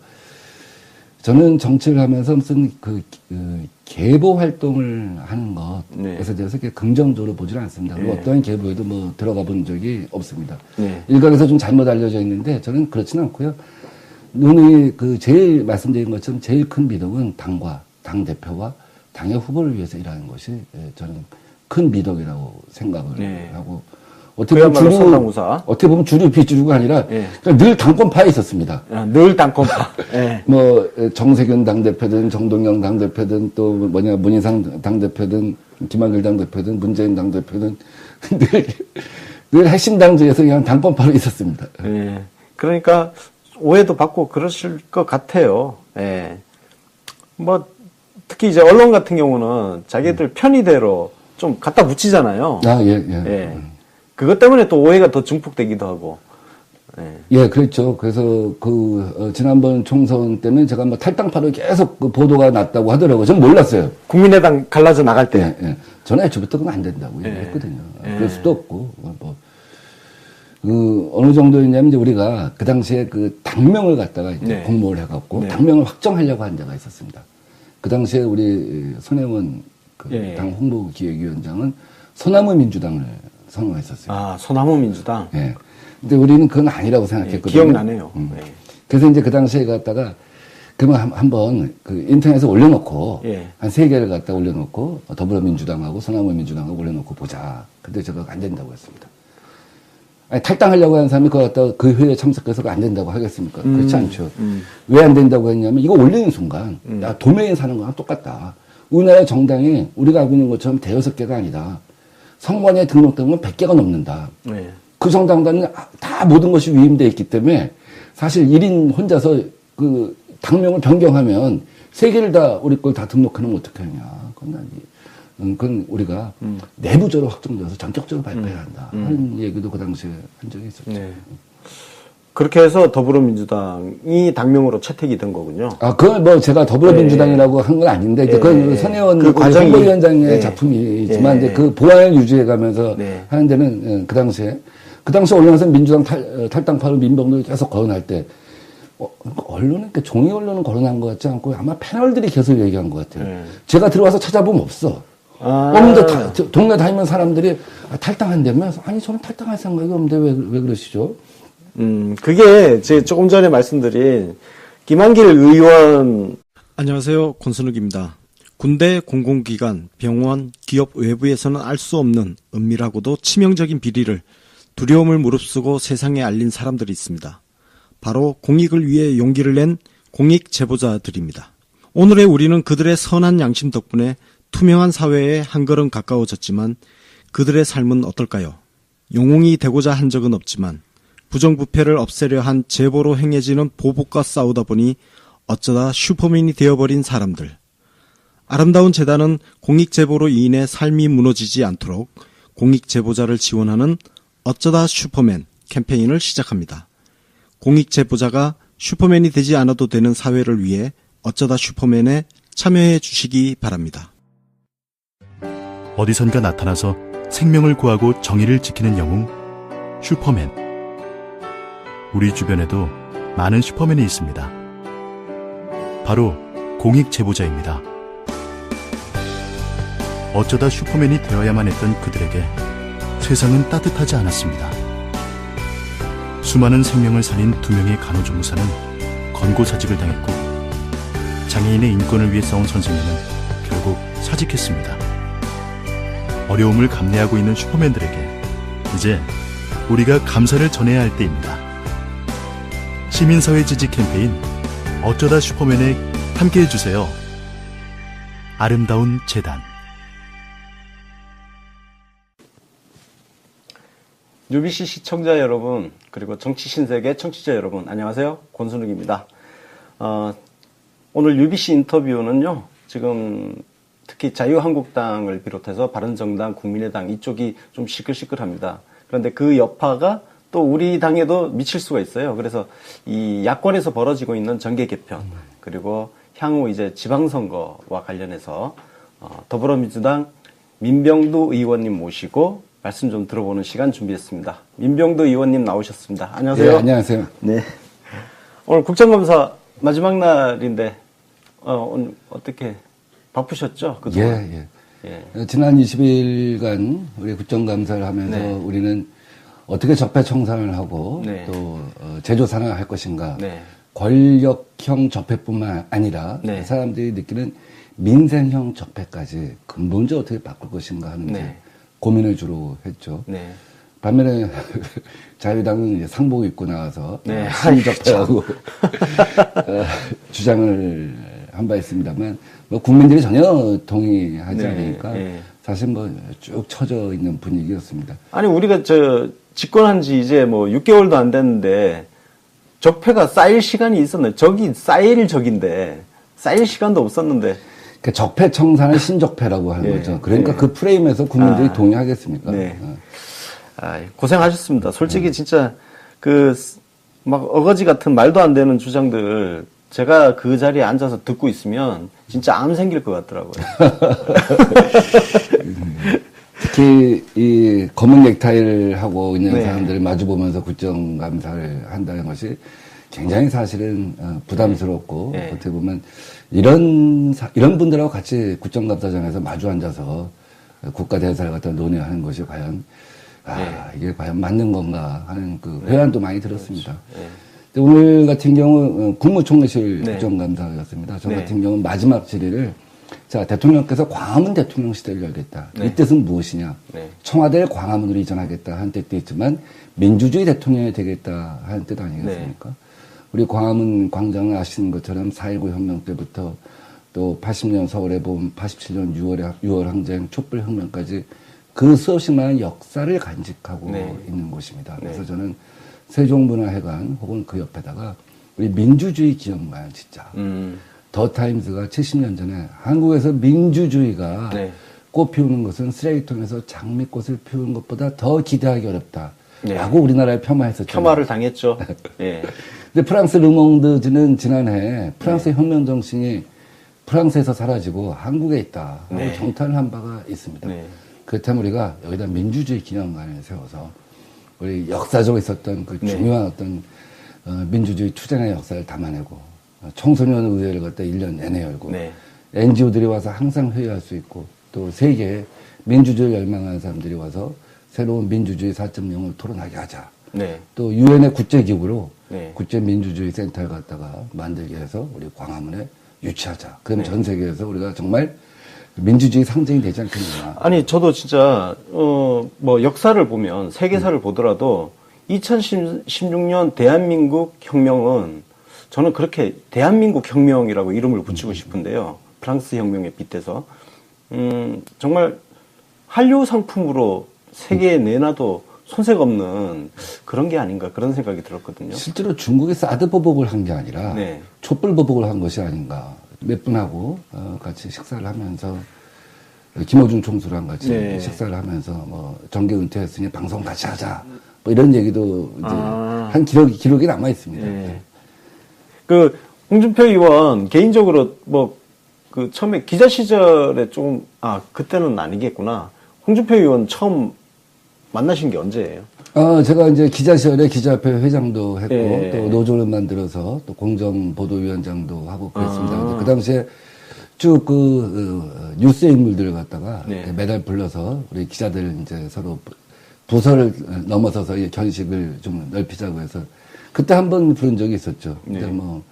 저는 정치를 하면서 무슨 계보 활동을 하는 것에 대해서 이렇게 긍정적으로 보지는 않습니다. 그리고 어떠한 계보에도 뭐 들어가 본 적이 없습니다. 일각에서 좀 잘못 알려져 있는데 저는 그렇지는 않고요. 제일 말씀드린 것처럼 제일 큰 믿음은 당과 당 대표와 당의 후보를 위해서 일하는 것이 저는 큰 미덕이라고 생각을 네. 하고 어떻게 보면 선당우사. 어떻게 보면 주류 비주류가 아니라 예. 그냥 늘 당권파에 있었습니다. 늘 당권파. 예. 뭐 정세균 당대표든 정동영 당대표든 또 뭐냐 문희상 당대표든 김한길 당대표든 문재인 당대표든 늘 핵심 당주에서 그냥 당권파로 있었습니다. 예. 그러니까 오해도 받고 그러실 것 같아요. 예. 뭐 특히 이제 언론 같은 경우는 자기들 편의대로 좀 갖다 붙이잖아요. 아, 예, 예. 예. 그것 때문에 또 오해가 더 증폭되기도 하고. 예. 예, 그렇죠. 그래서 지난번 총선 때는 제가 뭐 탈당파로 계속 그 보도가 났다고 하더라고요. 전 몰랐어요. 국민의당 갈라져 나갈 때. 예, 예. 저는 애초부터 그건 안 된다고 예. 얘기했거든요. 예. 그럴 수도 없고, 어느 정도였냐면 이제 우리가 그 당시에 그 당명을 갖다가 이제 네. 공모를 해갖고 네. 당명을 확정하려고 한 데가 있었습니다. 그 당시에 우리 손혜원 예. 당 홍보기획위원장은 소나무 민주당을 선호했었어요. 아, 소나무 민주당. 예. 근데 우리는 그건 아니라고 예, 생각했거든요. 기억나네요. 예. 그래서 이제 그 당시에 갖다가 그러면 한번 그 인터넷에 올려놓고 예. 한 3개를 갖다 올려놓고 더불어민주당하고 소나무민주당하고 올려놓고 보자. 근데 제가 안 된다고 했습니다. 아니, 탈당하려고 하는 사람이 그거 갖다가 그 회의에 참석해서 그거 안 된다고 하겠습니까? 그렇지 않죠. 왜 안 된다고 했냐면 이거 올리는 순간 야, 도매인 사는 거랑 똑같다. 우리나라 정당이 우리가 알고 있는 것처럼 대여섯 개가 아니다. 선관위에 등록된 건 100개가 넘는다. 예. 그 정당단은 다 모든 것이 위임되어 있기 때문에 사실 1인 혼자서 그 당명을 변경하면 3개를 다 우리 걸 다 등록하면 어떻게 하냐. 그건 우리가 내부적으로 확정돼서 전격적으로 발표해야 한다. 하는 얘기도 그 당시에 한 적이 있었죠. 네. 그렇게 해서 더불어민주당이 당명으로 채택이 된 거군요. 아, 그건 뭐 제가 더불어민주당이라고 한 건 아닌데, 이제 그건 선혜원 그 과정이- 홍보위원장의 예. 작품이지만, 예. 이제 그 보안을 유지해가면서 네. 하는 데는 그 당시에 올려놔서 민주당 탈당파를 민병들 계속 거론할 때, 언론은, 종이 언론은 거론한 것 같지 않고 아마 패널들이 계속 얘기한 것 같아요. 네. 제가 들어와서 찾아보면 없어. 아. 없는데 동네 다니면 사람들이 탈당한다면, 아니, 저는 탈당할 생각이 없는데 왜 그러시죠? 그게 제 조금 전에 말씀드린 김한길 의원. 안녕하세요. 권순욱입니다. 군대, 공공기관, 병원, 기업 외부에서는 알 수 없는 은밀하고도 치명적인 비리를 두려움을 무릅쓰고 세상에 알린 사람들이 있습니다. 바로 공익을 위해 용기를 낸 공익 제보자들입니다. 오늘의 우리는 그들의 선한 양심 덕분에 투명한 사회에 한 걸음 가까워졌지만 그들의 삶은 어떨까요? 영웅이 되고자 한 적은 없지만 부정부패를 없애려 한 제보로 행해지는 보복과 싸우다 보니 어쩌다 슈퍼맨이 되어버린 사람들. 아름다운 재단은 공익제보로 인해 삶이 무너지지 않도록 공익제보자를 지원하는 어쩌다 슈퍼맨 캠페인을 시작합니다. 공익제보자가 슈퍼맨이 되지 않아도 되는 사회를 위해 어쩌다 슈퍼맨에 참여해 주시기 바랍니다. 어디선가 나타나서 생명을 구하고 정의를 지키는 영웅, 슈퍼맨. 우리 주변에도 많은 슈퍼맨이 있습니다. 바로 공익제보자입니다. 어쩌다 슈퍼맨이 되어야만 했던 그들에게 세상은 따뜻하지 않았습니다. 수많은 생명을 살린 2명의 간호조무사는 권고사직을 당했고, 장애인의 인권을 위해 싸운 선생님은 결국 사직했습니다. 어려움을 감내하고 있는 슈퍼맨들에게 이제 우리가 감사를 전해야 할 때입니다. 시민사회 지지 캠페인 어쩌다 슈퍼맨에 함께해주세요. 아름다운 재단. UBC 시청자 여러분, 그리고 정치신세계 청취자 여러분, 안녕하세요. 권순욱입니다. 오늘 UBC 인터뷰는요, 지금 특히 자유한국당을 비롯해서 바른정당, 국민의당 이쪽이 좀 시끌시끌합니다. 그런데 그 여파가 또 우리 당에도 미칠 수가 있어요. 그래서 이 야권에서 벌어지고 있는 정계 개편, 그리고 향후 이제 지방선거와 관련해서 더불어민주당 민병두 의원님 모시고 말씀 좀 들어보는 시간 준비했습니다. 민병두 의원님 나오셨습니다. 안녕하세요. 네, 안녕하세요. 네. 오늘 국정감사 마지막 날인데 오늘 어떻게 바쁘셨죠? 그동안? 예. 지난 20일간 우리 국정감사를 하면서 네. 우리는 어떻게 적폐청산을 하고 네. 또 재조사를 할 것인가. 네. 권력형 적폐뿐만 아니라 네. 사람들이 느끼는 민생형 적폐까지 근본적으로 어떻게 바꿀 것인가 하는 네. 이제 고민을 주로 했죠. 네. 반면에 자유당은 이제 상복 입고 나와서 네. 신적폐하고 주장을 한 바 있습니다만 뭐 국민들이 전혀 동의하지 네. 않으니까 네. 사실 뭐 쭉 처져 있는 분위기였습니다. 아니 우리가 집권한 지 이제 뭐 6개월도 안 됐는데 적폐가 쌓일 시간이 있었네. 적이 쌓일 적인데 쌓일 시간도 없었는데. 그러니까 적폐 청산을 신적폐라고 하는 네. 거죠. 그러니까 네. 그 프레임에서 국민들이 아. 동의하겠습니까? 네. 고생하셨습니다. 솔직히 진짜 막 어거지 같은 말도 안 되는 주장들 제가 그 자리에 앉아서 듣고 있으면 진짜 암 생길 것 같더라고요. 특히 이 검은 넥타이를 하고 있는 네. 사람들을 마주보면서 국정감사를 한다는 것이 굉장히 사실은 부담스럽고 네. 어떻게 보면 이런 분들하고 같이 국정감사장에서 마주 앉아서 국가 대사를 갖다 논의하는 것이 과연 이게 과연 맞는 건가 하는 그 회한도 많이 들었습니다. 네. 근데 오늘 같은 경우 국무총리실 네. 국정감사였습니다. 저 네. 같은 경우는 마지막 질의를 자 대통령께서 광화문 대통령 시대를 열겠다. 네. 이 뜻은 무엇이냐? 네. 청와대를 광화문으로 이전하겠다 하는 뜻도 있지만 민주주의 대통령이 되겠다 하는 뜻 아니겠습니까? 네. 우리 광화문 광장을 아시는 것처럼 4.19 혁명 때부터 또 80년 서울의 봄, 87년 6월 항쟁, 촛불 혁명까지 그 수없이 많은 역사를 간직하고 네. 있는 곳입니다. 그래서 네. 저는 세종문화회관 혹은 그 옆에다가 우리 민주주의 기념관 진짜 더 타임즈가 70년 전에 한국에서 민주주의가 네. 꽃 피우는 것은 쓰레기통에서 장미꽃을 피우는 것보다 더 기대하기 어렵다. 네. 라고 우리나라에 폄하했었죠. 폄하를 당했죠. 예. 근데 프랑스 르몽드지는 지난해 프랑스의 혁명 정신이 프랑스에서 사라지고 한국에 있다 하고 네. 정탄을 한 바가 있습니다. 네. 그렇다면 우리가 여기다 민주주의 기념관을 세워서 우리 역사적으로 있었던 그 네. 중요한 어떤 민주주의 투쟁의 역사를 담아내고 청소년 의회를 갖다 1년 내내 열고 네. NGO들이 와서 항상 회의할 수 있고 또 세계에 민주주의를 열망하는 사람들이 와서 새로운 민주주의 4.0을 토론하게 하자. 네. 또 유엔의 국제기구로 네. 국제민주주의 센터를 갖다가 만들게 해서 우리 광화문에 유치하자. 그럼 네. 전 세계에서 우리가 정말 민주주의 상징이 되지 않겠느냐. 아니 저도 진짜 뭐 역사를 보면 세계사를 보더라도 2016년 대한민국 혁명은 저는 그렇게 대한민국 혁명이라고 이름을 붙이고 싶은데요. 프랑스 혁명에 빗대서 정말 한류 상품으로 세계에 내놔도 손색 없는 그런 게 아닌가 그런 생각이 들었거든요. 실제로 중국이 사드 보복을 한 게 아니라 네. 촛불 보복을 한 것이 아닌가. 몇 분하고 같이 식사를 하면서 김어준 총수랑 같이 네. 식사를 하면서 뭐 정계 은퇴했으니 방송 같이 하자. 뭐 이런 얘기도 이제 한 기록이 남아 있습니다. 네. 그 홍준표 의원 개인적으로 뭐 그 처음에 기자 시절에 좀 그때는 아니겠구나. 홍준표 의원 처음 만나신 게 언제예요? 제가 이제 기자시절에 기자협회 회장도 했고, 예. 또 노조를 만들어서 또 공정보도위원장도 하고 그랬습니다. 근데 그 당시에 쭉 뉴스의 인물들을 갖다가 네. 매달 불러서 우리 기자들 이제 서로 부서를 넘어서서 이 견식을 좀 넓히자고 해서 그때 한 번 부른 적이 있었죠. 근데 네. 뭐,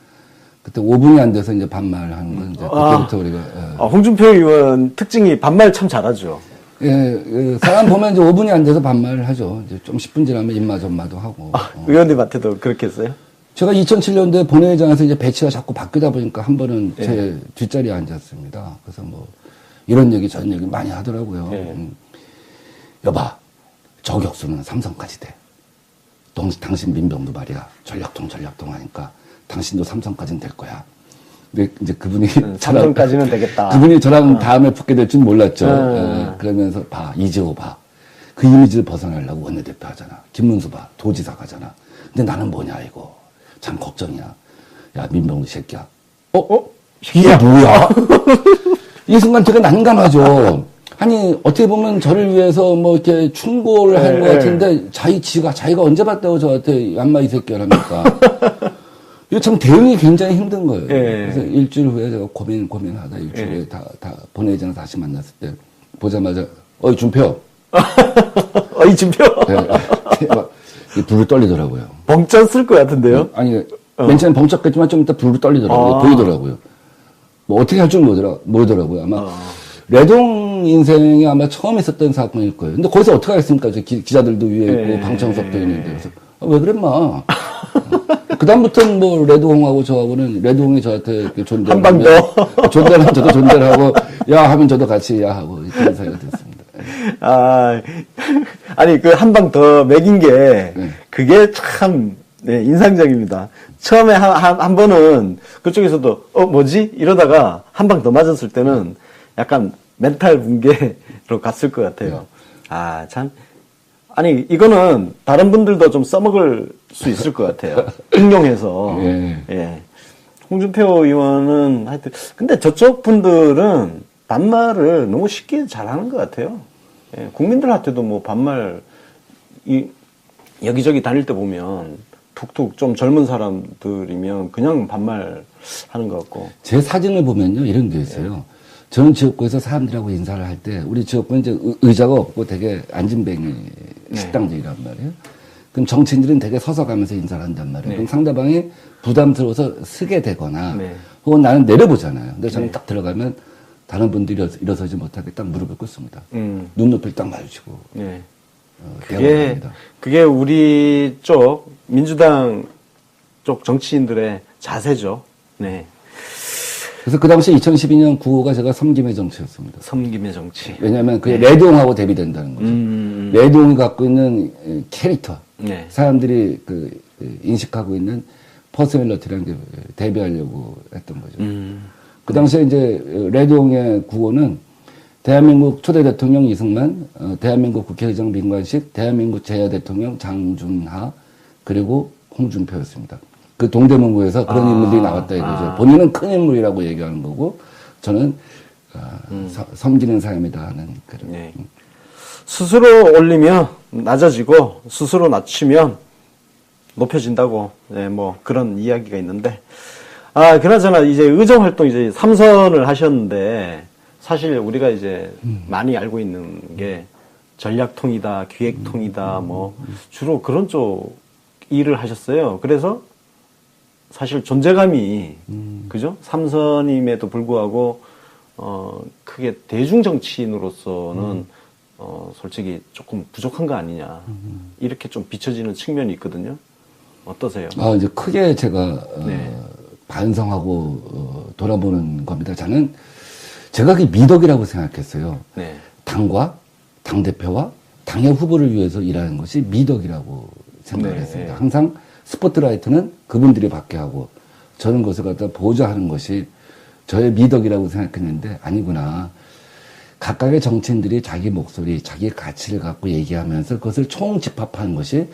그때 5분이 안 돼서 이제 반말하는 건 이제 그때부터 우리가. 홍준표 의원 특징이 반말 참 잘하죠. 사람 보면 이제 5분이 안 돼서 반말을 하죠. 이제 좀 10분 지나면 입마전마도 하고. 의원님한테도 그렇게 했어요? 제가 2007년도에 본회의장에서 이제 배치가 자꾸 바뀌다 보니까 한 번은 예. 제 뒷자리에 앉았습니다. 그래서 뭐 이런 얘기 저런 얘기 많이 하더라고요. 예. 여봐, 저격수는 삼성까지 돼. 당신 민병도 말이야. 전략통 하니까 당신도 삼성까지는 될 거야. 근데 이제 그분이 삼성까지는 되겠다. 그분이 저랑 다음에 붙게 될 줄 몰랐죠. 그러면서 이재호 봐. 그 이미지를 벗어나려고 원내대표 하잖아. 김문수 봐. 도지사 가잖아. 근데 나는 뭐냐 이거. 참 걱정이야. 야 민병도 새끼야. 이게 뭐야? 이 순간 제가 난감하죠. 아니 어떻게 보면 저를 위해서 뭐 이렇게 충고를 한 것 같은데 자기가 언제 봤다고 저한테 얌마 이 새끼라니까. 이거 참 대응이 굉장히 힘든 거예요. 그래서 일주일 후에 제가 고민하다 일주일에 다 본회의장 다시 만났을 때 보자마자 어이 준표. 어이 준표. 막 불을 떨리더라고요. 벙쩍 쓸 것 같은데요? 아니 맨 처음에 벙쩍했지만 좀 이따 불을 떨리더라고요. 보이더라고요. 뭐 어떻게 할 줄 모르더라고요. 아마 레동 인생이 아마 처음 있었던 사건일 거예요. 근데 거기서 어떻게 하겠습니까? 기자들도 위에 있고 방청석도 있는데. 그래서 왜 그래 마. 그다음부터는 뭐 레드홍하고 저하고는 레드홍이 저한테 이렇게 한 방 더. 존대하면 저도 존대를 하고 야 하면 저도 같이 야 하고 그런 사이가 됐습니다. 아니 그 한 방 더 먹인 게 그게 참 인상적입니다. 처음에 한 번은 그쪽에서도 뭐지 이러다가 한 방 더 맞았을 때는 약간 멘탈 붕괴로 갔을 것 같아요. 참. 아니, 이거는 다른 분들도 좀 써먹을 수 있을 것 같아요. 응용해서. 예. 홍준표 의원은 하여튼, 근데 저쪽 분들은 반말을 너무 쉽게 잘하는 것 같아요. 예. 국민들한테도 뭐 반말, 여기저기 다닐 때 보면 툭툭 좀 젊은 사람들이면 그냥 반말 하는 것 같고. 제 사진을 보면요, 이런 게 있어요. 저는 지역구에서 사람들하고 인사를 할 때, 우리 지역구는 이제 의자가 없고 되게 앉은뱅이 식당들이란 말이에요. 그럼 정치인들은 되게 서서 가면서 인사를 한단 말이에요. 그럼 상대방이 부담스러워서 쓰게 되거나, 혹은 나는 내려보잖아요. 근데 저는 딱 들어가면 다른 분들이 일어서지 못하게 딱 무릎을 꿇습니다. 눈높이를 딱 마주치고. 그게 우리 쪽, 민주당 쪽 정치인들의 자세죠. 네. 그래서 그 당시 2012년 9호가 제가 섬김의 정치였습니다. 섬김의 정치. 왜냐하면 그게 레드홍하고 대비된다는 거죠. 레드홍이 갖고 있는 캐릭터, 사람들이 인식하고 있는 퍼스널리티라는 게 대비하려고 했던 거죠. 그 당시에 이제 레드홍의 9호는 대한민국 초대 대통령 이승만, 대한민국 국회의장 민관식, 대한민국 제2의 대통령 장준하, 그리고 홍준표였습니다. 그 동대문구에서 그런 인물들이 나왔다 이거죠. 본인은 큰 인물이라고 얘기하는 거고, 저는 섬기는 사람이다 하는 그런. 스스로 올리면 낮아지고 스스로 낮추면 높여진다고 뭐 그런 이야기가 있는데, 그나저나 이제 의정 활동 이제 3선을 하셨는데 사실 우리가 이제 많이 알고 있는 게 전략통이다, 기획통이다, 뭐 주로 그런 쪽 일을 하셨어요. 그래서 사실 존재감이 그죠? 3선임에도 불구하고 크게 대중 정치인으로서는 솔직히 조금 부족한 거 아니냐 이렇게 좀 비춰지는 측면이 있거든요. 어떠세요? 이제 크게 제가 반성하고 돌아보는 겁니다. 저는 제가 그게 미덕이라고 생각했어요. 당과 당 대표와 당의 후보를 위해서 일하는 것이 미덕이라고 생각을 했습니다. 항상 스포트라이트는 그분들이 받게 하고 저는 그것을 갖다 보좌하는 것이 저의 미덕이라고 생각했는데 아니구나. 각각의 정치인들이 자기 목소리, 자기 가치를 갖고 얘기하면서 그것을 총집합하는 것이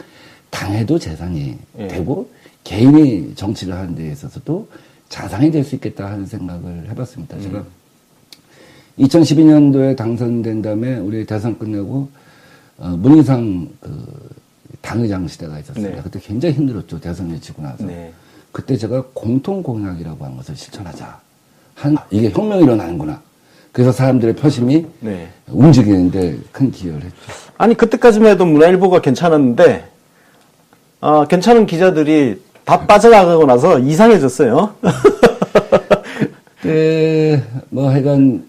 당에도 재산이 되고 개인이 정치를 하는 데 있어서도 자산이 될 수 있겠다 하는 생각을 해봤습니다. 제가 2012년도에 당선된 다음에 우리 대선 끝내고 문희상 당의장 시대가 있었습니다. 그때 굉장히 힘들었죠. 대선을 치고 나서. 그때 제가 공통공약이라고 한 것을 실천하자. 이게 혁명이 일어나는구나. 그래서 사람들의 표심이 움직이는데 큰 기여를 했죠. 아니 그때까지만 해도 문화일보가 괜찮았는데 괜찮은 기자들이 다 빠져나가고 나서 이상해졌어요. 뭐 하여간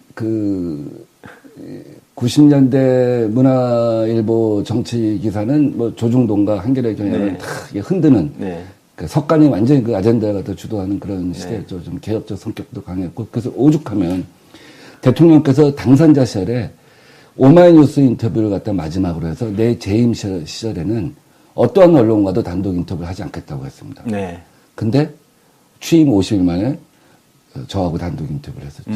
90년대 문화일보 정치 기사는 뭐 조중동과 한겨레 경향을 다 흔드는 그 석간이 완전히 그 아젠다가 더 주도하는 그런 시대였죠. 좀 개혁적 성격도 강했고 그래서 오죽하면 대통령께서 당선자 시절에 오마이뉴스 인터뷰를 갖다 마지막으로 해서 내 재임 시절에는 어떠한 언론과도 단독 인터뷰를 하지 않겠다고 했습니다. 근데 취임 50일 만에 저하고 단독 인터뷰를 했었죠.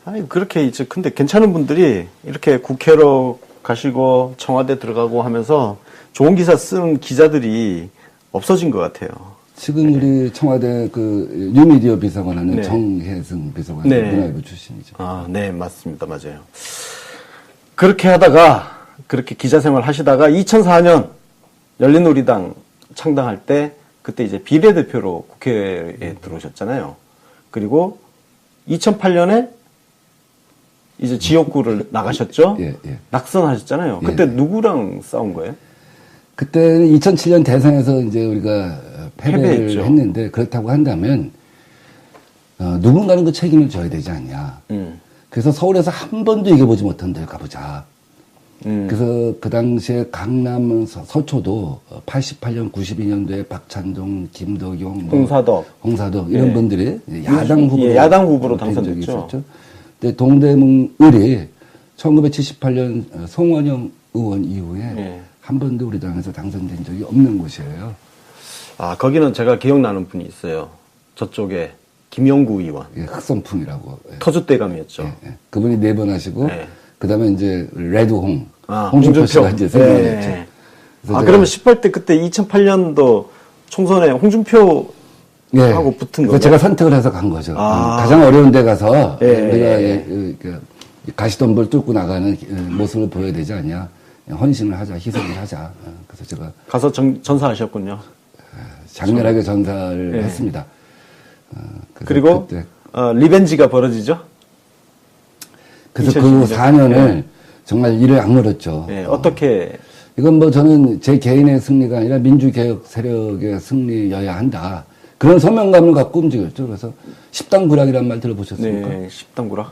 아니 그렇게 이제 근데 괜찮은 분들이 이렇게 국회로 가시고 청와대 들어가고 하면서 좋은 기사 쓰는 기자들이 없어진 것 같아요. 지금 우리 청와대 뉴미디어 비서관 하는 정혜승 비서관 문화일보 출신이죠. 네 맞습니다. 맞아요. 그렇게 하다가 그렇게 기자 생활 하시다가 2004년 열린우리당 창당할 때 그때 이제 비례대표로 국회에 들어오셨잖아요. 그리고 2008년에 이제 지역구를 나가셨죠? 낙선하셨잖아요. 그때 누구랑 싸운 거예요? 그때 2007년 대선에서 이제 우리가 패배를 했는데 그렇다고 한다면 누군가는 그 책임을 져야 되지 않냐. 그래서 서울에서 한 번도 이겨보지 못한 데를 가보자. 그래서 그 당시에 강남 서초도 88년, 92년도에 박찬종, 김덕용, 홍사덕 이런 예. 분들이 야당 후보로, 예, 야당 후보로 된 적이 당선됐죠. 있었죠. 근데 동대문을이 1978년 송원영 의원 이후에 예. 한 번도 우리 당에서 당선된 적이 없는 곳이에요. 아, 거기는 제가 기억나는 분이 있어요. 저쪽에 김영구 의원. 예, 흑선풍이라고. 예. 터줏대감이었죠. 예, 예. 그분이 4번 하시고, 예. 그 다음에 이제 레드홍, 아, 홍준표 씨가 이제 3번 예. 했죠. 아, 그러면 18대 그때 2008년도 총선에 홍준표 예. 하고 붙은 그래서 거죠? 제가 선택을 해서 간 거죠. 아. 가장 어려운 데 가서 예. 우리가 가시덤불 뚫고 나가는 모습을 보여야 되지 않냐. 헌신을 하자, 희생을 하자. 그래서 제가 가서 전사하셨군요. 장렬하게 전사를 예. 했습니다. 그래서 그리고 그때 리벤지가 벌어지죠? 그래서 2011년. 그 4년을 정말 일을 악물었죠. 예, 어떻게 이건 뭐 저는 제 개인의 승리가 아니라 민주개혁 세력의 승리여야 한다. 그런 소명감을 갖고 움직였죠. 그래서 10당 구락이라는 말 들어보셨습니까? 네, 10당구라?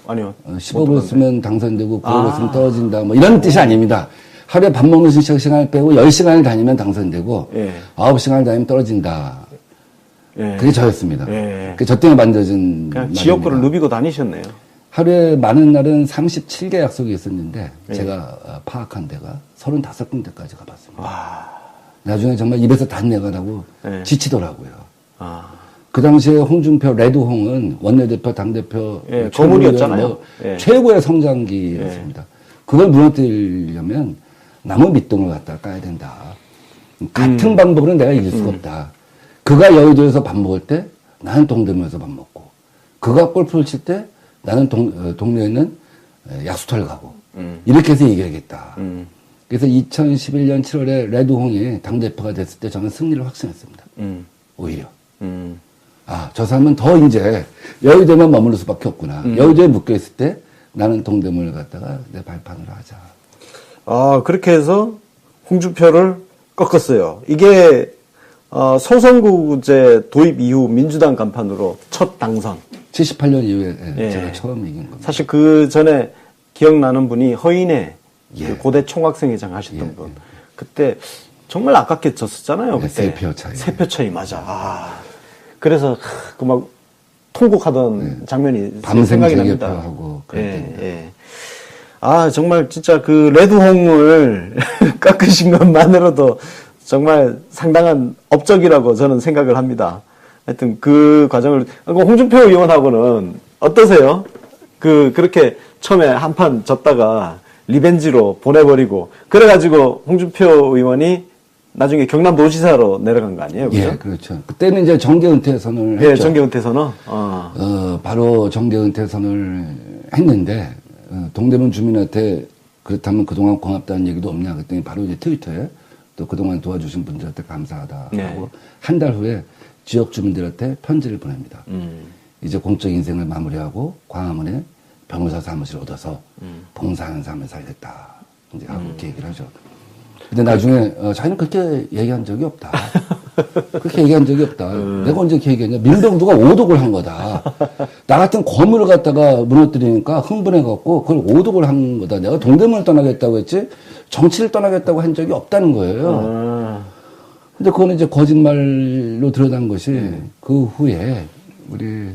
아니요. 15을 쓰면 당선되고 9을 아. 쓰면 떨어진다. 뭐 이런 뜻이 아닙니다. 하루에 밥 먹는 시간을 빼고 10시간을 다니면 당선되고 예. 9시간을 다니면 떨어진다. 예. 그게 저였습니다. 예. 그게 저 때문에 만들어진 그냥 말입니다. 지역구를 누비고 다니셨네요. 하루에 많은 날은 37개 약속이 있었는데 예. 제가 파악한 데가 35군데까지 가봤습니다. 와. 나중에 정말 입에서 단내가라고 예. 지치더라고요. 아. 그 당시에 홍준표 레드홍은 원내대표, 당대표 예, 최고의 거물이었잖아요. 예. 최고의 성장기였습니다. 그걸 무너뜨리려면 나무 밑동을 갖다 까야 된다. 같은 방법으로는 내가 이길 수가 없다. 그가 여의도에서 밥 먹을 때 나는 동대문에서 밥 먹고, 그가 골프를 칠 때 나는 동네에 있는 약수터를 가고, 이렇게 해서 이겨야겠다. 그래서 2011년 7월에 레드홍이 당대표가 됐을 때 저는 승리를 확신했습니다. 오히려. 아, 저 사람은 더 이제 여의도에만 머무를 수밖에 없구나. 여의도에 묶여있을 때 나는 동대문을 갖다가 내 발판으로 하자. 아, 그렇게 해서 홍준표를 꺾었어요. 이게 소선구제 도입 이후 민주당 간판으로 첫 당선. 78년 이후에 예. 제가 처음 이긴 겁니다. 사실 그 전에 기억나는 분이 허인의 예. 그 고대 총학생회장 하셨던 예, 분. 그때 정말 아깝게 졌었잖아요. 네, 그때. 3표 차이. 3표 차이, 맞아. 아. 그래서 그 막 통곡하던 장면이 밤샘 생각이 납니다. 재개표하고 그랬던 예. 아, 정말 진짜 그 레드홍을 깎으신 것만으로도 정말 상당한 업적이라고 저는 생각을 합니다. 하여튼 그 과정을, 홍준표 의원하고는 어떠세요? 그렇게 처음에 한판 졌다가 리벤지로 보내버리고, 그래가지고 홍준표 의원이 나중에 경남도지사로 내려간 거 아니에요? 그죠? 예, 그렇죠. 그때는 이제 정계 은퇴 선언을 예, 했죠. 정계 은퇴 선언. 바로 정계 은퇴 선언을 했는데 동대문 주민한테 그렇다면 그동안 고맙다는 얘기도 없냐 그랬더니 바로 이제 트위터에 또 그동안 도와주신 분들한테 감사하다 네. 하고 한 달 후에 지역 주민들한테 편지를 보냅니다. 이제 공적 인생을 마무리하고 광화문에 변호사 사무실 얻어서 봉사하는 삶을 살겠다 이제 하고 이렇게 얘기를 하죠. 근데 나중에 자기는 그렇게 얘기한 적이 없다. 그렇게 얘기한 적이 없다. 내가 언제 그렇게 얘기했냐. 민병두가 오독을 한 거다. 나 같은 거물을 갖다가 무너뜨리니까 흥분해갖고 그걸 오독을 한 거다. 내가 동대문을 떠나겠다고 했지 정치를 떠나겠다고 한 적이 없다는 거예요. 근데 그거는 이제 거짓말로 드러난 것이 그 후에 우리